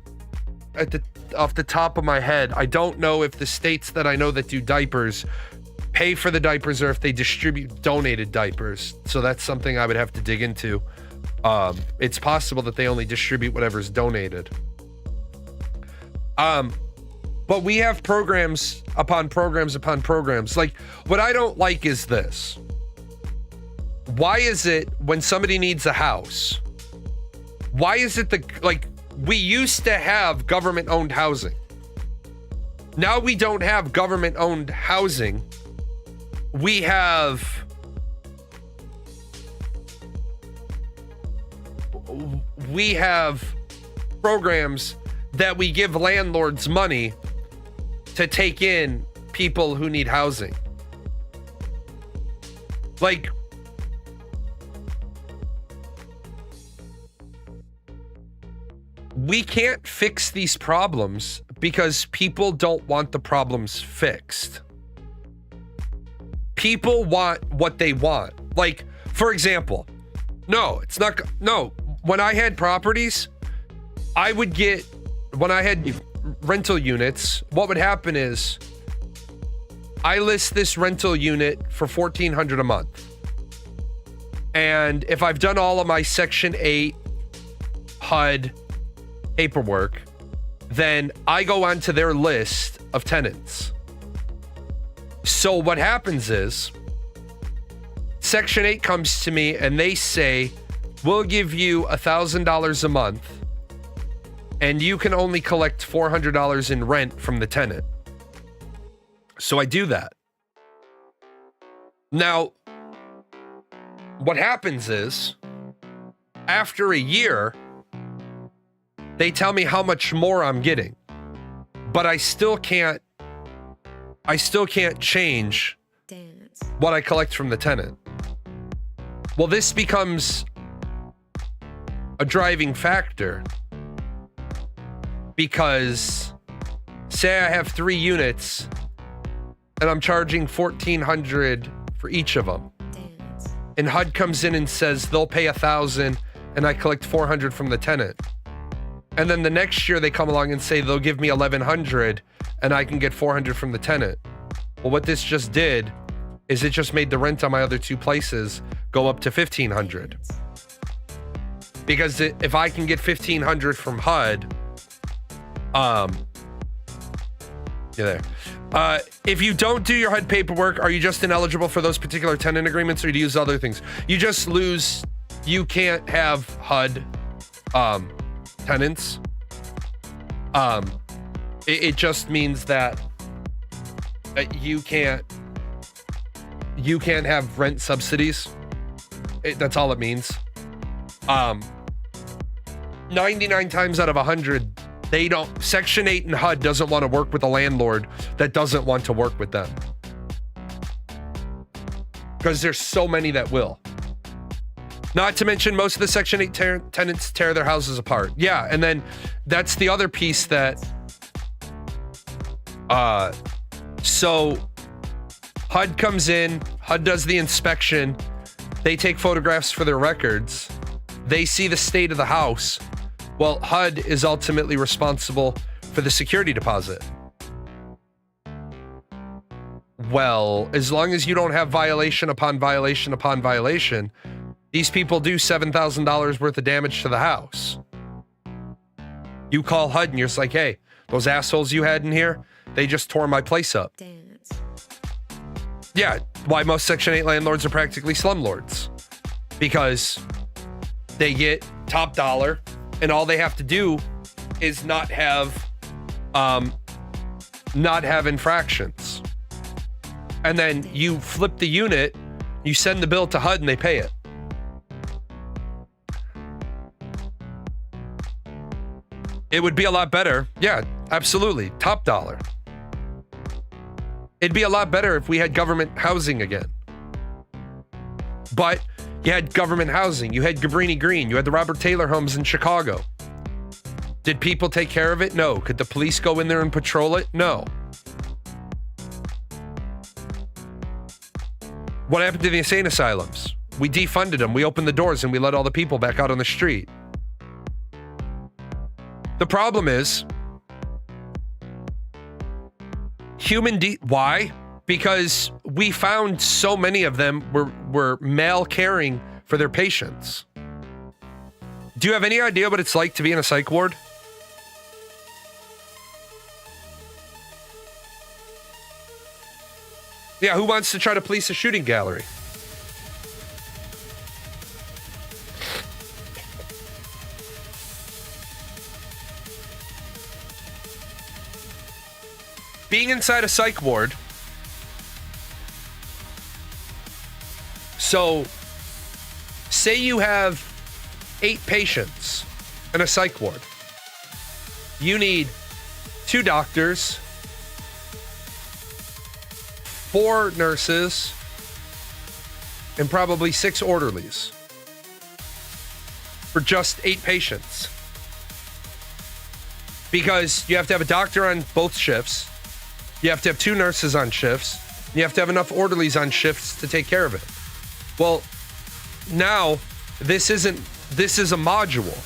off the top of my head, I don't know if the states that I know that do diapers pay for the diapers or if they distribute donated diapers. So that's something I would have to dig into. It's possible that they only distribute whatever's donated. But we have programs upon programs upon programs. Like, what I don't like is this. Why is it when somebody needs a house, why is it we used to have government-owned housing. Now we don't have government-owned housing. We have programs that we give landlords money to take in people who need housing. Like, we can't fix these problems because people don't want the problems fixed. People want what they want. Like, for example, when I had properties, when I had rental units, what would happen is I list this rental unit for $1,400 a month. And if I've done all of my Section 8 HUD paperwork, then I go onto their list of tenants. So what happens is Section 8 comes to me and they say, we'll give you $1,000 a month and you can only collect $400 in rent from the tenant. So I do that. Now, what happens is after a year, they tell me how much more I'm getting, but I still can't change what I collect from the tenant. Well, this becomes a driving factor because say I have 3 units and I'm charging $1,400 for each of them. And HUD comes in and says they'll pay $1,000 and I collect $400 from the tenant. And then the next year they come along and say they'll give me $1,100 and I can get $400 from the tenant. Well, what this just did is it just made the rent on my other two places go up to $1,500. Because if I can get $1,500 from HUD, you're there. If you don't do your HUD paperwork, are you just ineligible for those particular tenant agreements, or do you use other things? You just lose. You can't have HUD tenants. It just means that you can't have rent subsidies. That's all it means. 99 times out of 100, they don't. Section 8 and HUD doesn't want to work with a landlord that doesn't want to work with them, because there's so many that will. Not to mention, most of the Section 8 tenants tear their houses apart. Yeah, and then that's the other piece that. So HUD comes in, HUD does the inspection, they take photographs for their records, they see the state of the house. Well, HUD is ultimately responsible for the security deposit. Well, as long as you don't have violation upon violation upon violation, these people do $7,000 worth of damage to the house. You call HUD and you're just like, hey, those assholes you had in here, they just tore my place up. Dance. Yeah, why most Section 8 landlords are practically slumlords. Because they get top dollar, and all they have to do is not have infractions. And then you flip the unit, you send the bill to HUD, and they pay it. It would be a lot better. Yeah, absolutely. Top dollar. It'd be a lot better if we had government housing again. But you had government housing. You had Cabrini Green. You had the Robert Taylor homes in Chicago. Did people take care of it? No. Could the police go in there and patrol it? No. What happened to the insane asylums? We defunded them. We opened the doors and we let all the people back out on the street. The problem is, why? Because we found so many of them were male caring for their patients. Do you have any idea what it's like to be in a psych ward? Yeah, who wants to try to police a shooting gallery? Being inside a psych ward. So, say you have 8 patients in a psych ward. You need 2 doctors, 4 nurses, and probably 6 orderlies for just 8 patients. Because you have to have a doctor on both shifts. You have to have 2 nurses on shifts. You have to have enough orderlies on shifts to take care of it. Well, now this is a module.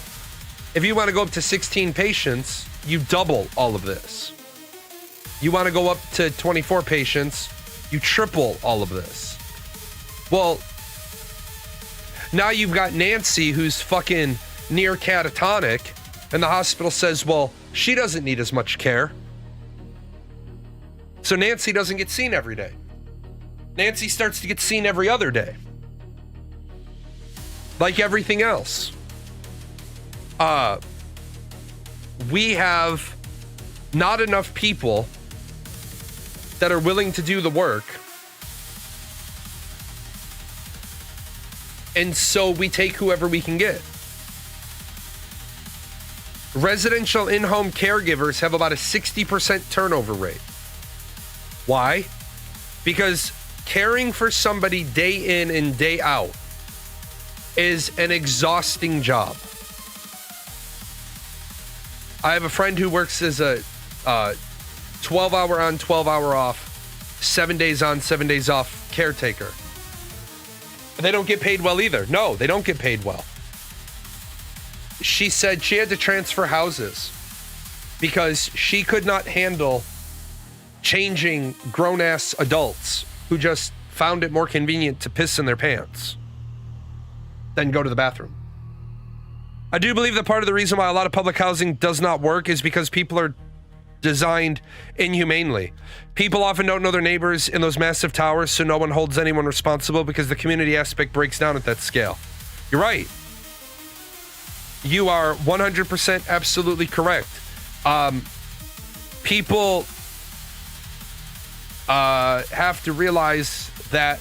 If you want to go up to 16 patients, you double all of this. You want to go up to 24 patients, you triple all of this. Well, now you've got Nancy, who's fucking near catatonic, and the hospital says, well, she doesn't need as much care. So Nancy doesn't get seen every day. Nancy starts to get seen every other day. Like everything else. We have not enough people that are willing to do the work. And so we take whoever we can get. Residential in-home caregivers have about a 60% turnover rate. Why? Because caring for somebody day in and day out is an exhausting job. I have a friend who works as a 12-hour on, 12-hour off, 7 days on, 7 days off caretaker. They don't get paid well either. No, they don't get paid well. She said she had to transfer houses because she could not handle changing grown-ass adults who just found it more convenient to piss in their pants than go to the bathroom. I do believe that part of the reason why a lot of public housing does not work is because people are designed inhumanely. People often don't know their neighbors in those massive towers, so no one holds anyone responsible because the community aspect breaks down at that scale. You're right. You are 100% absolutely correct. People have to realize that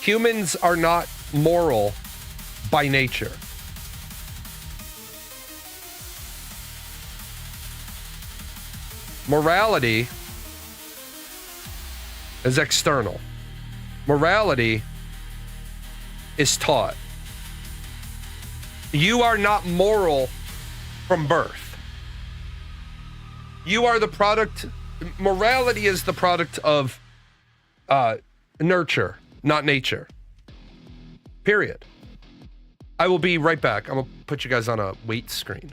humans are not moral by nature. Morality is external. Morality is taught. You are not moral from birth. You are the product. Morality is the product of nurture, not nature. Period. I will be right back. I'm going to put you guys on a wait screen.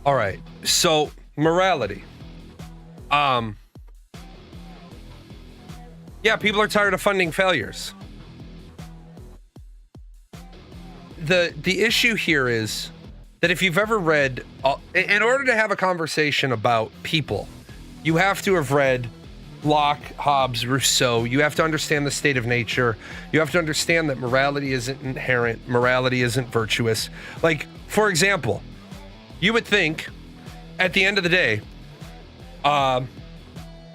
All right. So, morality. Yeah, people are tired of funding failures. The issue here is that if you've ever read, in order to have a conversation about people, you have to have read Locke, Hobbes, Rousseau. You have to understand the state of nature. You have to understand that morality isn't inherent. Morality isn't virtuous. Like, for example, you would think at the end of the day,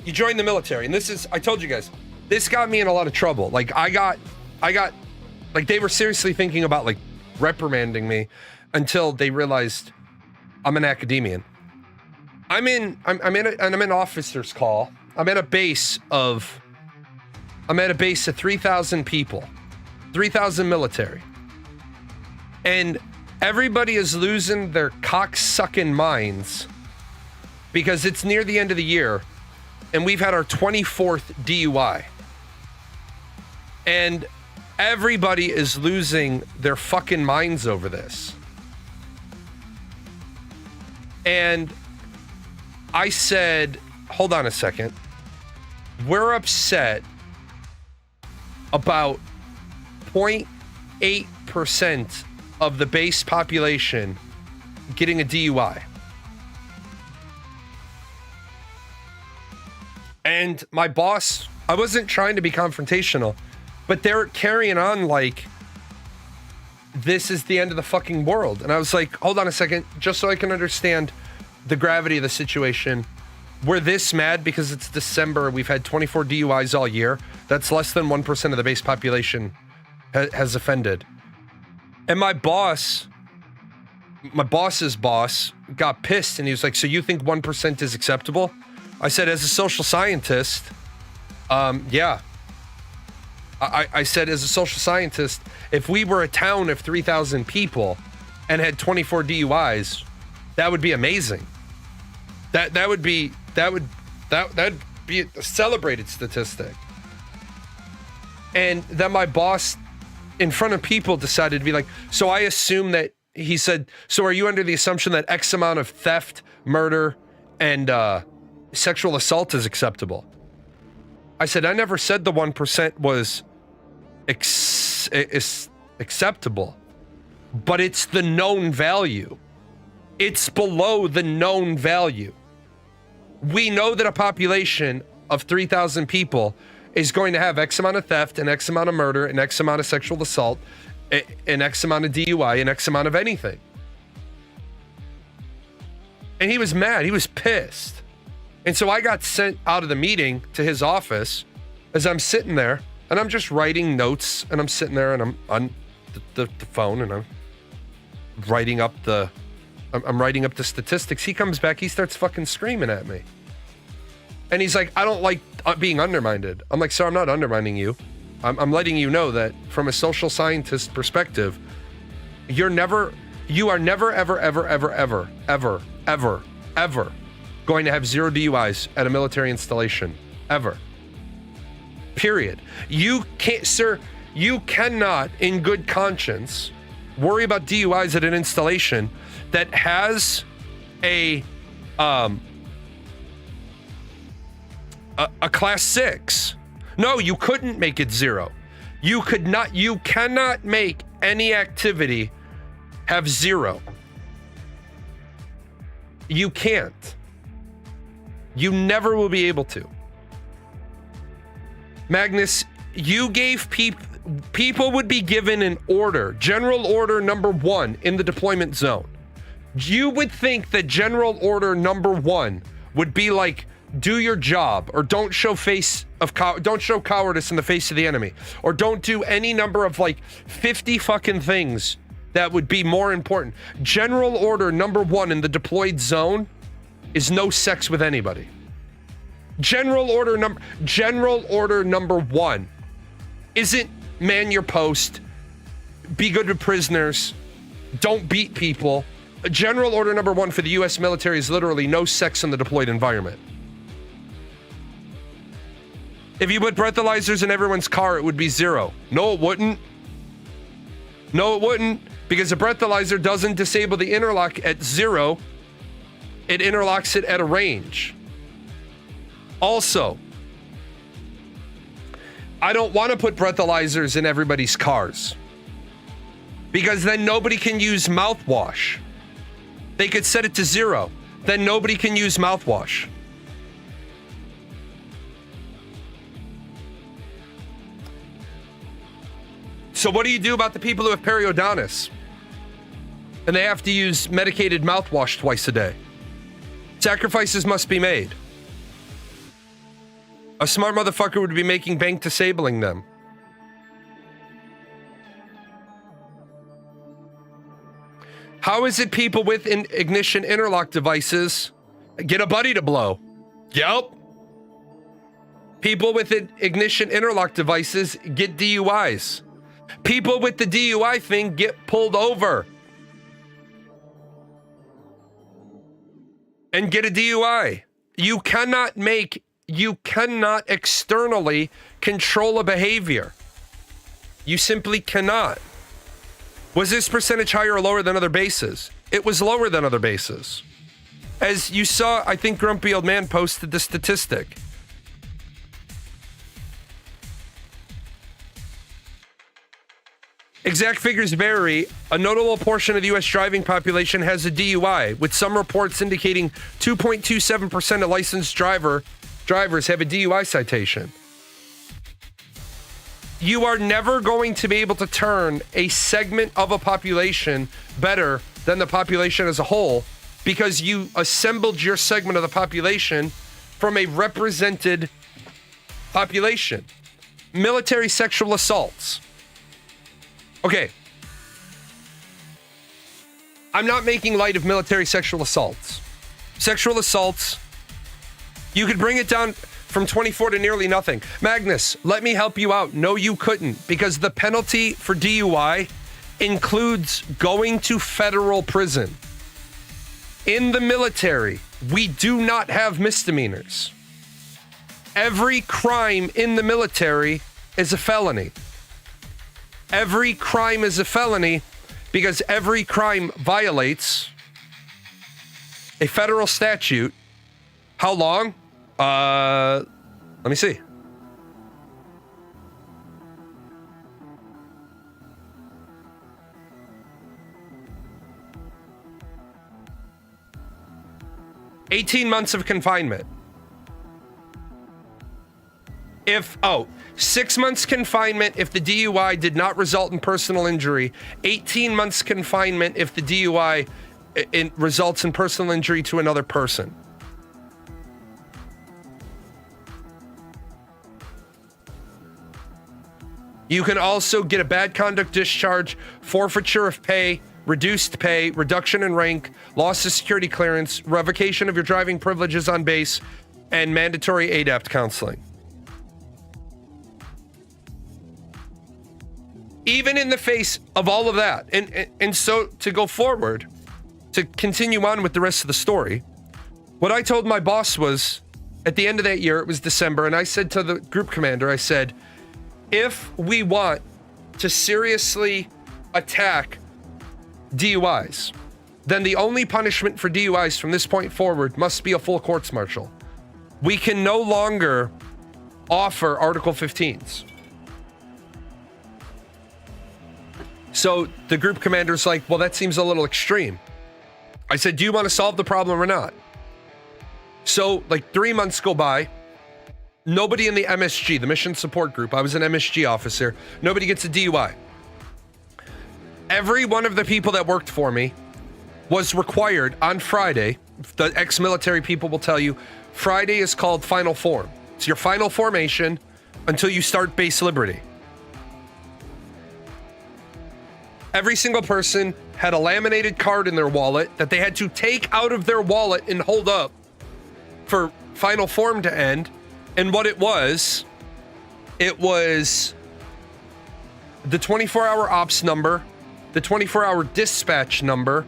you join the military. And this is, I told you guys, this got me in a lot of trouble. Like I got, like they were seriously thinking about like reprimanding me until they realized I'm an academician. I'm in an officer's call. I'm at a base of 3,000 people, 3,000 military. And everybody is losing their cock-sucking minds because it's near the end of the year and we've had our 24th DUI. And Everybody is losing their fucking minds over this. And I said, hold on a second. We're upset about 0.8% of the base population getting a DUI. And my boss, I wasn't trying to be confrontational, but they're carrying on like this is the end of the fucking world. And I was like, hold on a second, just so I can understand the gravity of the situation. We're this mad because it's December. We've had 24 DUIs all year. That's less than 1% of the base population has offended. And my boss's boss got pissed and he was like, so you think 1% is acceptable? I said, as a social scientist, yeah. I said, as a social scientist, if we were a town of 3,000 people and had 24 DUIs, that would be amazing. That would be a celebrated statistic. And then my boss, in front of people, decided to be like, so I assume that, he said, so are you under the assumption that X amount of theft, murder, and sexual assault is acceptable? I said, I never said the 1% was acceptable, but it's the known value. It's below the known value. We know that a population of 3,000 people is going to have X amount of theft and X amount of murder and X amount of sexual assault and X amount of DUI and X amount of anything. And he was mad. He was pissed. And so I got sent out of the meeting to his office as I'm sitting there and I'm just writing notes and I'm sitting there and I'm on the phone and I'm writing up the statistics. He comes back, he starts fucking screaming at me. And he's like, I don't like being undermined. I'm like, sir, I'm not undermining you. I'm letting you know that from a social scientist perspective, you are never, ever going to have 0 DUIs at a military installation. Ever. Period. You can't, sir, you cannot, in good conscience, worry about DUIs at an installation that has a class 6. No, you couldn't make it 0. You cannot make any activity have 0. You can't. You never will be able to. Magnus, you gave people would be given an order, general order number 1 in the deployment zone. You would think that general order number 1 would be like, do your job, or don't show cowardice in the face of the enemy, or don't do any number of like 50 fucking things that would be more important. General order number 1 in the deployed zone is no sex with anybody. General order number 1 isn't man your post, be good to prisoners, don't beat people. General order number 1 for the US military is literally no sex in the deployed environment. If you put breathalyzers in everyone's car, it would be 0. No, it wouldn't. No, it wouldn't, because a breathalyzer doesn't disable the interlock at 0. It interlocks it at a range. Also, I don't want to put breathalyzers in everybody's cars, because then nobody can use mouthwash. They could set it to 0. Then nobody can use mouthwash. So what do you do about the people who have periodontitis and they have to use medicated mouthwash twice a day? Sacrifices must be made. A smart motherfucker would be making bank disabling them. How is it people with ignition interlock devices get a buddy to blow? Yep. People with ignition interlock devices get DUIs. People with the DUI thing get pulled over and get a DUI. You cannot externally control a behavior. You simply cannot. Was this percentage higher or lower than other bases? It was lower than other bases. As you saw, I think Grumpy Old Man posted the statistic. Exact figures vary. A notable portion of the U.S. driving population has a DUI, with some reports indicating 2.27% of licensed drivers have a DUI citation. You are never going to be able to turn a segment of a population better than the population as a whole because you assembled your segment of the population from a represented population. Military sexual assaults. Okay. I'm not making light of military sexual assaults. Sexual assaults, you could bring it down from 24 to nearly nothing. Magnus, let me help you out. No, you couldn't, because the penalty for DUI includes going to federal prison. In the military, we do not have misdemeanors. Every crime in the military is a felony. Every crime is a felony because every crime violates a federal statute. How long? Let me see. $18 months of confinement. 6 months confinement if the DUI did not result in personal injury. 18 months confinement if the DUI results in personal injury to another person. You can also get a bad conduct discharge, forfeiture of pay, reduced pay, reduction in rank, loss of security clearance, revocation of your driving privileges on base, and mandatory ADAPT counseling. Even in the face of all of that. And so to go forward, to continue on with the rest of the story, what I told my boss was, at the end of that year, it was December, and I said to the group commander, I said, if we want to seriously attack DUIs, then the only punishment for DUIs from this point forward must be a full courts martial. We can no longer offer Article 15s. So the group commander's like, well, that seems a little extreme. I said, do you want to solve the problem or not? So like 3 months go by. Nobody in the MSG, the mission support group, I was an MSG officer, nobody gets a DUI. Every one of the people that worked for me was required on Friday, the ex-military people will tell you, Friday is called final form. It's your final formation until you start base liberty. Every single person had a laminated card in their wallet that they had to take out of their wallet and hold up for final form to end. And what it was the 24-hour ops number, the 24-hour dispatch number,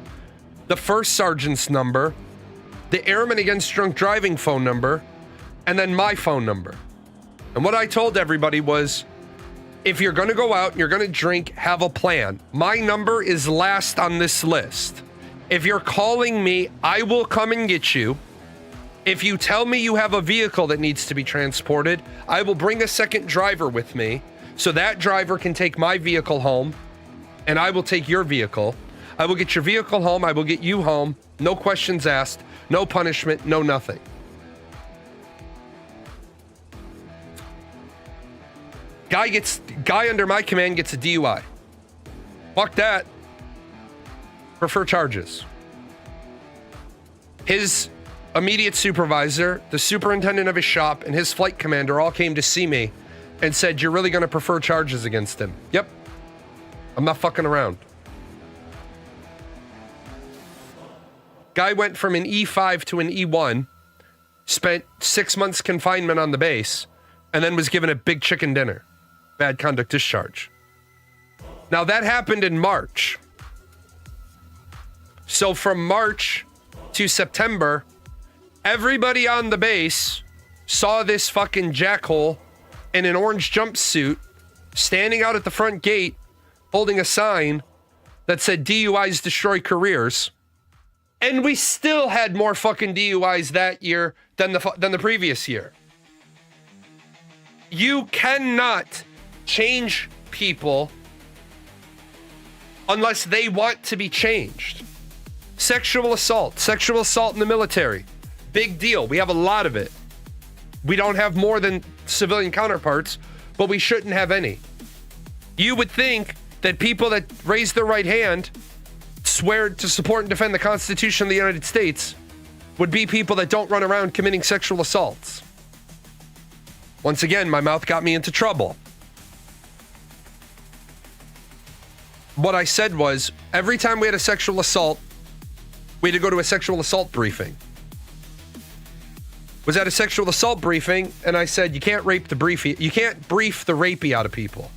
the first sergeant's number, the Airmen Against Drunk Driving phone number, and then my phone number. And what I told everybody was, if you're going to go out and you're going to drink, have a plan. My number is last on this list. If you're calling me, I will come and get you. If you tell me you have a vehicle that needs to be transported, I will bring a second driver with me so that driver can take my vehicle home and I will take your vehicle. I will get your vehicle home. I will get you home. No questions asked, no punishment, no nothing. Guy under my command gets a DUI. Fuck that. Prefer charges. His immediate supervisor, the superintendent of his shop, and his flight commander all came to see me and said, you're really going to prefer charges against him? Yep. I'm not fucking around. Guy went from an E5 to an E1, spent 6 months confinement on the base, and then was given a big chicken dinner. Bad conduct discharge. Now that happened in March. So from March to September, everybody on the base saw this fucking jackhole in an orange jumpsuit standing out at the front gate holding a sign that said DUIs destroy careers. And we still had more fucking DUIs that year than the previous year. You cannot change people unless they want to be changed. Sexual assault in the military. Big deal. We have a lot of it. We don't have more than civilian counterparts, but we shouldn't have any. You would think that people that raise their right hand, swear to support and defend the Constitution of the United States, would be people that don't run around committing sexual assaults. Once again, my mouth got me into trouble. What I said was, every time we had a sexual assault, we had to go to a sexual assault briefing. Was at a sexual assault briefing, and I said, you can't brief the rapey out of people.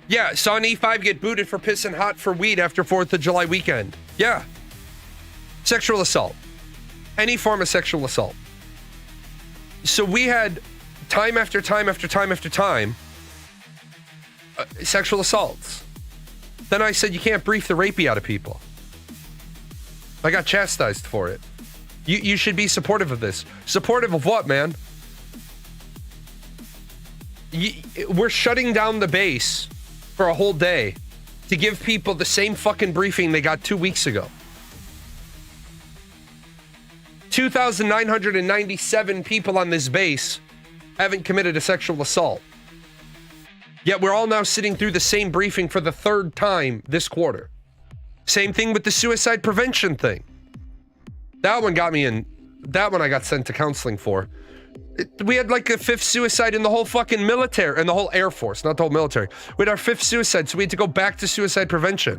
Yeah, saw an E5 get booted for pissing hot for weed after 4th of July weekend. Yeah. Sexual assault. Any form of sexual assault. So we had time after time after time after time sexual assaults. Then I said, you can't brief the rapey out of people. I got chastised for it. You should be supportive of this. Supportive of what, man? We're shutting down the base for a whole day to give people the same fucking briefing they got 2 weeks ago. 2,997 people on this base haven't committed a sexual assault. Yet we're all now sitting through the same briefing for the third time this quarter. Same thing with the suicide prevention thing. That one got me in. That one I got sent to counseling for. We had like a 5th suicide in the whole fucking military, in the whole Air Force, not the whole military. We had our 5th suicide, so we had to go back to suicide prevention.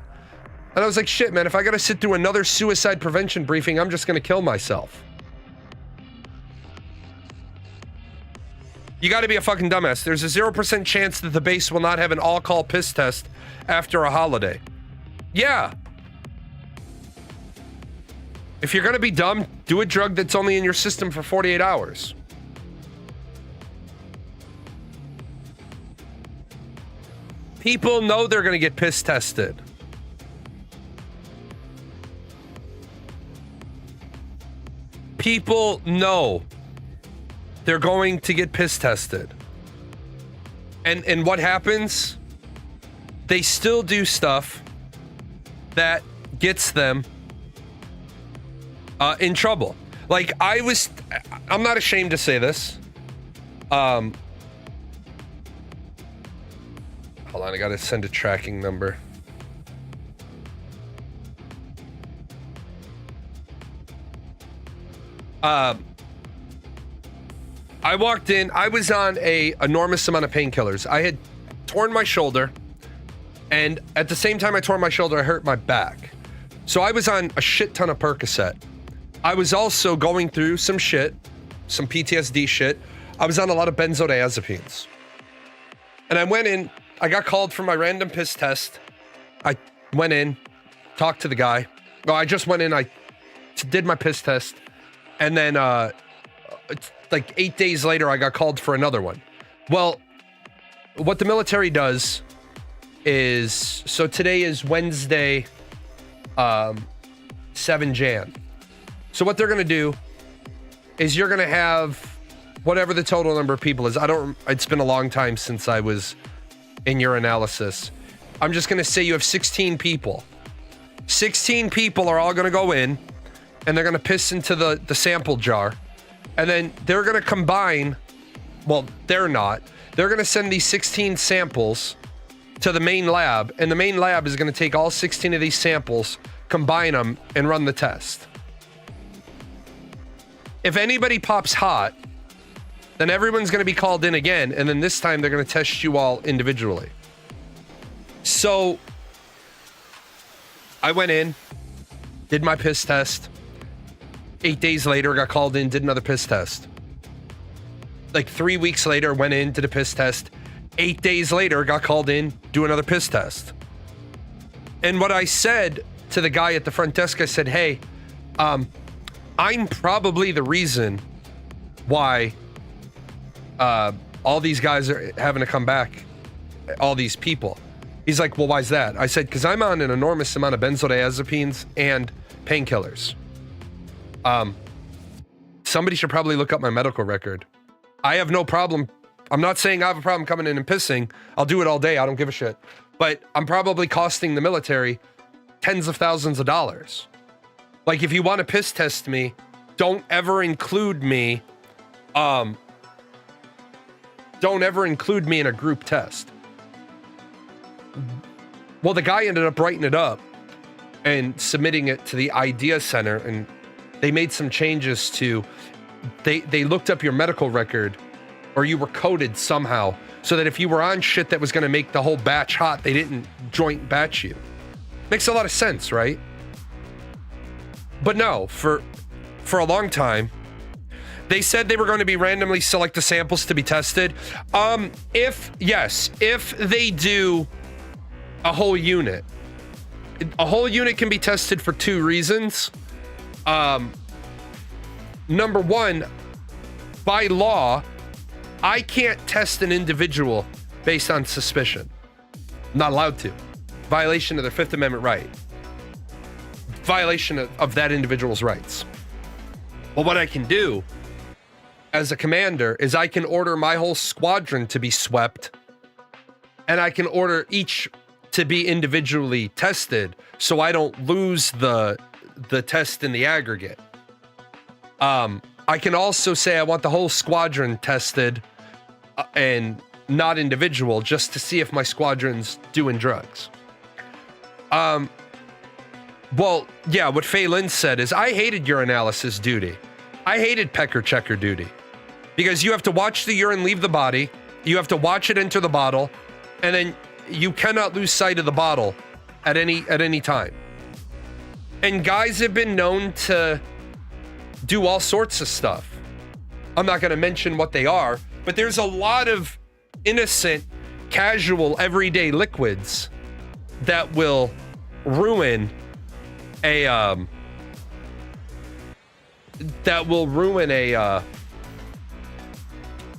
And I was like, shit, man, if I gotta sit through another suicide prevention briefing, I'm just gonna kill myself. You gotta be a fucking dumbass. There's a 0% chance that the base will not have an all-call piss test after a holiday. Yeah. If you're gonna be dumb, do a drug that's only in your system for 48 hours. People know they're gonna get piss tested. People know they're going to get piss tested. And what happens? They still do stuff that gets them in trouble. Like I'm not ashamed to say this. Hold on, I gotta send a tracking number. I walked in, I was on a enormous amount of painkillers. I had torn my shoulder, and at the same time I tore my shoulder, I hurt my back. So I was on a shit ton of Percocet. I was also going through some shit, some PTSD shit. I was on a lot of benzodiazepines. And I went in, I got called for my random piss test. I went in, talked to the guy. Well, I just went in, I did my piss test, and then like 8 days later, I got called for another one. Well, what the military does is, so today is Wednesday, 7 Jan. So what they're going to do is you're going to have whatever the total number of people is. It's been a long time since I was in your analysis. I'm just going to say you have 16 people. 16 people are all going to go in, and they're going to piss into the sample jar. And then they're going to combine, well, they're not. They're going to send these 16 samples to the main lab, and the main lab is going to take all 16 of these samples, combine them, and run the test. If anybody pops hot, then everyone's going to be called in again, and then this time they're going to test you all individually. So I went in, did my piss test. 8 days later, got called in, did another piss test. Like 3 weeks later, went in, did a piss test. 8 days later, got called in, do another piss test. And what I said to the guy at the front desk, I said, hey, I'm probably the reason why all these guys are having to come back, all these people. He's like, well, why's that? I said, because I'm on an enormous amount of benzodiazepines and painkillers. Somebody should probably look up my medical record. I have no problem. I'm not saying I have a problem coming in and pissing. I'll do it all day. I don't give a shit. But I'm probably costing the military tens of thousands of dollars. Like, if you want to piss test me, don't ever include me. Don't ever include me in a group test. Well, the guy ended up writing it up and submitting it to the Idea Center, and they made some changes to, they looked up your medical record, or you were coded somehow, so that if you were on shit that was going to make the whole batch hot, they didn't joint batch you. Makes a lot of sense, right? But no, for a long time, they said they were going to be randomly select the samples to be tested. If they do a whole unit can be tested for two reasons. Number one, by law, I can't test an individual based on suspicion. I'm not allowed to. Violation of their Fifth Amendment right. Violation of that individual's rights. But what I can do as a commander is I can order my whole squadron to be swept, and I can order each to be individually tested so I don't lose the test in the aggregate. I can also say I want the whole squadron tested and not individual, just to see if my squadron's doing drugs. Well, yeah, what Fei Lin said is, I hated urinalysis duty. I hated pecker checker duty. Because you have to watch the urine leave the body, you have to watch it enter the bottle, and then you cannot lose sight of the bottle at any time. And guys have been known to do all sorts of stuff. I'm not going to mention what they are, but there's a lot of innocent, casual, everyday liquids that will ruin a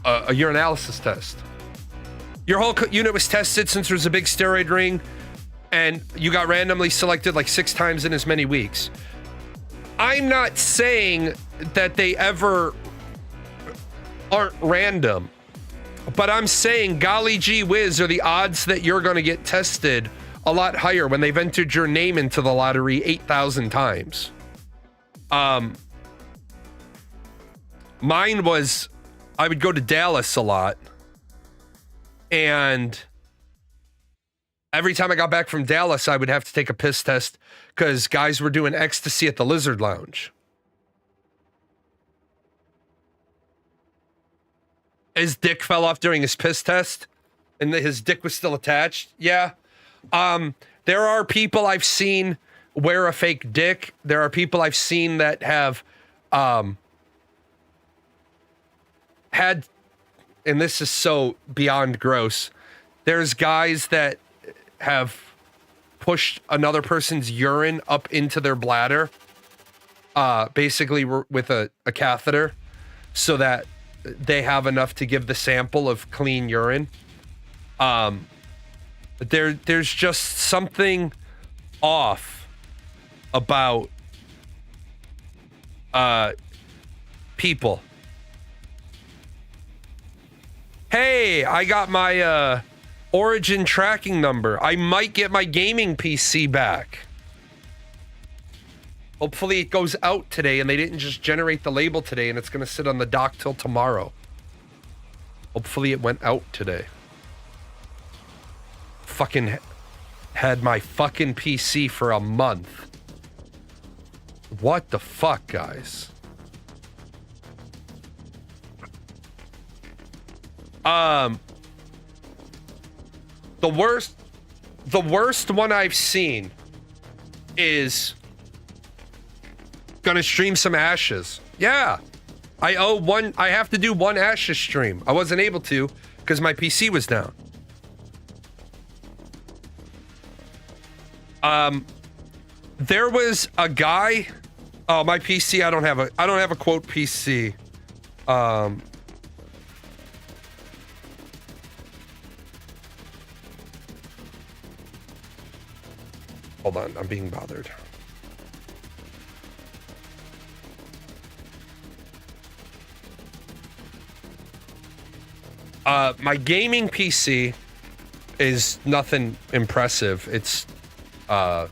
urinalysis test. Your whole unit was tested since there was a big steroid ring, and you got randomly selected like 6 times in as many weeks. I'm not saying that they ever aren't random, but I'm saying, golly gee whiz, are the odds that you're going to get tested a lot higher when they've entered your name into the lottery 8,000 times. Mine was, I would go to Dallas a lot, and every time I got back from Dallas, I would have to take a piss test because guys were doing ecstasy at the Lizard Lounge. His dick fell off during his piss test, and his dick was still attached. Yeah. There are people I've seen wear a fake dick. There are people I've seen that have had, and this is so beyond gross, there's guys that have pushed another person's urine up into their bladder, basically with a catheter, so that they have enough to give the sample of clean urine. There's just something off about people. Hey, I got my Origin tracking number. I might get my gaming PC back. Hopefully it goes out today and they didn't just generate the label today and it's going to sit on the dock till tomorrow. Hopefully it went out today. Fucking had my fucking PC for a month. What the fuck, guys? The worst one I've seen is gonna stream some Ashes. Yeah. I have to do one Ashes stream. I wasn't able to because my PC was down. There was a guy. Oh, my PC. I don't have a quote PC. Hold on, I'm being bothered. My gaming PC is nothing impressive. It's Intel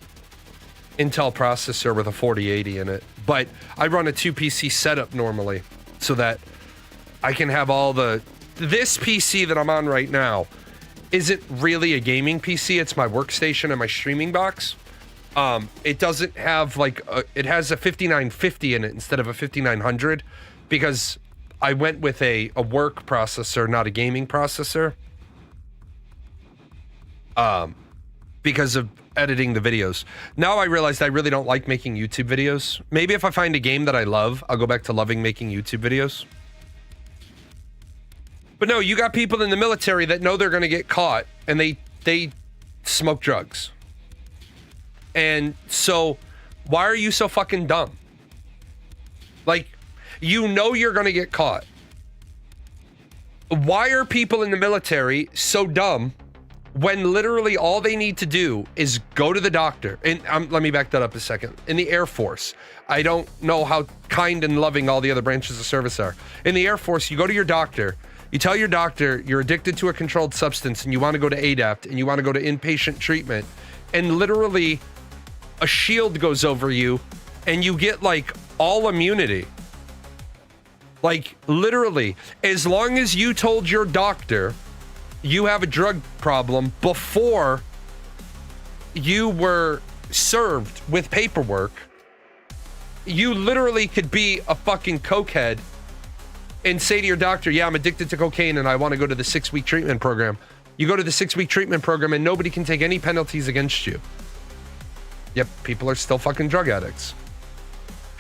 processor with a 4080 in it, but I run a 2 PC setup normally so that I can have all this PC that I'm on right now isn't really a gaming PC. It's my workstation and my streaming box. It doesn't have it has a 5950 in it instead of a 5900 because I went with a work processor, not a gaming processor. Because of editing the videos. Now I realized I really don't like making YouTube videos. Maybe if I find a game that I love, I'll go back to loving making YouTube videos. But no, you got people in the military that know they're going to get caught and they smoke drugs. And so why are you so fucking dumb? Like, you know you're going to get caught. Why are people in the military so dumb when literally all they need to do is go to the doctor? And let me back that up a second. In the Air Force, I don't know how kind and loving all the other branches of service are. In the Air Force, you go to your doctor, you tell your doctor you're addicted to a controlled substance and you want to go to ADAPT and you want to go to inpatient treatment, and literally a shield goes over you and you get like all immunity. Like, literally, as long as you told your doctor you have a drug problem before you were served with paperwork, you literally could be a fucking cokehead and say to your doctor, yeah, I'm addicted to cocaine and I want to go to the 6-week treatment program. You go to the 6-week treatment program and nobody can take any penalties against you. Yep, people are still fucking drug addicts.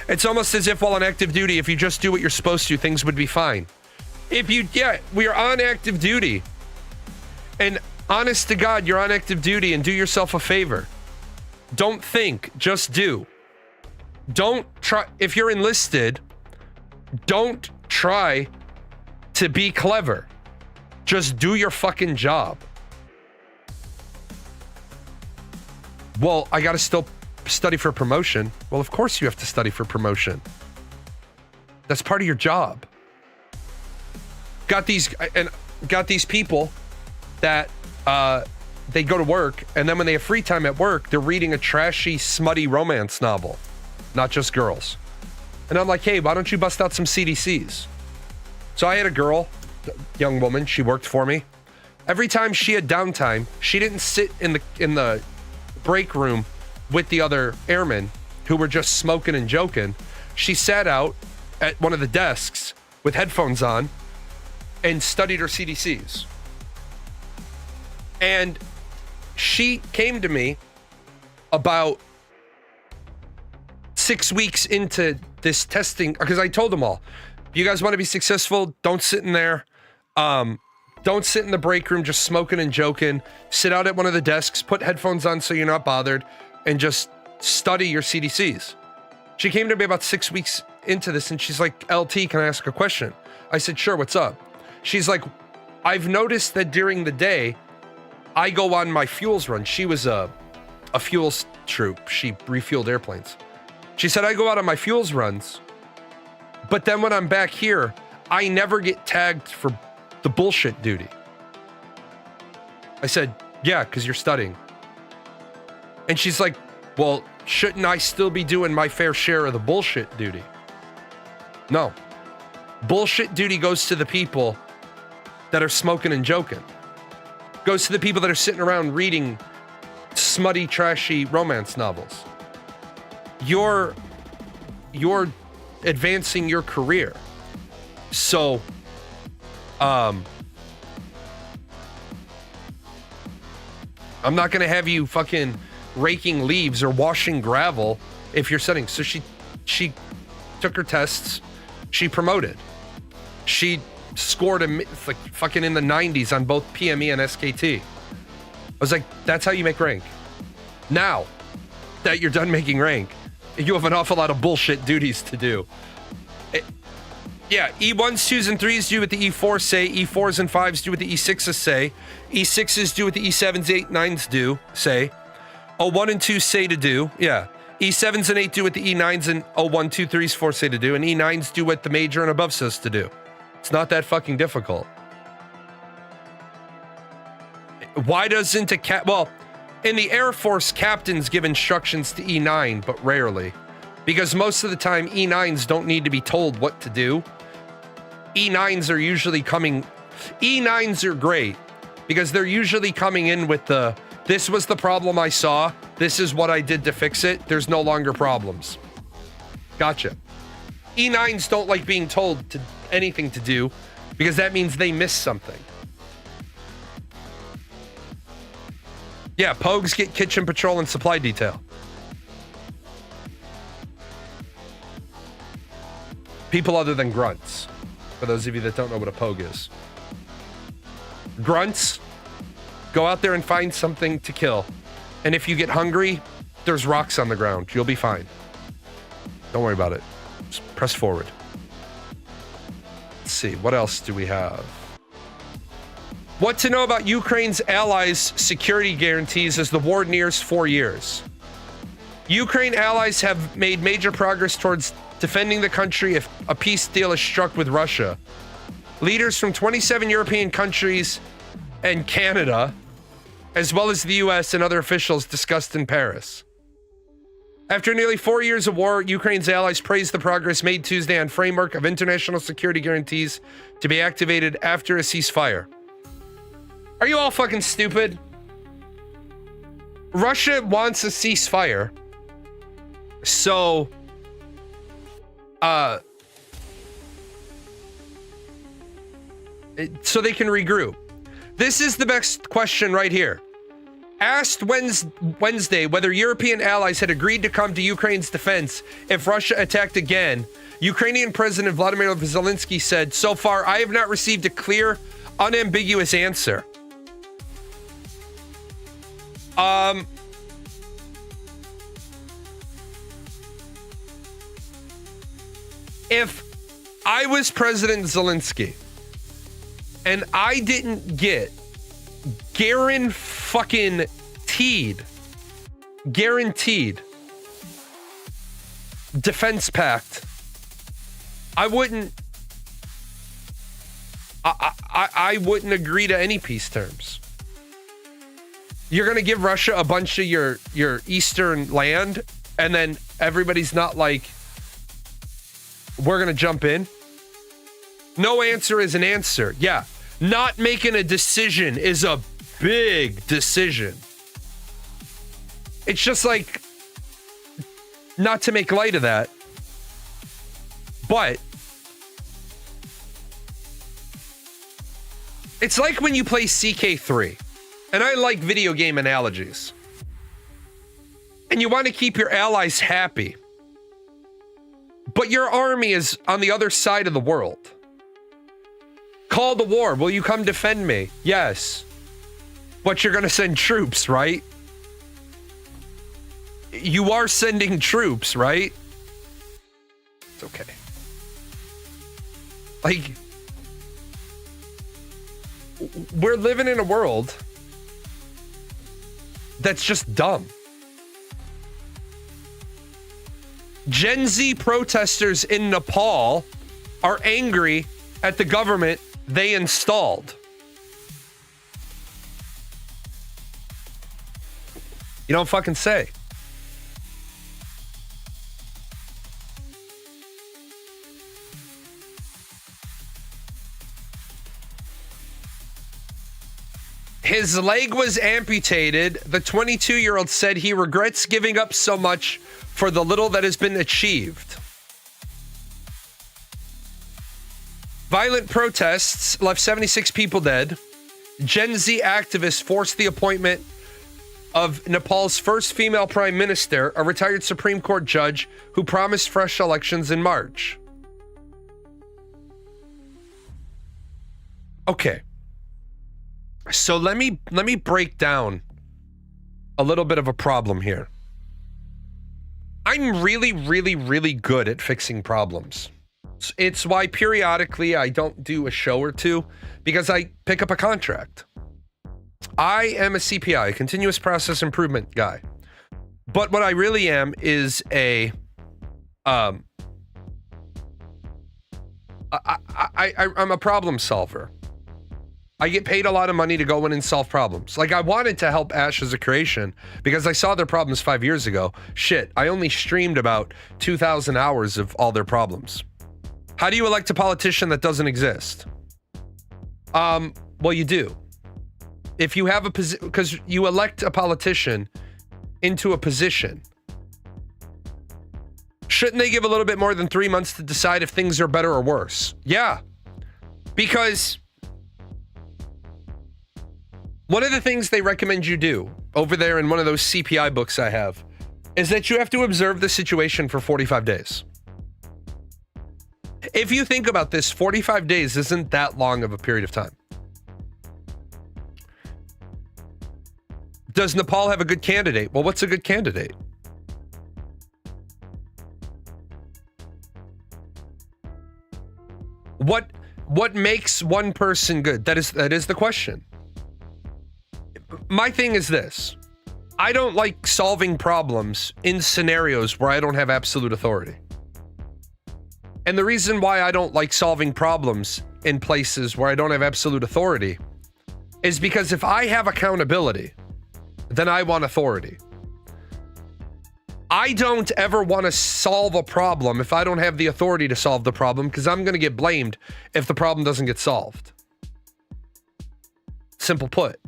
It's almost as if while on active duty, if you just do what you're supposed to, things would be fine. We are on active duty. And honest to God, you're on active duty, and do yourself a favor. Don't think, just do. Don't try, if you're enlisted, don't try to be clever. Just do your fucking job. Well, I gotta still study for promotion. Well, of course you have to study for promotion. That's part of your job. Got these people that they go to work, and then when they have free time at work, they're reading a trashy, smutty romance novel, not just girls. And I'm like, hey, why don't you bust out some CDCs? So I had a girl, young woman, she worked for me. Every time she had downtime, she didn't sit in the break room with the other airmen who were just smoking and joking. She sat out at one of the desks with headphones on and studied her CDCs. And she came to me about 6 weeks into this testing, because I told them all, if you guys want to be successful, don't sit in there. Don't sit in the break room just smoking and joking. Sit out at one of the desks, put headphones on so you're not bothered, and just study your CDCs. She came to me about 6 weeks into this and she's like, LT, can I ask a question? I said, sure, what's up? She's like, I've noticed that during the day, I go on my fuels run. She was a fuels troop. She refueled airplanes. She said, I go out on my fuels runs, but then when I'm back here, I never get tagged for the bullshit duty. I said, yeah, because you're studying. And she's like, well, shouldn't I still be doing my fair share of the bullshit duty? No. Bullshit duty goes to the people that are smoking and joking. Goes to the people that are sitting around reading smutty, trashy romance novels. You're advancing your career. So, I'm not going to have you fucking raking leaves or washing gravel if you're studying. So she took her tests. She promoted. She scored like fucking in the 90s on both PME and SKT. I was like, that's how you make rank. Now, that you're done making rank. You have an awful lot of bullshit duties to do. Yeah, E1s, 2s, and 3s do what the E4s say. E4s and 5s do what the E6s say. E6s do what the E7s, 8, 9s do, say. O1 and 2 say to do. Yeah. E7s and 8 do what the E9s and O1, 2, 3s, 4 say to do. And E9s do what the major and above says to do. It's not that fucking difficult. Why doesn't a well, in the Air Force, captains give instructions to E9, but rarely. Because most of the time, E9s don't need to be told what to do. E9s are usually coming... E9s are great, because they're usually coming in with the, this was the problem I saw, this is what I did to fix it, there's no longer problems. Gotcha. E9s don't like being told to anything to do, because that means they missed something. Yeah, Pogues get kitchen patrol and supply detail. People other than grunts, for those of you that don't know what a Pogue is. Grunts, go out there and find something to kill. And if you get hungry, there's rocks on the ground. You'll be fine. Don't worry about it. Just press forward. Let's see, what else do we have? What to know about Ukraine's allies' security guarantees as the war nears 4 years. Ukraine allies have made major progress towards defending the country if a peace deal is struck with Russia. Leaders from 27 European countries and Canada, as well as the US and other officials, discussed in Paris. After nearly 4 years of war, Ukraine's allies praised the progress made Tuesday on framework of international security guarantees to be activated after a ceasefire. Are you all fucking stupid? Russia wants a ceasefire. So, so they can regroup. This is the best question right here. Asked Wednesday whether European allies had agreed to come to Ukraine's defense if Russia attacked again, Ukrainian President Vladimir Zelensky said, "So far, I have not received a clear, unambiguous answer." If I was President Zelensky and I didn't get guaranteed defense pact, I wouldn't wouldn't agree to any peace terms. You're going to give Russia a bunch of your eastern land, and then everybody's not like, we're going to jump in. No answer is an answer. Yeah, not making a decision is a big decision. It's just like, not to make light of that, but it's like when you play CK3. And I like video game analogies. And you want to keep your allies happy. But your army is on the other side of the world. Call the war. Will you come defend me? Yes. But you're going to send troops, right? You are sending troops, right? It's okay. Like, we're living in a world that's just dumb. Gen Z protesters in Nepal are angry at the government they installed. You don't fucking say. His leg was amputated. The 22-year-old said he regrets giving up so much for the little that has been achieved. Violent protests left 76 people dead. Gen Z activists forced the appointment of Nepal's first female prime minister, a retired Supreme Court judge who promised fresh elections in March. Okay. So let me break down a little bit of a problem here. I'm really, really, really good at fixing problems. It's why periodically I don't do a show or two, because I pick up a contract. I am a CPI, a continuous process improvement guy. But what I really am is I'm a problem solver. I get paid a lot of money to go in and solve problems. Like, I wanted to help Ash as a creation because I saw their problems 5 years ago. Shit, I only streamed about 2,000 hours of all their problems. How do you elect a politician that doesn't exist? Well, you do. If you have a position, because you elect a politician into a position, shouldn't they give a little bit more than 3 months to decide if things are better or worse? Yeah, because one of the things they recommend you do over there in one of those CPI books I have is that you have to observe the situation for 45 days. If you think about this, 45 days isn't that long of a period of time. Does Nepal have a good candidate? Well, what's a good candidate? What makes one person good? That is the question. My thing is this. I don't like solving problems in scenarios where I don't have absolute authority. And the reason why I don't like solving problems in places where I don't have absolute authority is because if I have accountability, then I want authority. I don't ever want to solve a problem if I don't have the authority to solve the problem, because I'm going to get blamed if the problem doesn't get solved. Simple put.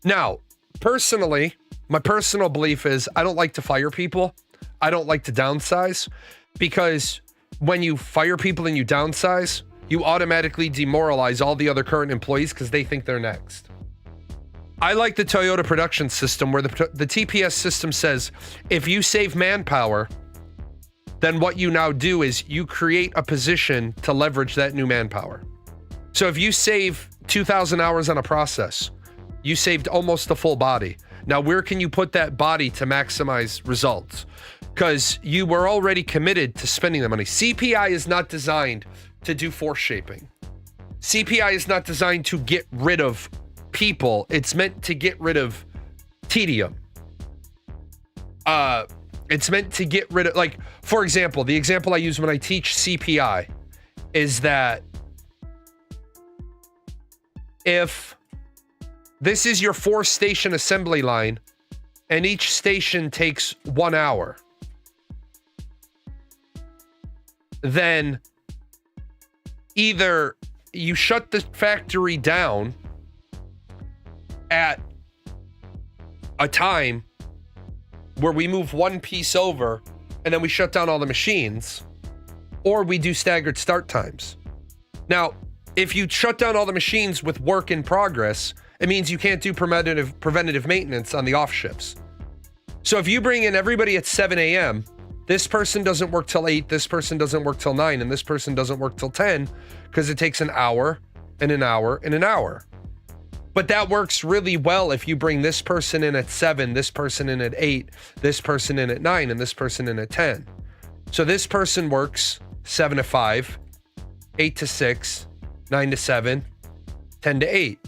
Now, personally, my personal belief is I don't like to fire people. I don't like to downsize, because when you fire people and you downsize, you automatically demoralize all the other current employees because they think they're next. I like the Toyota production system where the TPS system says, if you save manpower, then what you now do is you create a position to leverage that new manpower. So if you save 2,000 hours on a process, you saved almost the full body. Now, where can you put that body to maximize results? Because you were already committed to spending the money. CPI is not designed to do force shaping. CPI is not designed to get rid of people. It's meant to get rid of tedium. It's meant to get rid of, like, for example, the example I use when I teach CPI is that if this is your 4-station assembly line and each station takes 1 hour, then either you shut the factory down at a time where we move one piece over and then we shut down all the machines, or we do staggered start times. Now, if you shut down all the machines with work in progress, it means you can't do preventative maintenance on the off shifts. So if you bring in everybody at 7 a.m., this person doesn't work till 8, this person doesn't work till 9, and this person doesn't work till 10, because it takes an hour and an hour and an hour. But that works really well if you bring this person in at 7, this person in at 8, this person in at 9, and this person in at 10. So this person works 7 to 5, 8 to 6, 9 to 7, 10 to 8.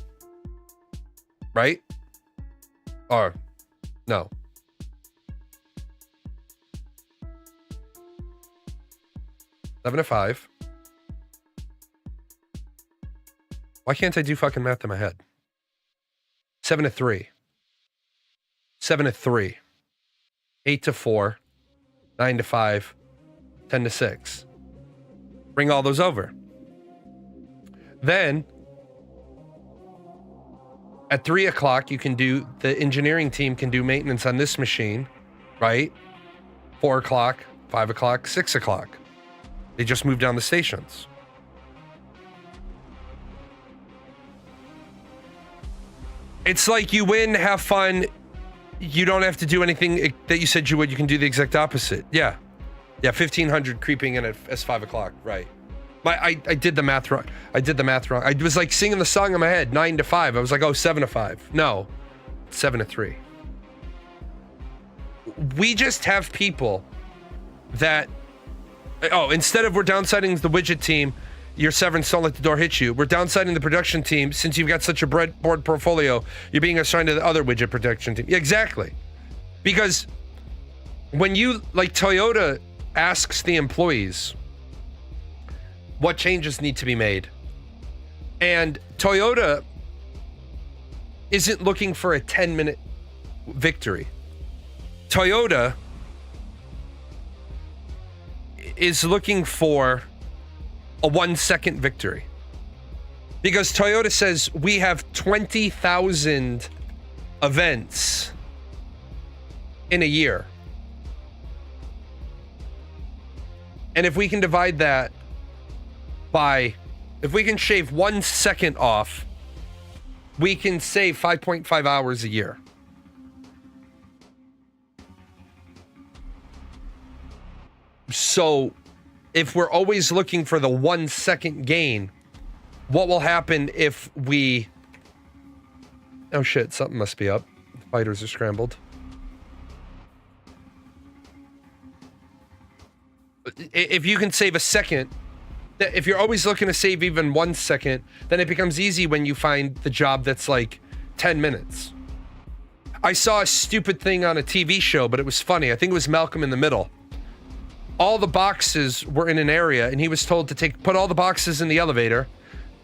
Right? Or, no. Seven to 5. Why can't I do fucking math in my head? 7 to 3. 7 to 3. 8 to 4. 9 to 5. 10 to 6. Bring all those over. Then, at 3 o'clock, the engineering team can do maintenance on this machine, right? 4 o'clock, 5 o'clock, 6 o'clock. They just move down the stations. It's like you win, have fun. You don't have to do anything that you said you would. You can do the exact opposite. Yeah. 1,500 creeping in as 5 o'clock. Right. I did the math wrong. I was like singing the song in my head, 9 to 5. I was like, 7 to 5. No, 7 to 3. we just have people that, oh, instead of we're downsizing the widget team, your severance don't let the door hit you. We're downsizing the production team since you've got such a broad portfolio. You're being assigned to the other widget production team. Exactly. Because when you, like, Toyota asks the employees what changes need to be made, and Toyota isn't looking for a 10-minute victory. Toyota is looking for a 1-second victory. Because Toyota says we have 20,000 events in a year. And if we can divide that by, if we can shave 1 second off, we can save 5.5 hours a year. So if we're always looking for the 1 second gain, what will happen if we... Oh shit, something must be up. Fighters are scrambled. If you can save a second, if you're always looking to save even 1 second, then it becomes easy when you find the job that's like 10 minutes. I saw a stupid thing on a TV show, but it was funny. I think it was Malcolm in the Middle. All the boxes were in an area, and he was told to put all the boxes in the elevator,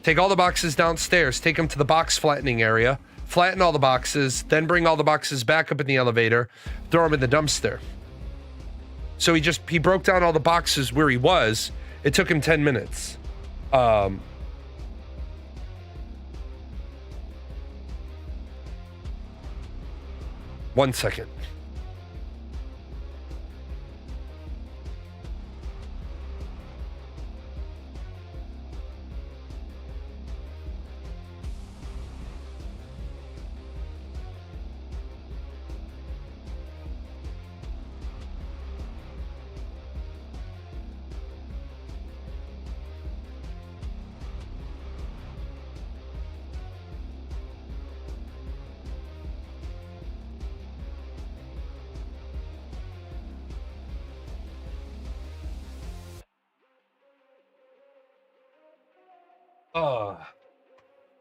take all the boxes downstairs, take them to the box flattening area, flatten all the boxes, then bring all the boxes back up in the elevator, throw them in the dumpster. So he broke down all the boxes where he was. It took him 10 minutes. 1 second.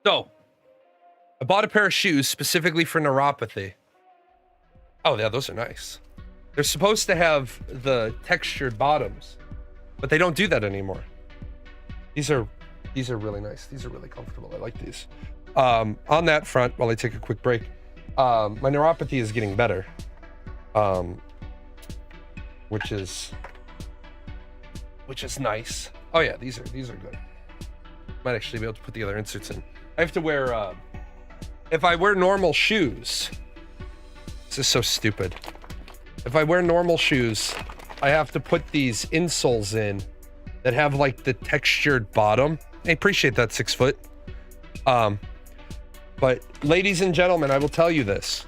So, I bought a pair of shoes specifically for neuropathy. Oh, yeah, those are nice. They're supposed to have the textured bottoms, but they don't do that anymore. These are really nice. These are really comfortable. I like these. On that front, while I take a quick break, my neuropathy is getting better, which is nice. Oh yeah, these are good. Might actually be able to put the other inserts in. I have to wear, if I wear normal shoes, this is so stupid. If I wear normal shoes, I have to put these insoles in that have like the textured bottom. I appreciate that, 6 foot. But ladies and gentlemen, I will tell you this.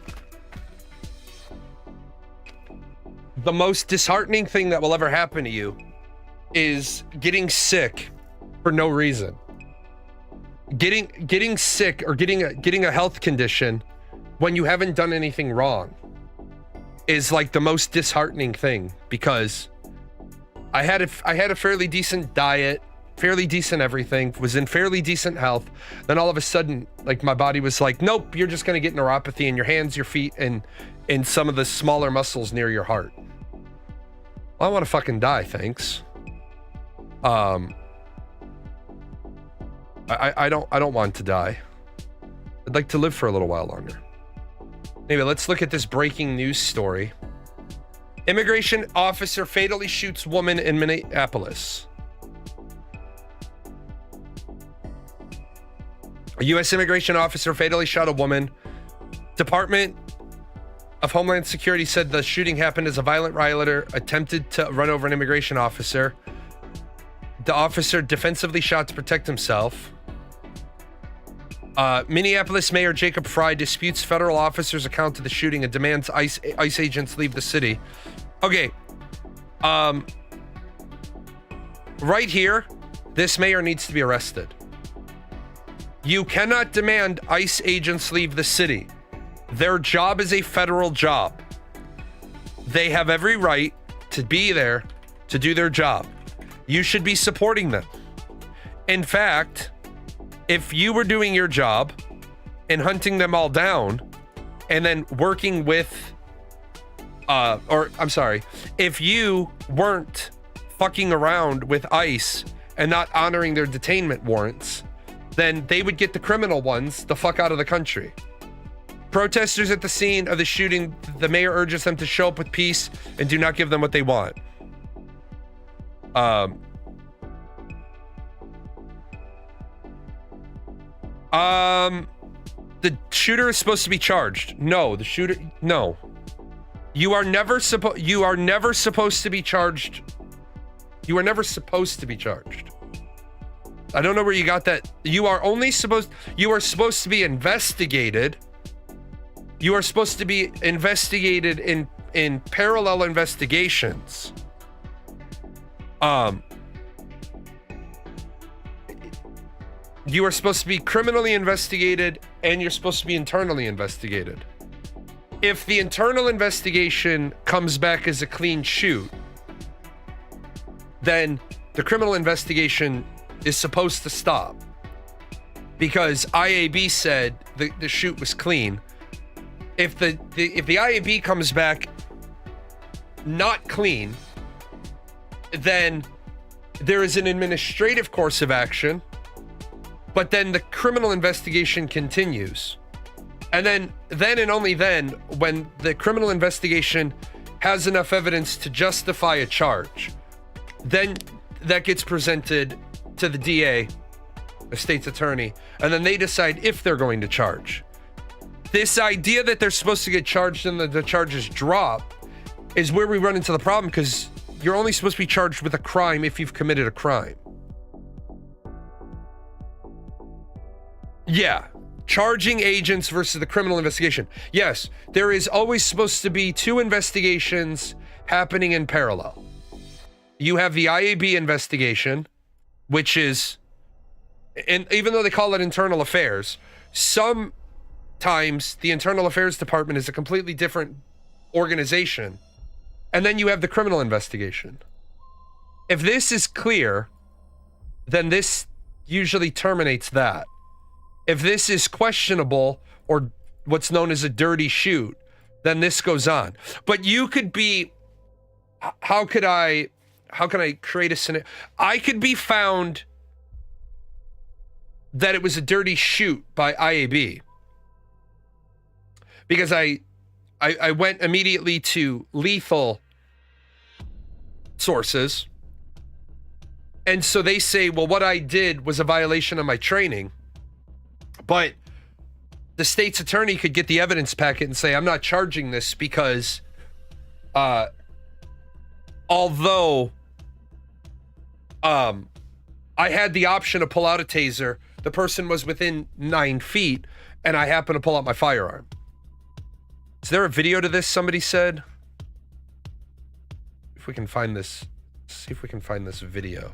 The most disheartening thing that will ever happen to you is getting sick for no reason. Getting sick or getting a health condition when you haven't done anything wrong is like the most disheartening thing, because I had a fairly decent diet, fairly decent everything, was in fairly decent health. Then all of a sudden, like, my body was like, nope, you're just gonna get neuropathy in your hands, your feet, and in some of the smaller muscles near your heart. Well, I want to fucking die, thanks. I don't want to die. I'd like to live for a little while longer. Anyway, let's look at this breaking news story. Immigration officer fatally shoots woman in Minneapolis. A U.S. immigration officer fatally shot a woman. Department of Homeland Security said the shooting happened as a violent rioter attempted to run over an immigration officer. The officer defensively shot to protect himself. Minneapolis Mayor Jacob Fry disputes federal officer's account of the shooting and demands ICE agents leave the city. Okay. Right here, this mayor needs to be arrested. You cannot demand ICE agents leave the city. Their job is a federal job. They have every right to be there to do their job. You should be supporting them. In fact, if you were doing your job and hunting them all down and then working with, if you weren't fucking around with ICE and not honoring their detainment warrants, then they would get the criminal ones the fuck out of the country. Protesters at the scene of the shooting, the mayor urges them to show up with peace and do not give them what they want. The shooter is supposed to be charged. No, no. You are never supposed to be charged. You are never supposed to be charged. I don't know where you got that. You are supposed to be investigated. You are supposed to be investigated in parallel investigations. You are supposed to be criminally investigated and you're supposed to be internally investigated. If the internal investigation comes back as a clean shoot, then the criminal investigation is supposed to stop because IAB said the shoot was clean. If the IAB comes back not clean, then there is an administrative course of action, but then the criminal investigation continues. And then and only then, when the criminal investigation has enough evidence to justify a charge, then that gets presented to the DA, the state's attorney, and then they decide if they're going to charge. This idea that they're supposed to get charged and the charges drop is where we run into the problem, because you're only supposed to be charged with a crime if you've committed a crime. Yeah, charging agents versus the criminal investigation. Yes, there is always supposed to be two investigations happening in parallel. You have the IAB investigation, which is, and even though they call it internal affairs, sometimes the internal affairs department is a completely different organization. And then you have the criminal investigation. If this is clear, then this usually terminates that. If this is questionable or what's known as a dirty shoot, then this goes on. But you could be, how can I create a scenario? I could be found that it was a dirty shoot by IAB because I went immediately to lethal sources. And so they say, well, what I did was a violation of my training. But the state's attorney could get the evidence packet and say, I'm not charging this because although I had the option to pull out a taser, the person was within 9 feet, and I happened to pull out my firearm. Is there a video to this, somebody said? If we can find this, see if we can find this video.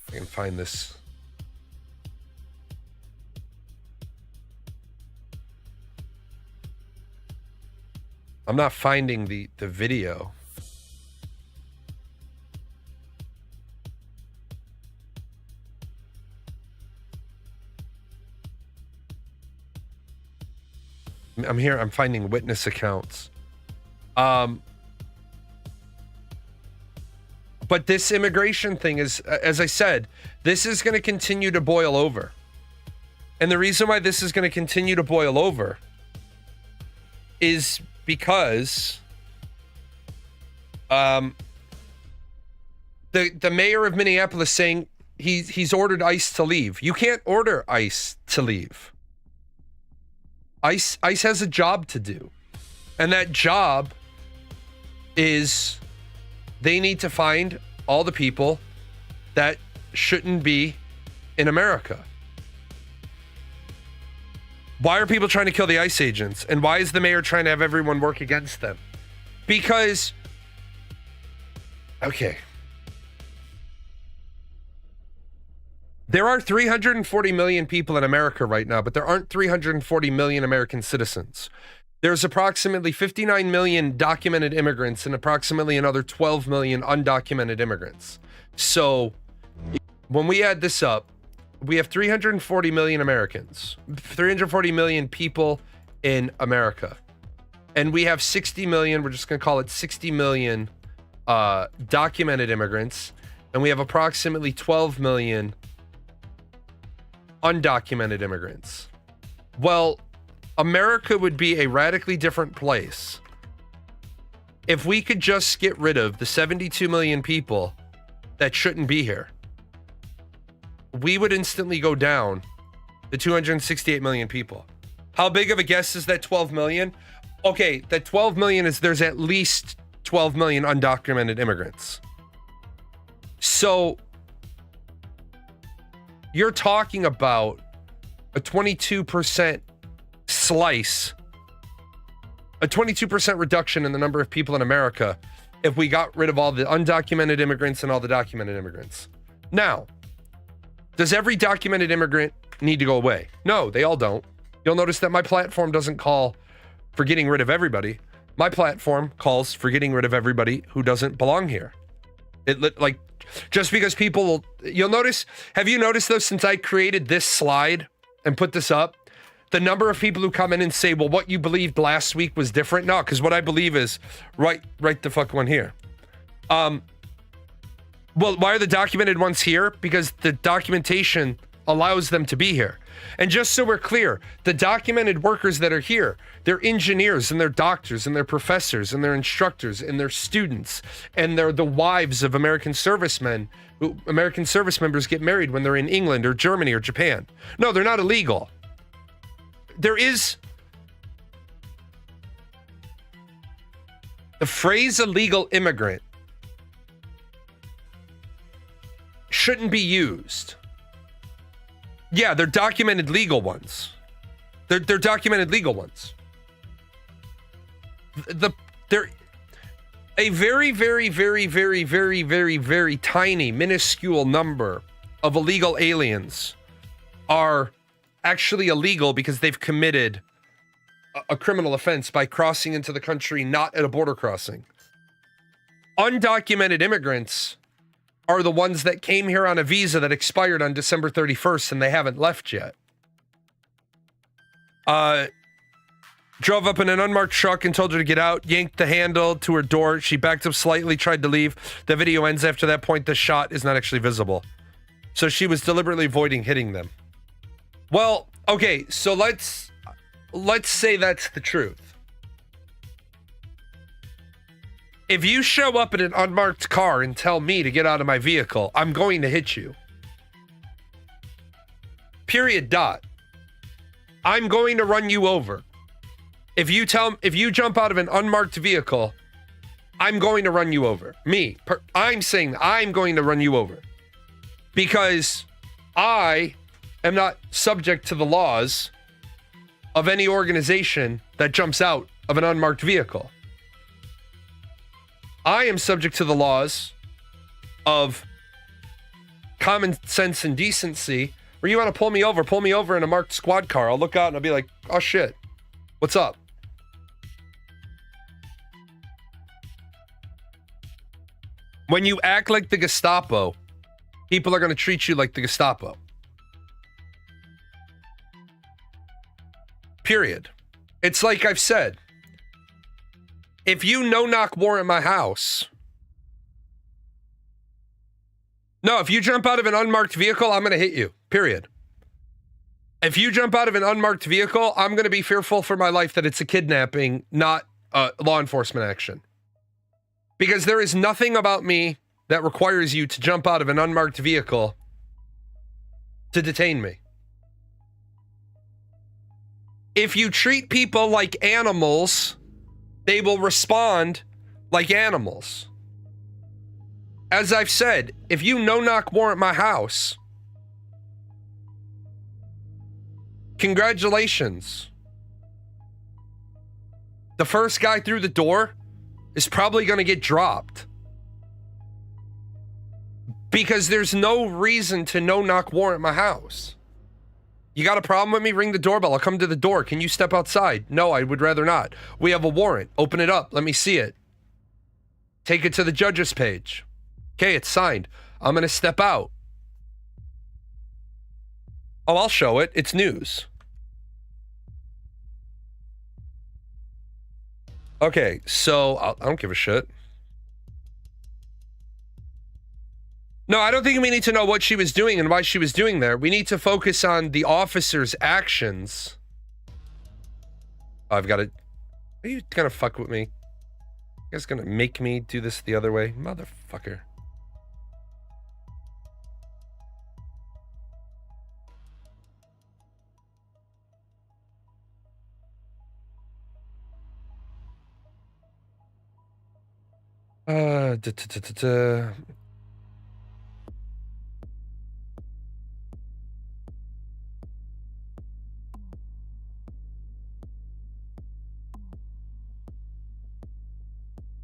I can find this. I'm not finding the video. I'm here. I'm finding witness accounts. But this immigration thing is, as I said, this is going to continue to boil over. And the reason why this is going to continue to boil over is because the mayor of Minneapolis saying he's ordered ICE to leave. You can't order ICE to leave. ICE has a job to do. And that job is they need to find all the people that shouldn't be in America. Why are people trying to kill the ICE agents? And why is the mayor trying to have everyone work against them? Because Okay. There are 340 million people in America right now, but there aren't 340 million American citizens. There's approximately 59 million documented immigrants and approximately another 12 million undocumented immigrants. So when we add this up, we have 340 million Americans, 340 million people in America. And we have 60 million, we're just going to call it 60 million documented immigrants. And we have approximately 12 million undocumented immigrants. Well, America would be a radically different place if we could just get rid of the 72 million people that shouldn't be here. We would instantly go down to 268 million people. How big of a guess is that 12 million? Okay, that 12 million is there's at least 12 million undocumented immigrants. So you're talking about a 22% slice, a 22% reduction in the number of people in America if we got rid of all the undocumented immigrants and all the documented immigrants. Now, does every documented immigrant need to go away? No, they all don't. You'll notice that my platform doesn't call for getting rid of everybody. My platform calls for getting rid of everybody who doesn't belong here. Just because people, you'll notice, have you noticed though, since I created this slide and put this up, the number of people who come in and say, well, what you believed last week was different? No, because what I believe is right the fuck one here. Well, why are the documented ones here? Because the documentation allows them to be here. And just so we're clear, the documented workers that are here, they're engineers and they're doctors and they're professors and they're instructors and they're students and they're the wives of American servicemen. American service members get married when they're in England or Germany or Japan. No, they're not illegal. There is the phrase illegal immigrant shouldn't be used. Yeah, they're documented legal ones. They're documented legal ones. They're a very, very, very, very, very, very, very tiny, minuscule number of illegal aliens are actually illegal because they've committed a criminal offense by crossing into the country not at a border crossing. Undocumented immigrants are the ones that came here on a visa that expired on December 31st and they haven't left yet. Drove up in an unmarked truck and told her to get out, yanked the handle to her door. She backed up slightly, tried to leave. The video ends after that point. The shot is not actually visible. So she was deliberately avoiding hitting them. Well, okay, so let's say that's the truth. If you show up in an unmarked car and tell me to get out of my vehicle, I'm going to hit you. Period. Dot. I'm going to run you over. If you jump out of an unmarked vehicle, I'm going to run you over. I'm saying I'm going to run you over. Because I am not subject to the laws of any organization that jumps out of an unmarked vehicle. I am subject to the laws of common sense and decency. Where you want to pull me over in a marked squad car. I'll look out and I'll be like, oh shit, what's up? When you act like the Gestapo, people are going to treat you like the Gestapo. Period. It's like I've said. If you no-knock warrant my house... No, if you jump out of an unmarked vehicle, I'm going to hit you. Period. If you jump out of an unmarked vehicle, I'm going to be fearful for my life that it's a kidnapping, not law enforcement action. Because there is nothing about me that requires you to jump out of an unmarked vehicle to detain me. If you treat people like animals, they will respond like animals. As I've said, if you no-knock warrant my house, congratulations. The first guy through the door is probably going to get dropped. Because there's no reason to no-knock warrant my house. You got a problem with me? Ring the doorbell. I'll come to the door. Can you step outside? No, I would rather not. We have a warrant. Open it up. Let me see it. Take it to the judge's page. Okay, it's signed. I'm going to step out. Oh, I'll show it. It's news. Okay, so I don't give a shit. No, I don't think we need to know what she was doing and why she was doing there. We need to focus on the officer's actions. Oh, I've got to... Are you gonna fuck with me? You guys gonna make me do this the other way? Motherfucker.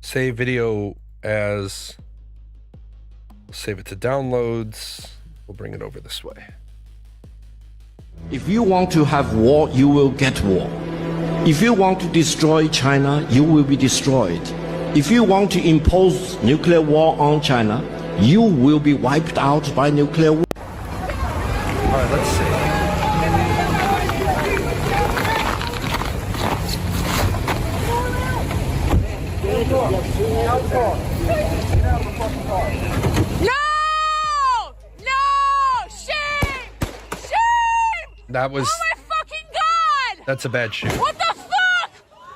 Save video as... Save it to downloads. We'll bring it over this way. If you want to have war, you will get war. If you want to destroy China, you will be destroyed. If you want to impose nuclear war on China, you will be wiped out by nuclear war. All right, let's see. No! No! Shame! Shame! That was... Oh my fucking god! That's a bad shoot. What the fuck?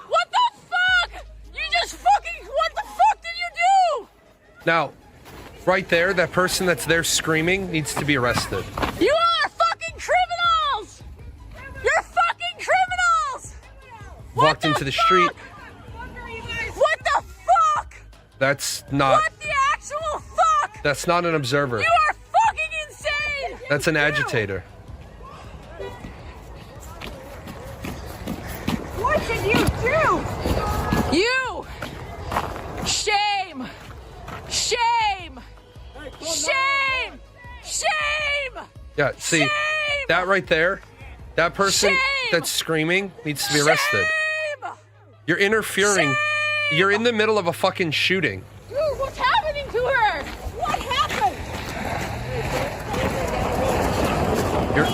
What the fuck? You just fucking... What the fuck did you do? Now, right there, that person that's there screaming needs to be arrested. You are fucking criminals! You're fucking criminals! Walked into the street. What the fuck? That's not... What the actual fuck? That's not an observer. You are fucking insane! That's an agitator. What did you do? You! Shame! Shame! Shame! Shame! Yeah, see, Shame! that right there, that person Shame! that's screaming needs to be arrested. Shame! You're interfering. Shame! You're in the middle of a fucking shooting. Dude, what's happening to her? What happened?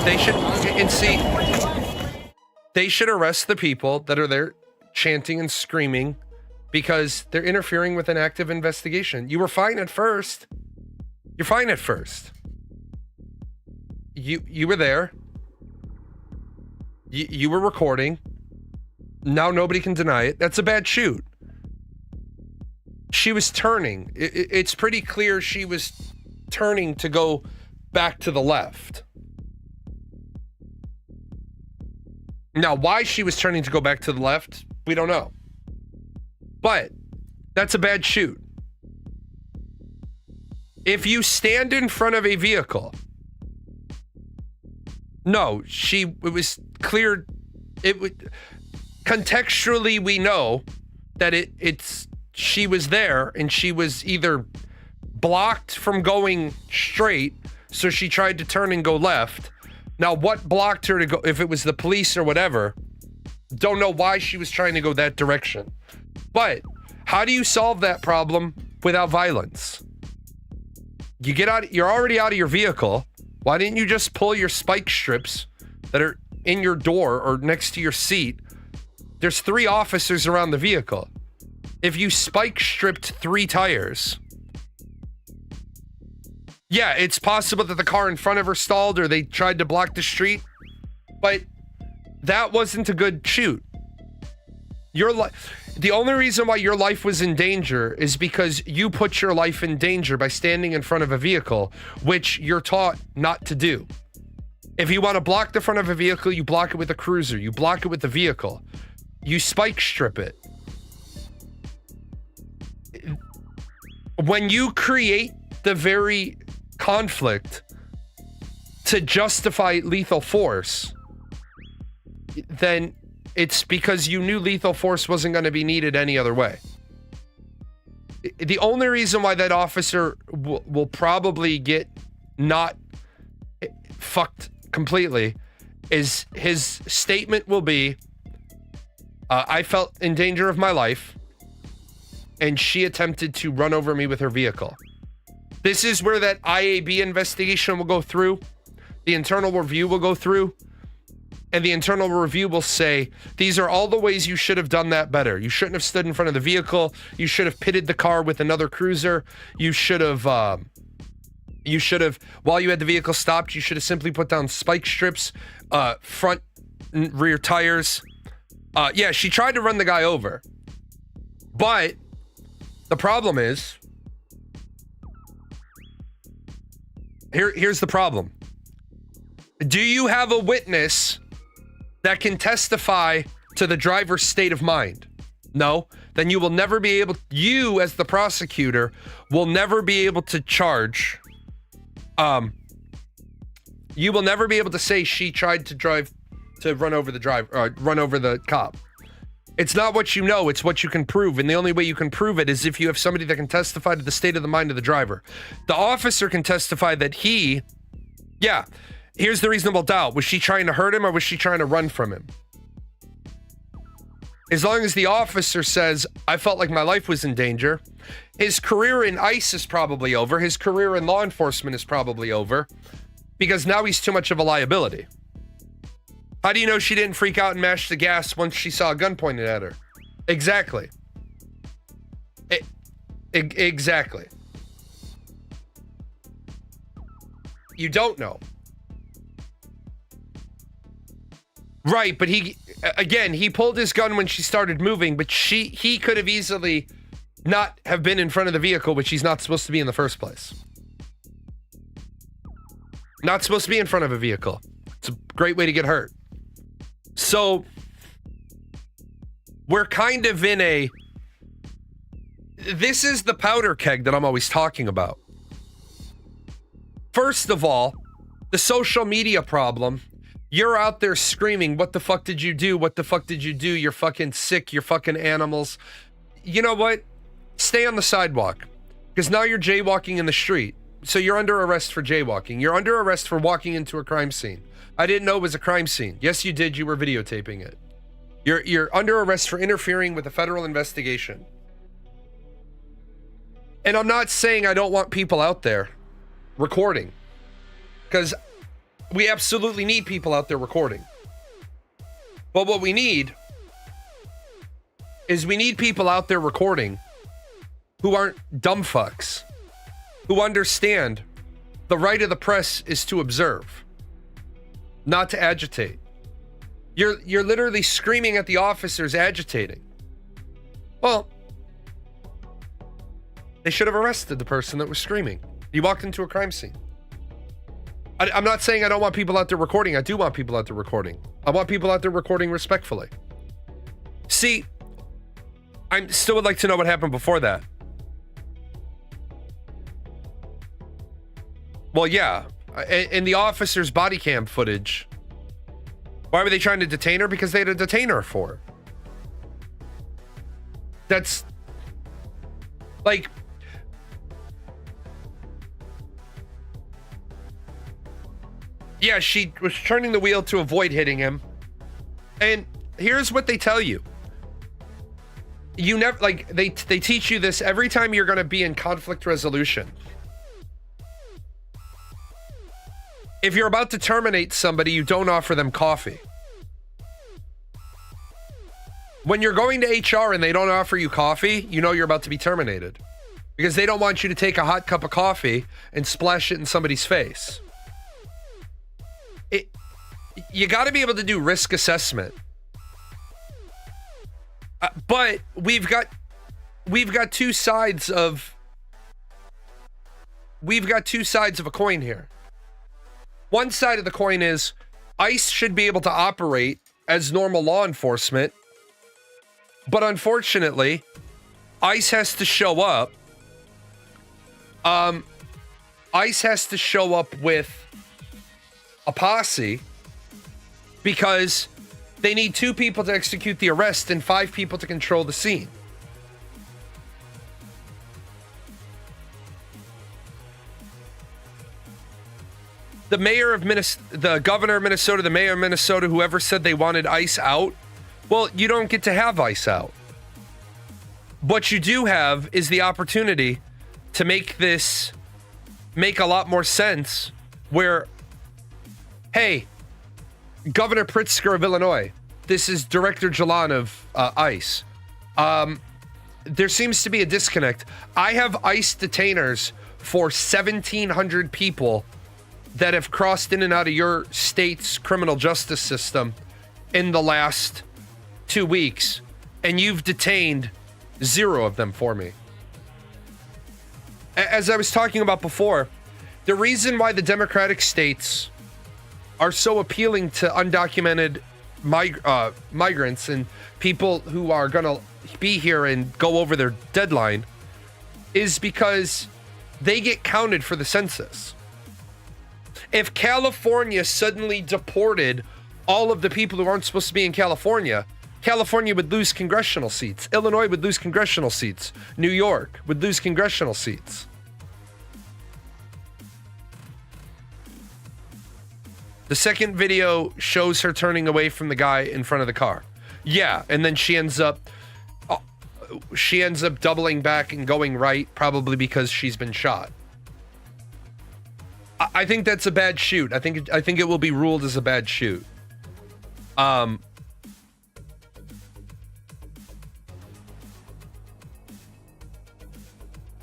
They should, and see, they should arrest the people that are there chanting and screaming because they're interfering with an active investigation. You were fine at first. You're fine at first. You were there. You were recording. Now nobody can deny it. That's a bad shoot. She was turning. It's pretty clear she was turning to go back to the left. Now, why she was turning to go back to the left, we don't know. But that's a bad shoot. If you stand in front of a vehicle, no, it was clear. It would contextually, we know that she was there and she was either blocked from going straight, so she tried to turn and go left. Now, what blocked her to go, if it was the police or whatever, don't know why she was trying to go that direction. But how do you solve that problem without violence? You get out, you're already out of your vehicle. Why didn't you just pull your spike strips that are in your door or next to your seat? There's 3 officers around the vehicle. If you spike stripped 3 tires, yeah, it's possible that the car in front of her stalled or they tried to block the street, but that wasn't a good shoot. The only reason why your life was in danger is because you put your life in danger by standing in front of a vehicle, which you're taught not to do. If you want to block the front of a vehicle, you block it with a cruiser. You block it with the vehicle. You spike strip it. When you create the very conflict to justify lethal force, then it's because you knew lethal force wasn't going to be needed any other way. the only reason why that officer will probably get not fucked completely is his statement will be, I felt in danger of my life and she attempted to run over me with her vehicle. This is where that IAB investigation will go through. The internal review will go through. And the internal review will say, these are all the ways you should have done that better. You shouldn't have stood in front of the vehicle. You should have pitted the car with another cruiser. You should have, while you had the vehicle stopped, you should have simply put down spike strips, front and rear tires. Yeah, she tried to run the guy over. But the problem is, here's the problem. Do you have a witness that can testify to the driver's state of mind? No. Then you will never be able, you as the prosecutor will never be able to charge. You will never be able to say she tried to run over the cop. It's not what you know, it's what you can prove. And the only way you can prove it is if you have somebody that can testify to the state of the mind of the driver. The officer can testify that here's the reasonable doubt. Was she trying to hurt him or was she trying to run from him? As long as the officer says, I felt like my life was in danger, his career in ICE is probably over. His career in law enforcement is probably over because now he's too much of a liability. How do you know she didn't freak out and mash the gas once she saw a gun pointed at her? Exactly. Exactly. You don't know. Right, but he pulled his gun when she started moving, but he could have easily not have been in front of the vehicle, which he's not supposed to be in the first place. Not supposed to be in front of a vehicle. It's a great way to get hurt. So we're kind of in this is the powder keg that I'm always talking about. First of all, the social media problem. You're out there screaming, what the fuck did you do? What the fuck did you do? You're fucking sick. You're fucking animals. You know what? Stay on the sidewalk. Because now you're jaywalking in the street. So you're under arrest for jaywalking. You're under arrest for walking into a crime scene. I didn't know it was a crime scene. Yes, you did. You were videotaping it. You're under arrest for interfering with a federal investigation. And I'm not saying I don't want people out there recording. Because we absolutely need people out there recording. But what we need is people out there recording who aren't dumb fucks, who understand the right of the press is to observe, not to agitate. You're literally screaming at the officers agitating. Well, they should have arrested the person that was screaming. You walked into a crime scene. I'm not saying I don't want people out there recording. I do want people out there recording. I want people out there recording respectfully. See, I still would like to know what happened before that. Well, yeah. In the officer's body cam footage, why were they trying to detain her? Because they had a detainer for her. That's like, yeah, she was turning the wheel to avoid hitting him. And here's what they tell you. You never, like, they teach you this every time you're going to be in conflict resolution. If you're about to terminate somebody, you don't offer them coffee. When you're going to HR and they don't offer you coffee, you know you're about to be terminated. Because they don't want you to take a hot cup of coffee and splash it in somebody's face. You got to be able to do risk assessment. But we've got two sides of a coin here. One side of the coin is ICE should be able to operate as normal law enforcement, but unfortunately, ICE has to show up. ICE has to show up with a posse because they need 2 people to execute the arrest and 5 people to control the scene. the mayor of the governor of Minnesota, the mayor of Minnesota, whoever said they wanted ICE out, well, you don't get to have ICE out. What you do have is the opportunity to make this make a lot more sense where, hey, Governor Pritzker of Illinois, this is Director Jalan of ICE. There seems to be a disconnect. I have ICE detainers for 1,700 people that have crossed in and out of your state's criminal justice system in the last 2 weeks, and you've detained 0 of them for me. As I was talking about before, the reason why the Democratic states are so appealing to undocumented migrants and people who are going to be here and go over their deadline is because they get counted for the census. If California suddenly deported all of the people who aren't supposed to be in California, California would lose congressional seats. Illinois would lose congressional seats. New York would lose congressional seats. The second video shows her turning away from the guy in front of the car. Yeah, and then she ends up doubling back and going right, probably because she's been shot. I think that's a bad shoot. I think it will be ruled as a bad shoot.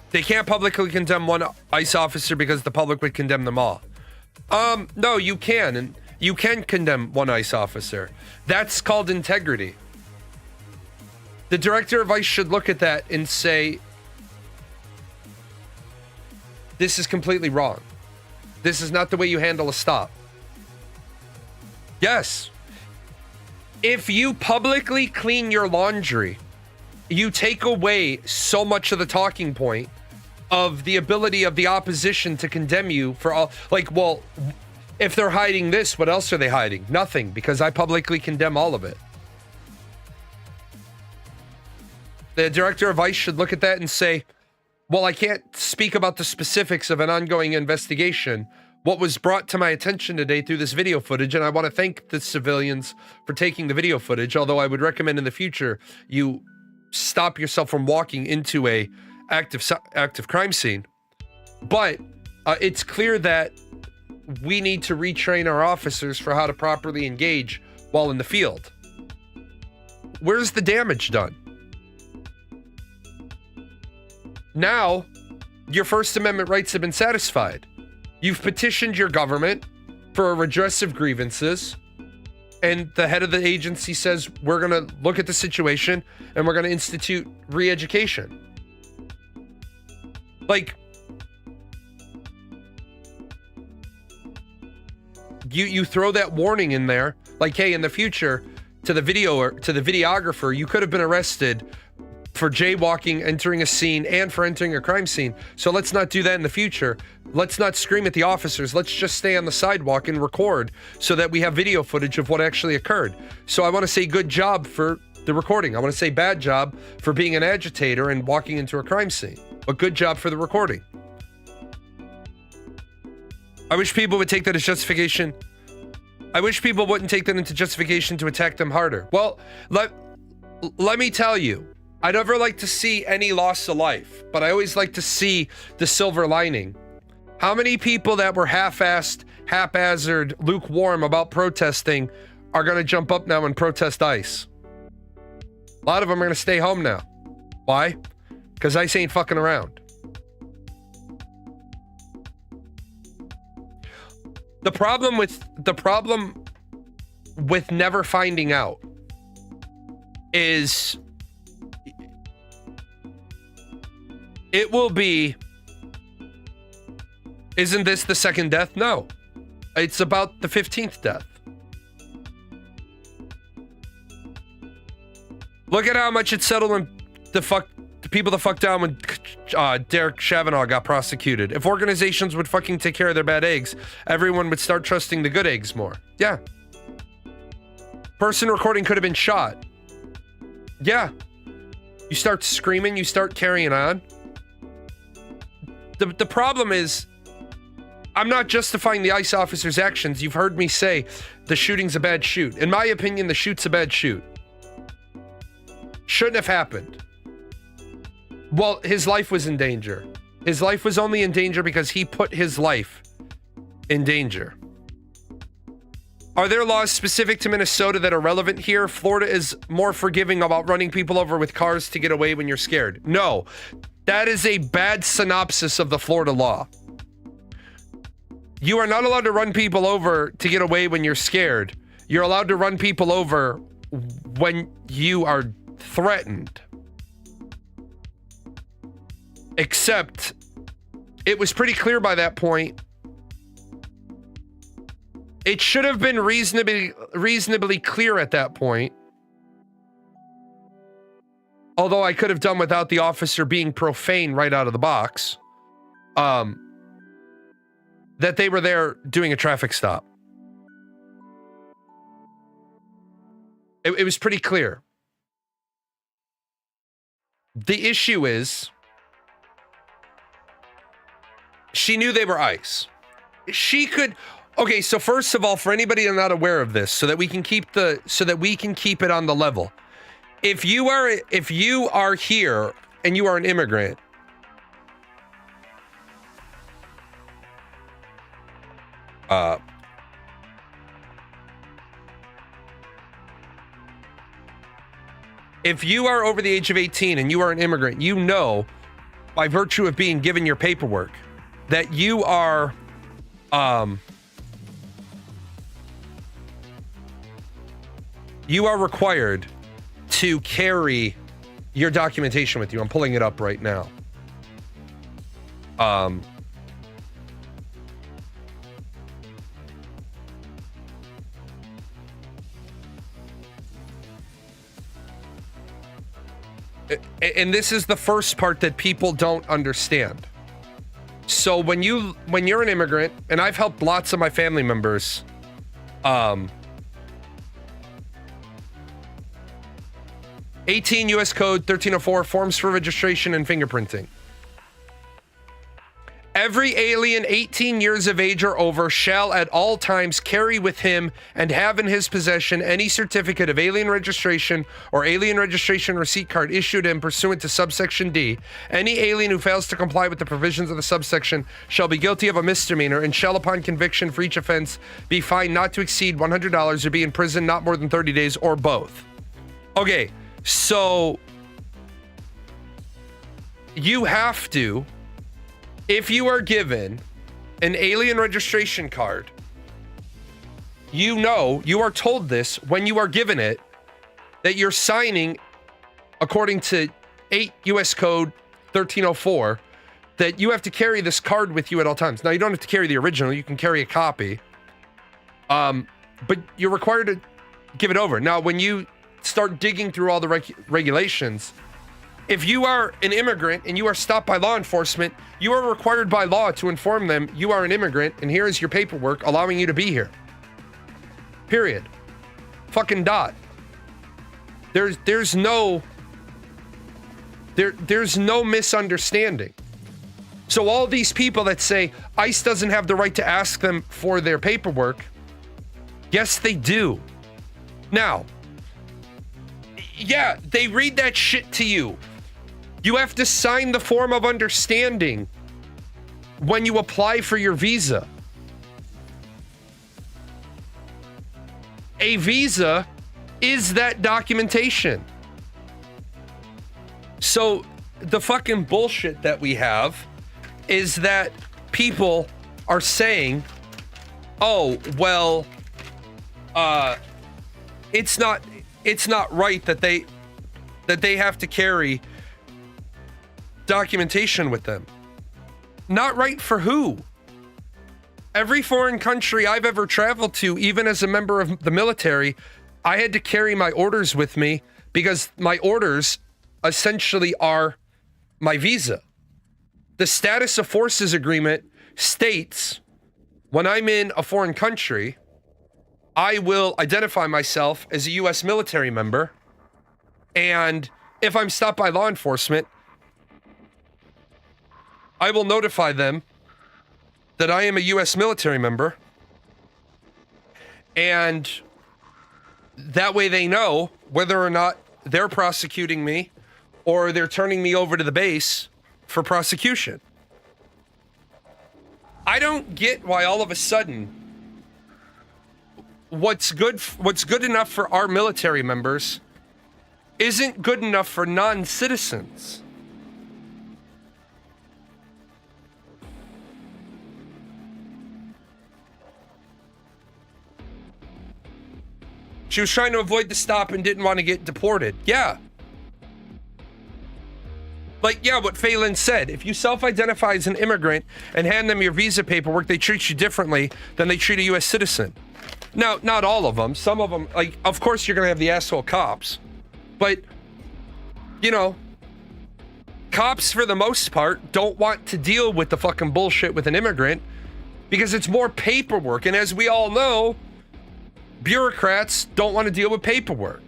They can't publicly condemn one ICE officer because the public would condemn them all. No, you can, and you can condemn one ICE officer. That's called integrity. The director of ICE should look at that and say, this is completely wrong. This is not the way you handle a stop. Yes. If you publicly clean your laundry, you take away so much of the talking point of the ability of the opposition to condemn you for all. Like, well, if they're hiding this, what else are they hiding? Nothing, because I publicly condemn all of it. The director of ICE should look at that and say, well, I can't speak about the specifics of an ongoing investigation. What was brought to my attention today through this video footage, and I want to thank the civilians for taking the video footage, although I would recommend in the future you stop yourself from walking into a active crime scene. But it's clear that we need to retrain our officers for how to properly engage while in the field. Where's the damage done? Now, your First Amendment rights have been satisfied. You've petitioned your government for a redress of grievances, and the head of the agency says, we're going to look at the situation and we're going to institute re-education. Like, you throw that warning in there, like, hey, in the future, to the videographer, you could have been arrested for jaywalking, entering a scene, and for entering a crime scene. So let's not do that in the future. Let's not scream at the officers. Let's just stay on the sidewalk and record so that we have video footage of what actually occurred. So I want to say good job for the recording. I want to say bad job for being an agitator and walking into a crime scene. But good job for the recording. I wish people would take that as justification. I wish people wouldn't take that into justification to attack them harder. Well, let me tell you, I never like to see any loss of life, but I always like to see the silver lining. How many people that were half-assed, haphazard, lukewarm about protesting are going to jump up now and protest ICE? A lot of them are going to stay home now. Why? Because ICE ain't fucking around. The problem with never finding out is it will be, isn't this the second death? No. It's about the 15th death. Look at how much it settled in the people that fucked down when Derek Chavanaugh got prosecuted. If organizations would fucking take care of their bad eggs, everyone would start trusting the good eggs more. Yeah. Person recording could have been shot. Yeah. You start screaming, you start carrying on. The problem is, I'm not justifying the ICE officer's actions. You've heard me say the shooting's a bad shoot. In my opinion, the shoot's a bad shoot. Shouldn't have happened. Well, his life was in danger. His life was only in danger because he put his life in danger. Are there laws specific to Minnesota that are relevant here? Florida is more forgiving about running people over with cars to get away when you're scared. No, that is a bad synopsis of the Florida law. You are not allowed to run people over to get away when you're scared. You're allowed to run people over when you are threatened. Except, it was pretty clear by that point. It should have been reasonably clear at that point. Although I could have done without the officer being profane right out of the box. That they were there doing a traffic stop. It was pretty clear. The issue is, she knew they were ICE. She could... Okay, so first of all, for anybody not aware of this, so that we can keep it on the level. If you are here and you are an immigrant, if you are over the age of 18 and you are an immigrant, you know, by virtue of being given your paperwork, that you are, you are required to carry your documentation with you. I'm pulling it up right now. And this is the first part that people don't understand. So when you're an immigrant, and I've helped lots of my family members, 18 U.S. Code 1304, forms for registration and fingerprinting. Every alien 18 years of age or over shall at all times carry with him and have in his possession any certificate of alien registration or alien registration receipt card issued him pursuant to subsection D. Any alien who fails to comply with the provisions of the subsection shall be guilty of a misdemeanor and shall, upon conviction for each offense, be fined not to exceed $100 or be in prison not more than 30 days or both. Okay, so you have to, if you are given an alien registration card, you know, you are told this when you are given it, that you're signing, according to 8 U.S. Code 1304, that you have to carry this card with you at all times. Now, you don't have to carry the original. You can carry a copy. But you're required to give it over. Now, when you start digging through all the regulations, if you are an immigrant and you are stopped by law enforcement, you are required by law to inform them you are an immigrant and here is your paperwork allowing you to be here. Period. Fucking dot. There's no misunderstanding. So all these people that say ICE doesn't have the right to ask them for their paperwork, yes, they do. Now, yeah, they read that shit to you. You have to sign the form of understanding when you apply for your visa. A visa is that documentation. So the fucking bullshit that we have is that people are saying, oh, well, it's not right that they have to carry documentation with them. Not right for who? Every foreign country I've ever traveled to, even as a member of the military, I had to carry my orders with me because my orders essentially are my visa. The status of forces agreement states when I'm in a foreign country, I will identify myself as a U.S. military member, and if I'm stopped by law enforcement, I will notify them that I am a U.S. military member, and that way they know whether or not they're prosecuting me or they're turning me over to the base for prosecution. I don't get why all of a sudden what's good enough for our military members isn't good enough for non-citizens. She was trying to avoid the stop and didn't want to get deported. Yeah. Like, yeah, what Phelan said. If you self-identify as an immigrant and hand them your visa paperwork, they treat you differently than they treat a U.S. citizen. Now, not all of them. Some of them, like, of course you're going to have the asshole cops. But, you know, cops, for the most part, don't want to deal with the fucking bullshit with an immigrant because it's more paperwork. And as we all know, bureaucrats don't want to deal with paperwork.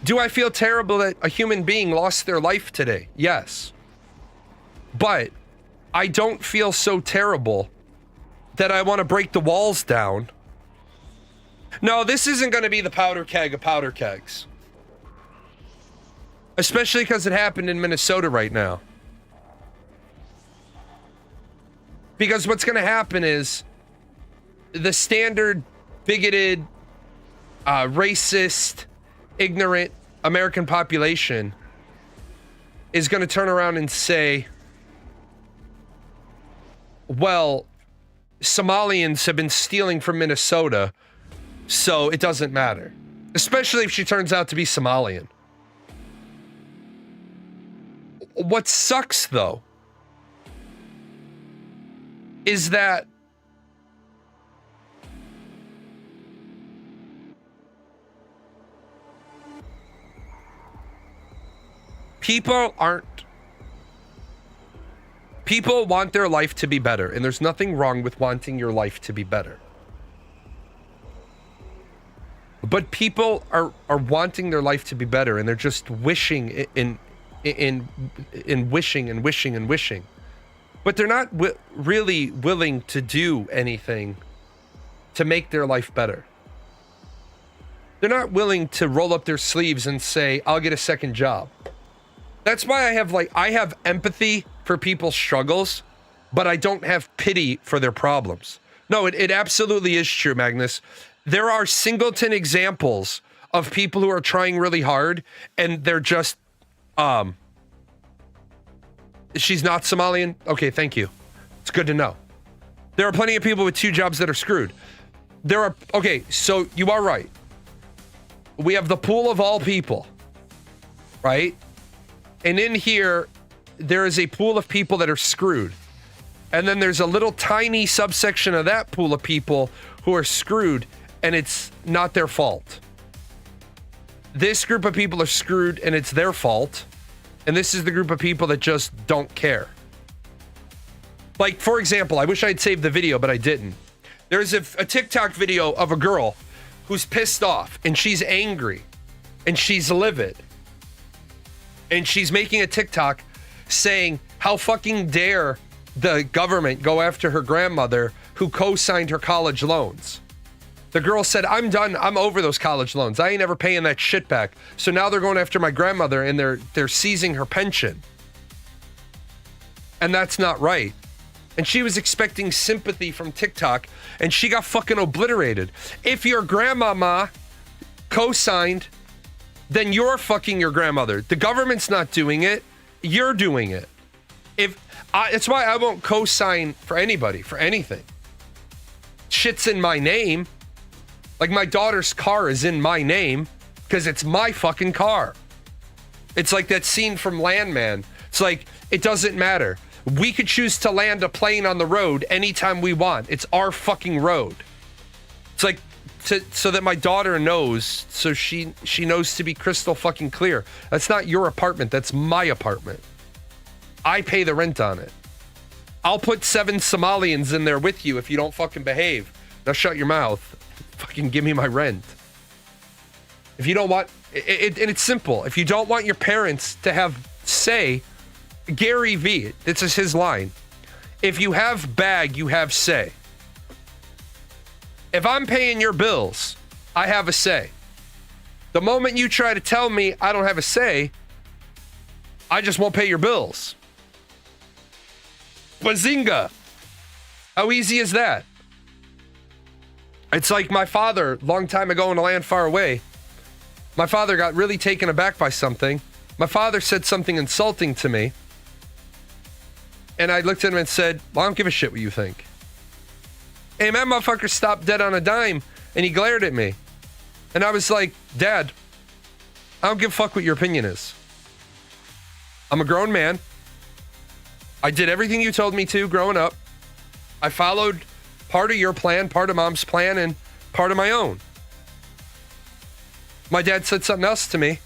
Do I feel terrible that a human being lost their life today? Yes. But I don't feel so terrible that I want to break the walls down. No, this isn't going to be the powder keg of powder kegs. Especially because it happened in Minnesota right now. Because what's going to happen is the standard bigoted, racist, ignorant American population is going to turn around and say, well, Somalians have been stealing from Minnesota, so it doesn't matter. Especially if she turns out to be Somalian. What sucks, though, is that people want their life to be better, and there's nothing wrong with wanting your life to be better. But people are wanting their life to be better, and they're just wishing in wishing and wishing and wishing. But they're not really willing to do anything to make their life better. They're not willing to roll up their sleeves and say, I'll get a second job. That's why I have empathy for people's struggles, but I don't have pity for their problems. No, it absolutely is true, Magnus. There are singleton examples of people who are trying really hard and they're just, she's not Somalian? Okay, thank you. It's good to know. There are plenty of people with 2 jobs that are screwed. Okay, so you are right. We have the pool of all people, right? And in here, there is a pool of people that are screwed. And then there's a little tiny subsection of that pool of people who are screwed, and it's not their fault. This group of people are screwed, and it's their fault. And this is the group of people that just don't care. Like, for example, I wish I'd saved the video, but I didn't. There's a TikTok video of a girl who's pissed off, and she's angry, and she's livid. And she's making a TikTok saying, how fucking dare the government go after her grandmother who co-signed her college loans. The girl said, I'm done. I'm over those college loans. I ain't ever paying that shit back. So now they're going after my grandmother and they're seizing her pension. And that's not right. And she was expecting sympathy from TikTok and she got fucking obliterated. If your grandmama co-signed, then you're fucking your grandmother. The government's not doing it. You're doing it. It's why I won't co-sign for anybody, for anything. Shit's in my name. Like, my daughter's car is in my name because it's my fucking car. It's like that scene from Landman. It's like, it doesn't matter. We could choose to land a plane on the road anytime we want. It's our fucking road. It's like, so that my daughter knows, so she knows to be crystal fucking clear. That's not your apartment. That's my apartment. I pay the rent on it. I'll put 7 Somalians in there with you if you don't fucking behave. Now shut your mouth. Fucking give me my rent. If you don't want, and it's simple. If you don't want your parents to have say Gary V, this is his line. If you have bag, you have say. If I'm paying your bills, I have a say. The moment you try to tell me I don't have a say, I just won't pay your bills. Bazinga. How easy is that? It's like my father, long time ago in a land far away. My father got really taken aback by something. My father said something insulting to me. And I looked at him and said, well, I don't give a shit what you think. And that motherfucker stopped dead on a dime and he glared at me. And I was like, Dad, I don't give a fuck what your opinion is. I'm a grown man. I did everything you told me to growing up. I followed part of your plan, part of Mom's plan, and part of my own. My dad said something else to me,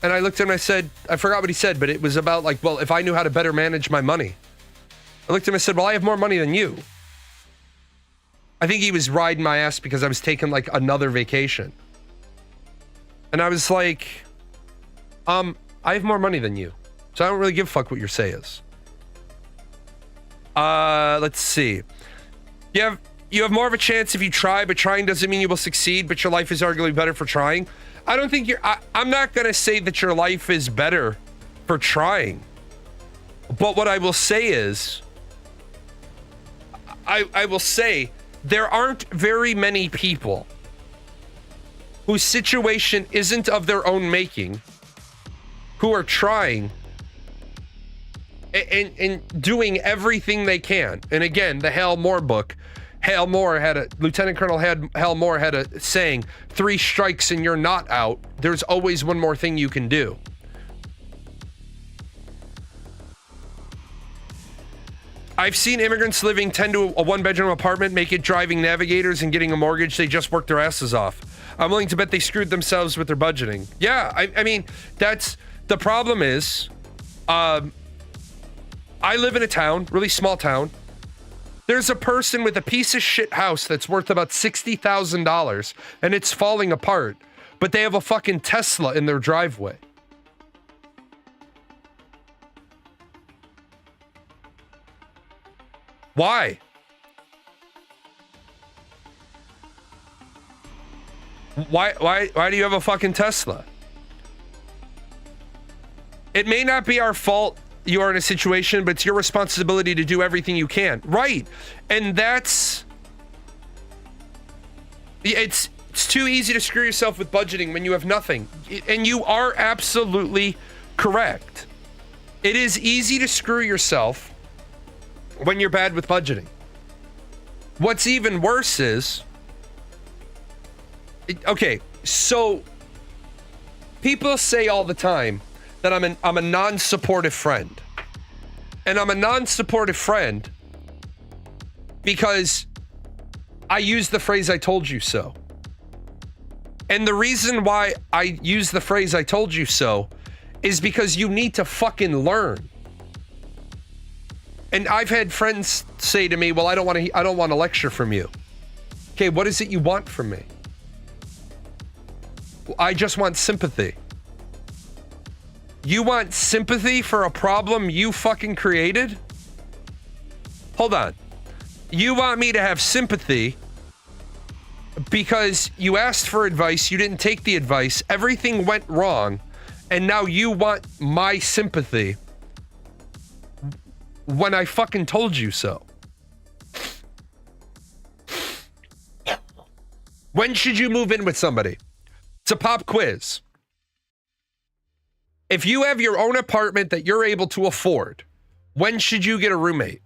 and I looked at him and I said, I forgot what he said, but it was about like, well, if I knew how to better manage my money. I looked at him and said, well, I have more money than you. I think he was riding my ass because I was taking like another vacation. And I was like, I have more money than you, so I don't really give a fuck what your say is. Let's see. You have more of a chance if you try, but trying doesn't mean you will succeed, but your life is arguably better for trying. I don't think I'm not going to say that your life is better for trying. But what I will say is, I will say there aren't very many people whose situation isn't of their own making who are trying and doing everything they can. And again, the Hal Moore book, Lieutenant Colonel Hal Moore had a saying, 3 strikes and you're not out. There's always one more thing you can do. I've seen immigrants living 10 to a 1-bedroom apartment make it driving navigators and getting a mortgage. They just worked their asses off. I'm willing to bet they screwed themselves with their budgeting. Yeah, I mean, that's the problem is, I live in a town, really small town. There's a person with a piece of shit house that's worth about $60,000 and it's falling apart, but they have a fucking Tesla in their driveway. Why? Why do you have a fucking Tesla? It may not be our fault you are in a situation, but it's your responsibility to do everything you can. Right. And it's too easy to screw yourself with budgeting when you have nothing. And you are absolutely correct. It is easy to screw yourself when you're bad with budgeting. What's even worse is, okay, so people say all the time that I'm a non-supportive friend. And I'm a non-supportive friend because I use the phrase "I told you so." And the reason why I use the phrase "I told you so" is because you need to fucking learn. And I've had friends say to me, well, I don't want a lecture from you. Okay, what is it you want from me? I just want sympathy. You want sympathy for a problem you fucking created? Hold on. You want me to have sympathy because you asked for advice, you didn't take the advice, everything went wrong, and now you want my sympathy when I fucking told you so. When should you move in with somebody? It's a pop quiz. If you have your own apartment that you're able to afford, when should you get a roommate?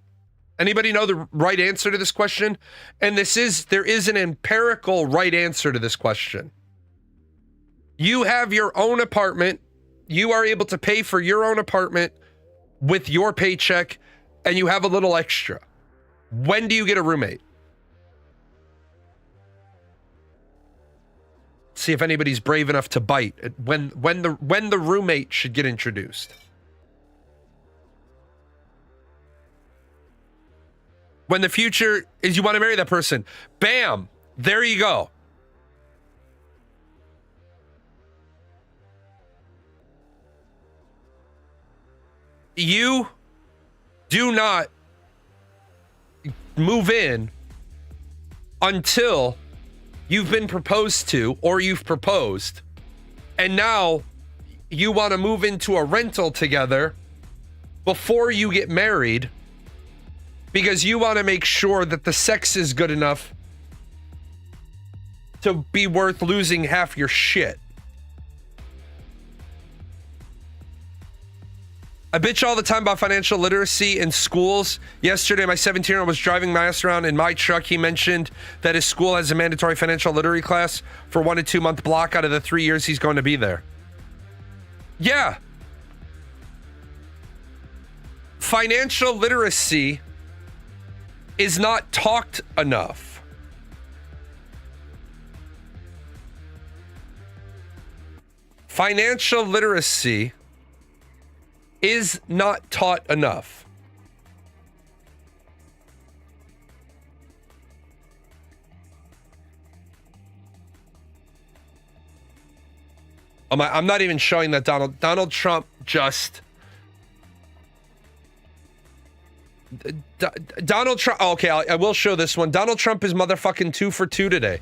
Anybody know the right answer to this question? And there is an empirical right answer to this question. You have your own apartment. You are able to pay for your own apartment with your paycheck, and you have a little extra. When do you get a roommate? See if anybody's brave enough to bite when the roommate should get introduced. When the future is you want to marry that person. Bam! There you go. you do not move in until you've been proposed to or you've proposed, and now you want to move into a rental together before you get married because you want to make sure that the sex is good enough to be worth losing half your shit. I bitch all the time about financial literacy in schools. Yesterday, my 17-year-old was driving my ass around in my truck. He mentioned that his school has a mandatory financial literacy class for 1 to 2 month block out of the 3 years he's going to be there. Yeah. Financial literacy is not talked enough. Financial literacy is not taught enough. I'm not even showing that Donald Trump just Donald Trump. Okay, I will show this one. Donald Trump is motherfucking 2 for 2 today.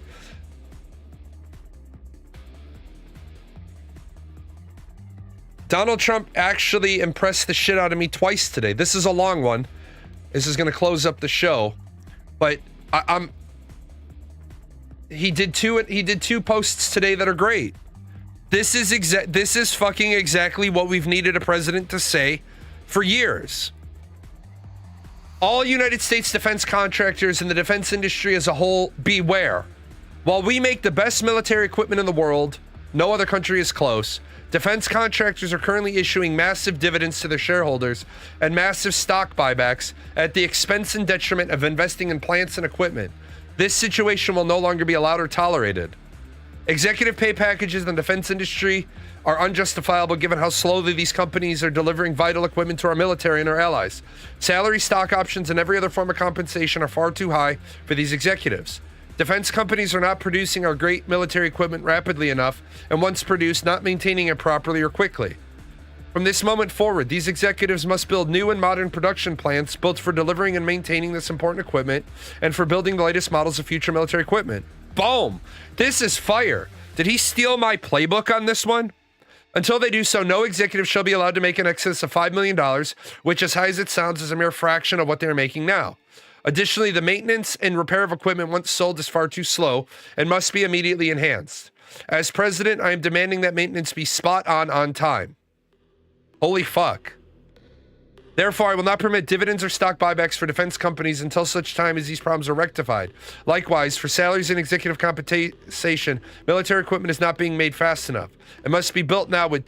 Donald Trump actually impressed the shit out of me twice today. This is a long one. This is going to close up the show, but he did two posts today that are great. This is fucking exactly what we've needed a president to say for years. All United States defense contractors and the defense industry as a whole, beware. While we make the best military equipment in the world, no other country is close. Defense contractors are currently issuing massive dividends to their shareholders and massive stock buybacks at the expense and detriment of investing in plants and equipment. This situation will no longer be allowed or tolerated. Executive pay packages in the defense industry are unjustifiable given how slowly these companies are delivering vital equipment to our military and our allies. Salary, stock options, and every other form of compensation are far too high for these executives. Defense companies are not producing our great military equipment rapidly enough, and once produced, not maintaining it properly or quickly. From this moment forward, these executives must build new and modern production plants, both for delivering and maintaining this important equipment, and for building the latest models of future military equipment. Boom! This is fire. Did he steal my playbook on this one? Until they do so, no executive shall be allowed to make in excess of $5 million, which, as high as it sounds, is a mere fraction of what they're making now. Additionally, the maintenance and repair of equipment once sold is far too slow and must be immediately enhanced. As president, I am demanding that maintenance be spot on time. Holy fuck. Therefore, I will not permit dividends or stock buybacks for defense companies until such time as these problems are rectified. Likewise, for salaries and executive compensation, military equipment is not being made fast enough. It must be built now with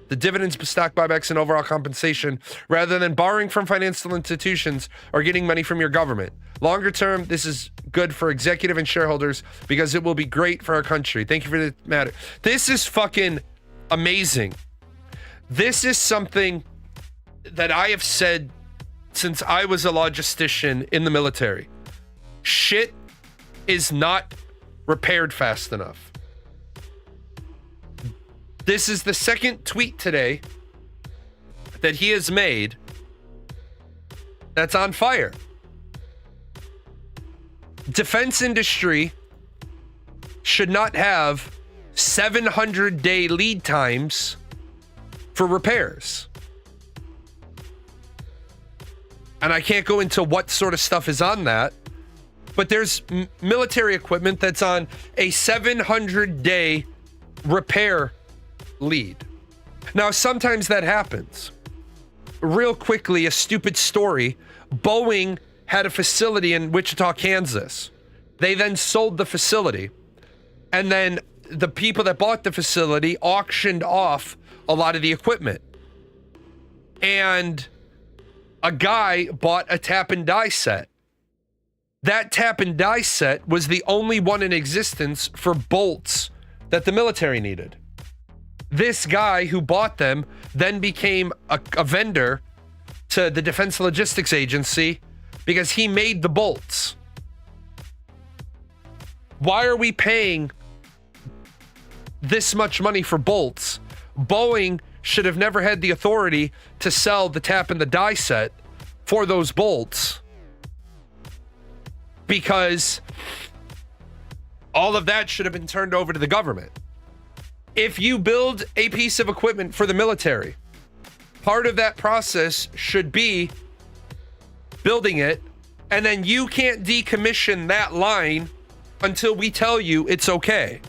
the dividends, stock buybacks, and overall compensation, rather than borrowing from financial institutions or getting money from your government. Longer term, this is good for executive and shareholders because it will be great for our country. Thank you for the matter. This is fucking amazing. This is something that I have said since I was a logistician in the military. Shit is not repaired fast enough. This is the second tweet today that he has made that's on fire. Defense industry should not have 700-day lead times for repairs. And I can't go into what sort of stuff is on that, but there's military equipment that's on a 700-day repair lead. Now, sometimes that happens. Real quickly, a stupid story. Boeing had a facility in Wichita, Kansas. They then sold the facility. And then the people that bought the facility auctioned off a lot of the equipment. And a guy bought a tap and die set. That tap and die set was the only one in existence for bolts that the military needed. This guy who bought them then became a vendor to the Defense Logistics Agency because he made the bolts. Why are we paying this much money for bolts? Boeing should have never had the authority to sell the tap and the die set for those bolts, because all of that should have been turned over to the government. If you build a piece of equipment for the military, part of that process should be building it, and then you can't decommission that line until we tell you it's okay.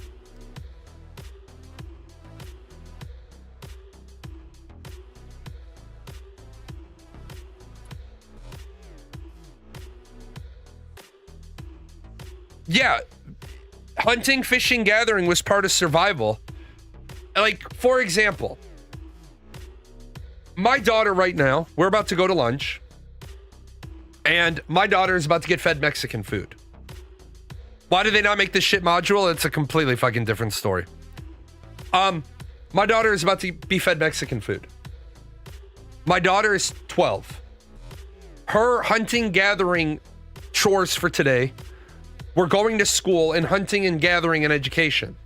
Yeah, hunting, fishing, gathering was part of survival. Like, for example, my daughter right now, we're about to go to lunch, and my daughter is about to get fed Mexican food. Why do they not make this shit modular? It's a completely fucking different story. My daughter is about to be fed Mexican food. My daughter is 12. Her hunting, gathering chores for today, we're going to school and hunting and gathering and education.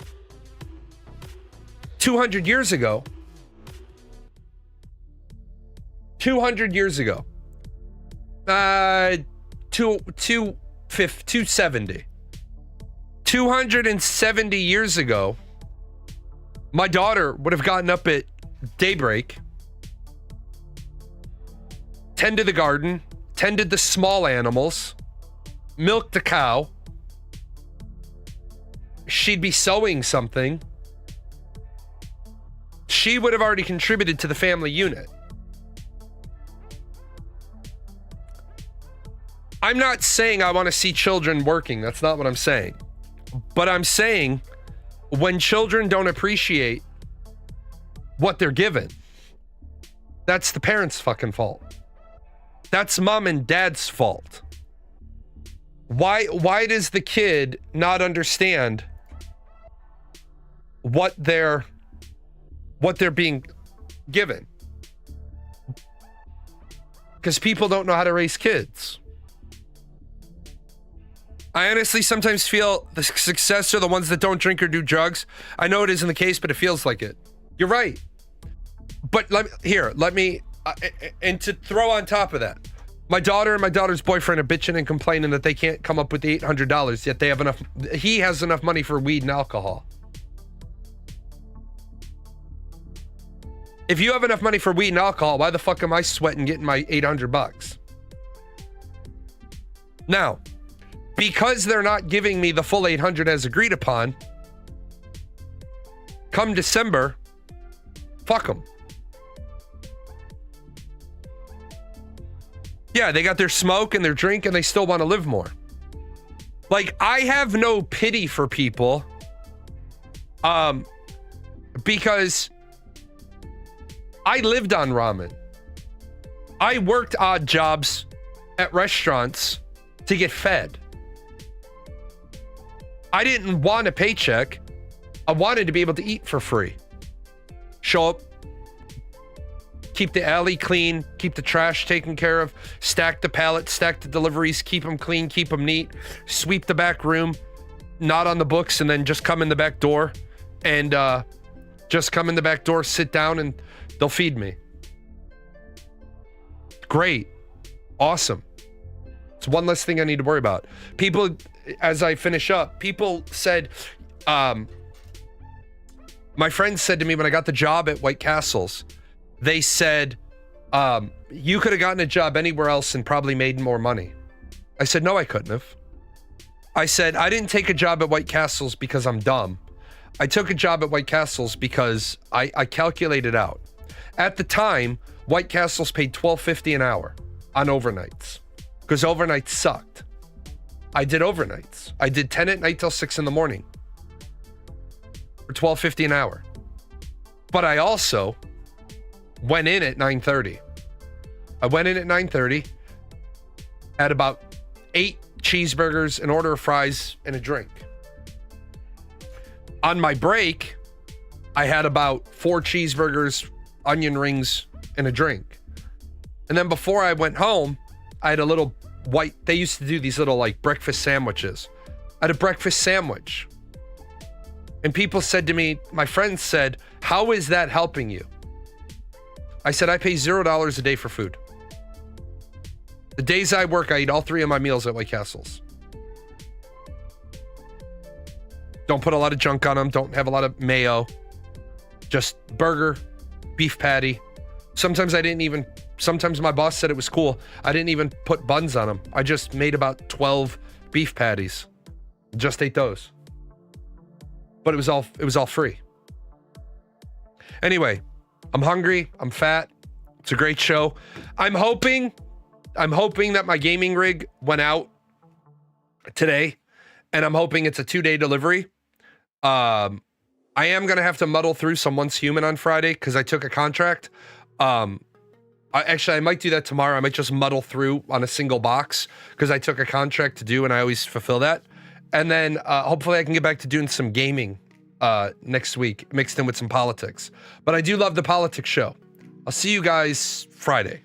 200 years ago, 270. 270 years ago, my daughter would have gotten up at daybreak, tended the garden, tended the small animals, milked a cow. She'd be sewing something. She would have already contributed to the family unit. I'm not saying I want to see children working. That's not what I'm saying. But I'm saying when children don't appreciate what they're given, that's the parents' fucking fault. That's mom and dad's fault. Why does the kid not understand what they're being given? Because people don't know how to raise kids. I honestly sometimes feel the success are the ones that don't drink or do drugs. I know it isn't the case, but it feels like it. You're right. But and to throw on top of that, my daughter and my daughter's boyfriend are bitching and complaining that they can't come up with the $800, yet he has enough money for weed and alcohol. If you have enough money for weed and alcohol, why the fuck am I sweating getting my $800? Now, because they're not giving me the full 800 as agreed upon, come December, fuck them. Yeah, they got their smoke and their drink and they still want to live more. Like, I have no pity for people because I lived on ramen. I worked odd jobs at restaurants to get fed. I didn't want a paycheck. I wanted to be able to eat for free. Show up, keep the alley clean, keep the trash taken care of, stack the pallets, stack the deliveries, keep them clean, keep them neat, sweep the back room, not on the books, and then just come in the back door and sit down and they'll feed me. Great. Awesome. It's one less thing I need to worry about. People, as I finish up, people said, my friends said to me when I got the job at White Castles, they said, you could have gotten a job anywhere else and probably made more money. I said, no, I couldn't have. I said, I didn't take a job at White Castles because I'm dumb. I took a job at White Castles because I calculated out. At the time, White Castles paid $12.50 an hour on overnights because overnights sucked. I did overnights. I did 10 at night till 6 in the morning for $12.50 an hour. But I also went in at 9:30. I went in at 9:30, had about 8 cheeseburgers, an order of fries, and a drink. On my break, I had about 4 cheeseburgers, onion rings, and a drink. And then before I went home, I had a little they used to do these little like breakfast sandwiches. I had a breakfast sandwich. And people said to me, my friends said, how is that helping you? I said I pay $0 a day for food. The days I work, I eat all 3 of my meals at White Castles. Don't put a lot of junk on them. Don't have a lot of mayo. Just burger, beef patty. Sometimes my boss said it was cool. I didn't even put buns on them. I just made about 12 beef patties. Just ate those. But it was all free. Anyway, I'm hungry. I'm fat. It's a great show. I'm hoping that my gaming rig went out today, and I'm hoping it's a 2-day delivery. I am going to have to muddle through some Once Human on Friday because I took a contract. I might do that tomorrow. I might just muddle through on a single box because I took a contract to do, and I always fulfill that. And then hopefully I can get back to doing some gaming next week, mixed in with some politics. But I do love the politics show. I'll see you guys Friday.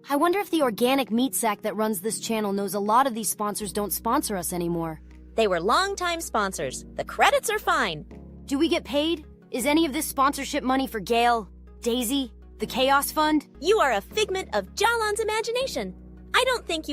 I wonder if the organic meat sack that runs this channel knows a lot of these sponsors don't sponsor us anymore. They were longtime sponsors. The credits are fine. Do we get paid? Is any of this sponsorship money for Gail, Daisy, the Chaos Fund? You are a figment of Jalan's imagination. I don't think you will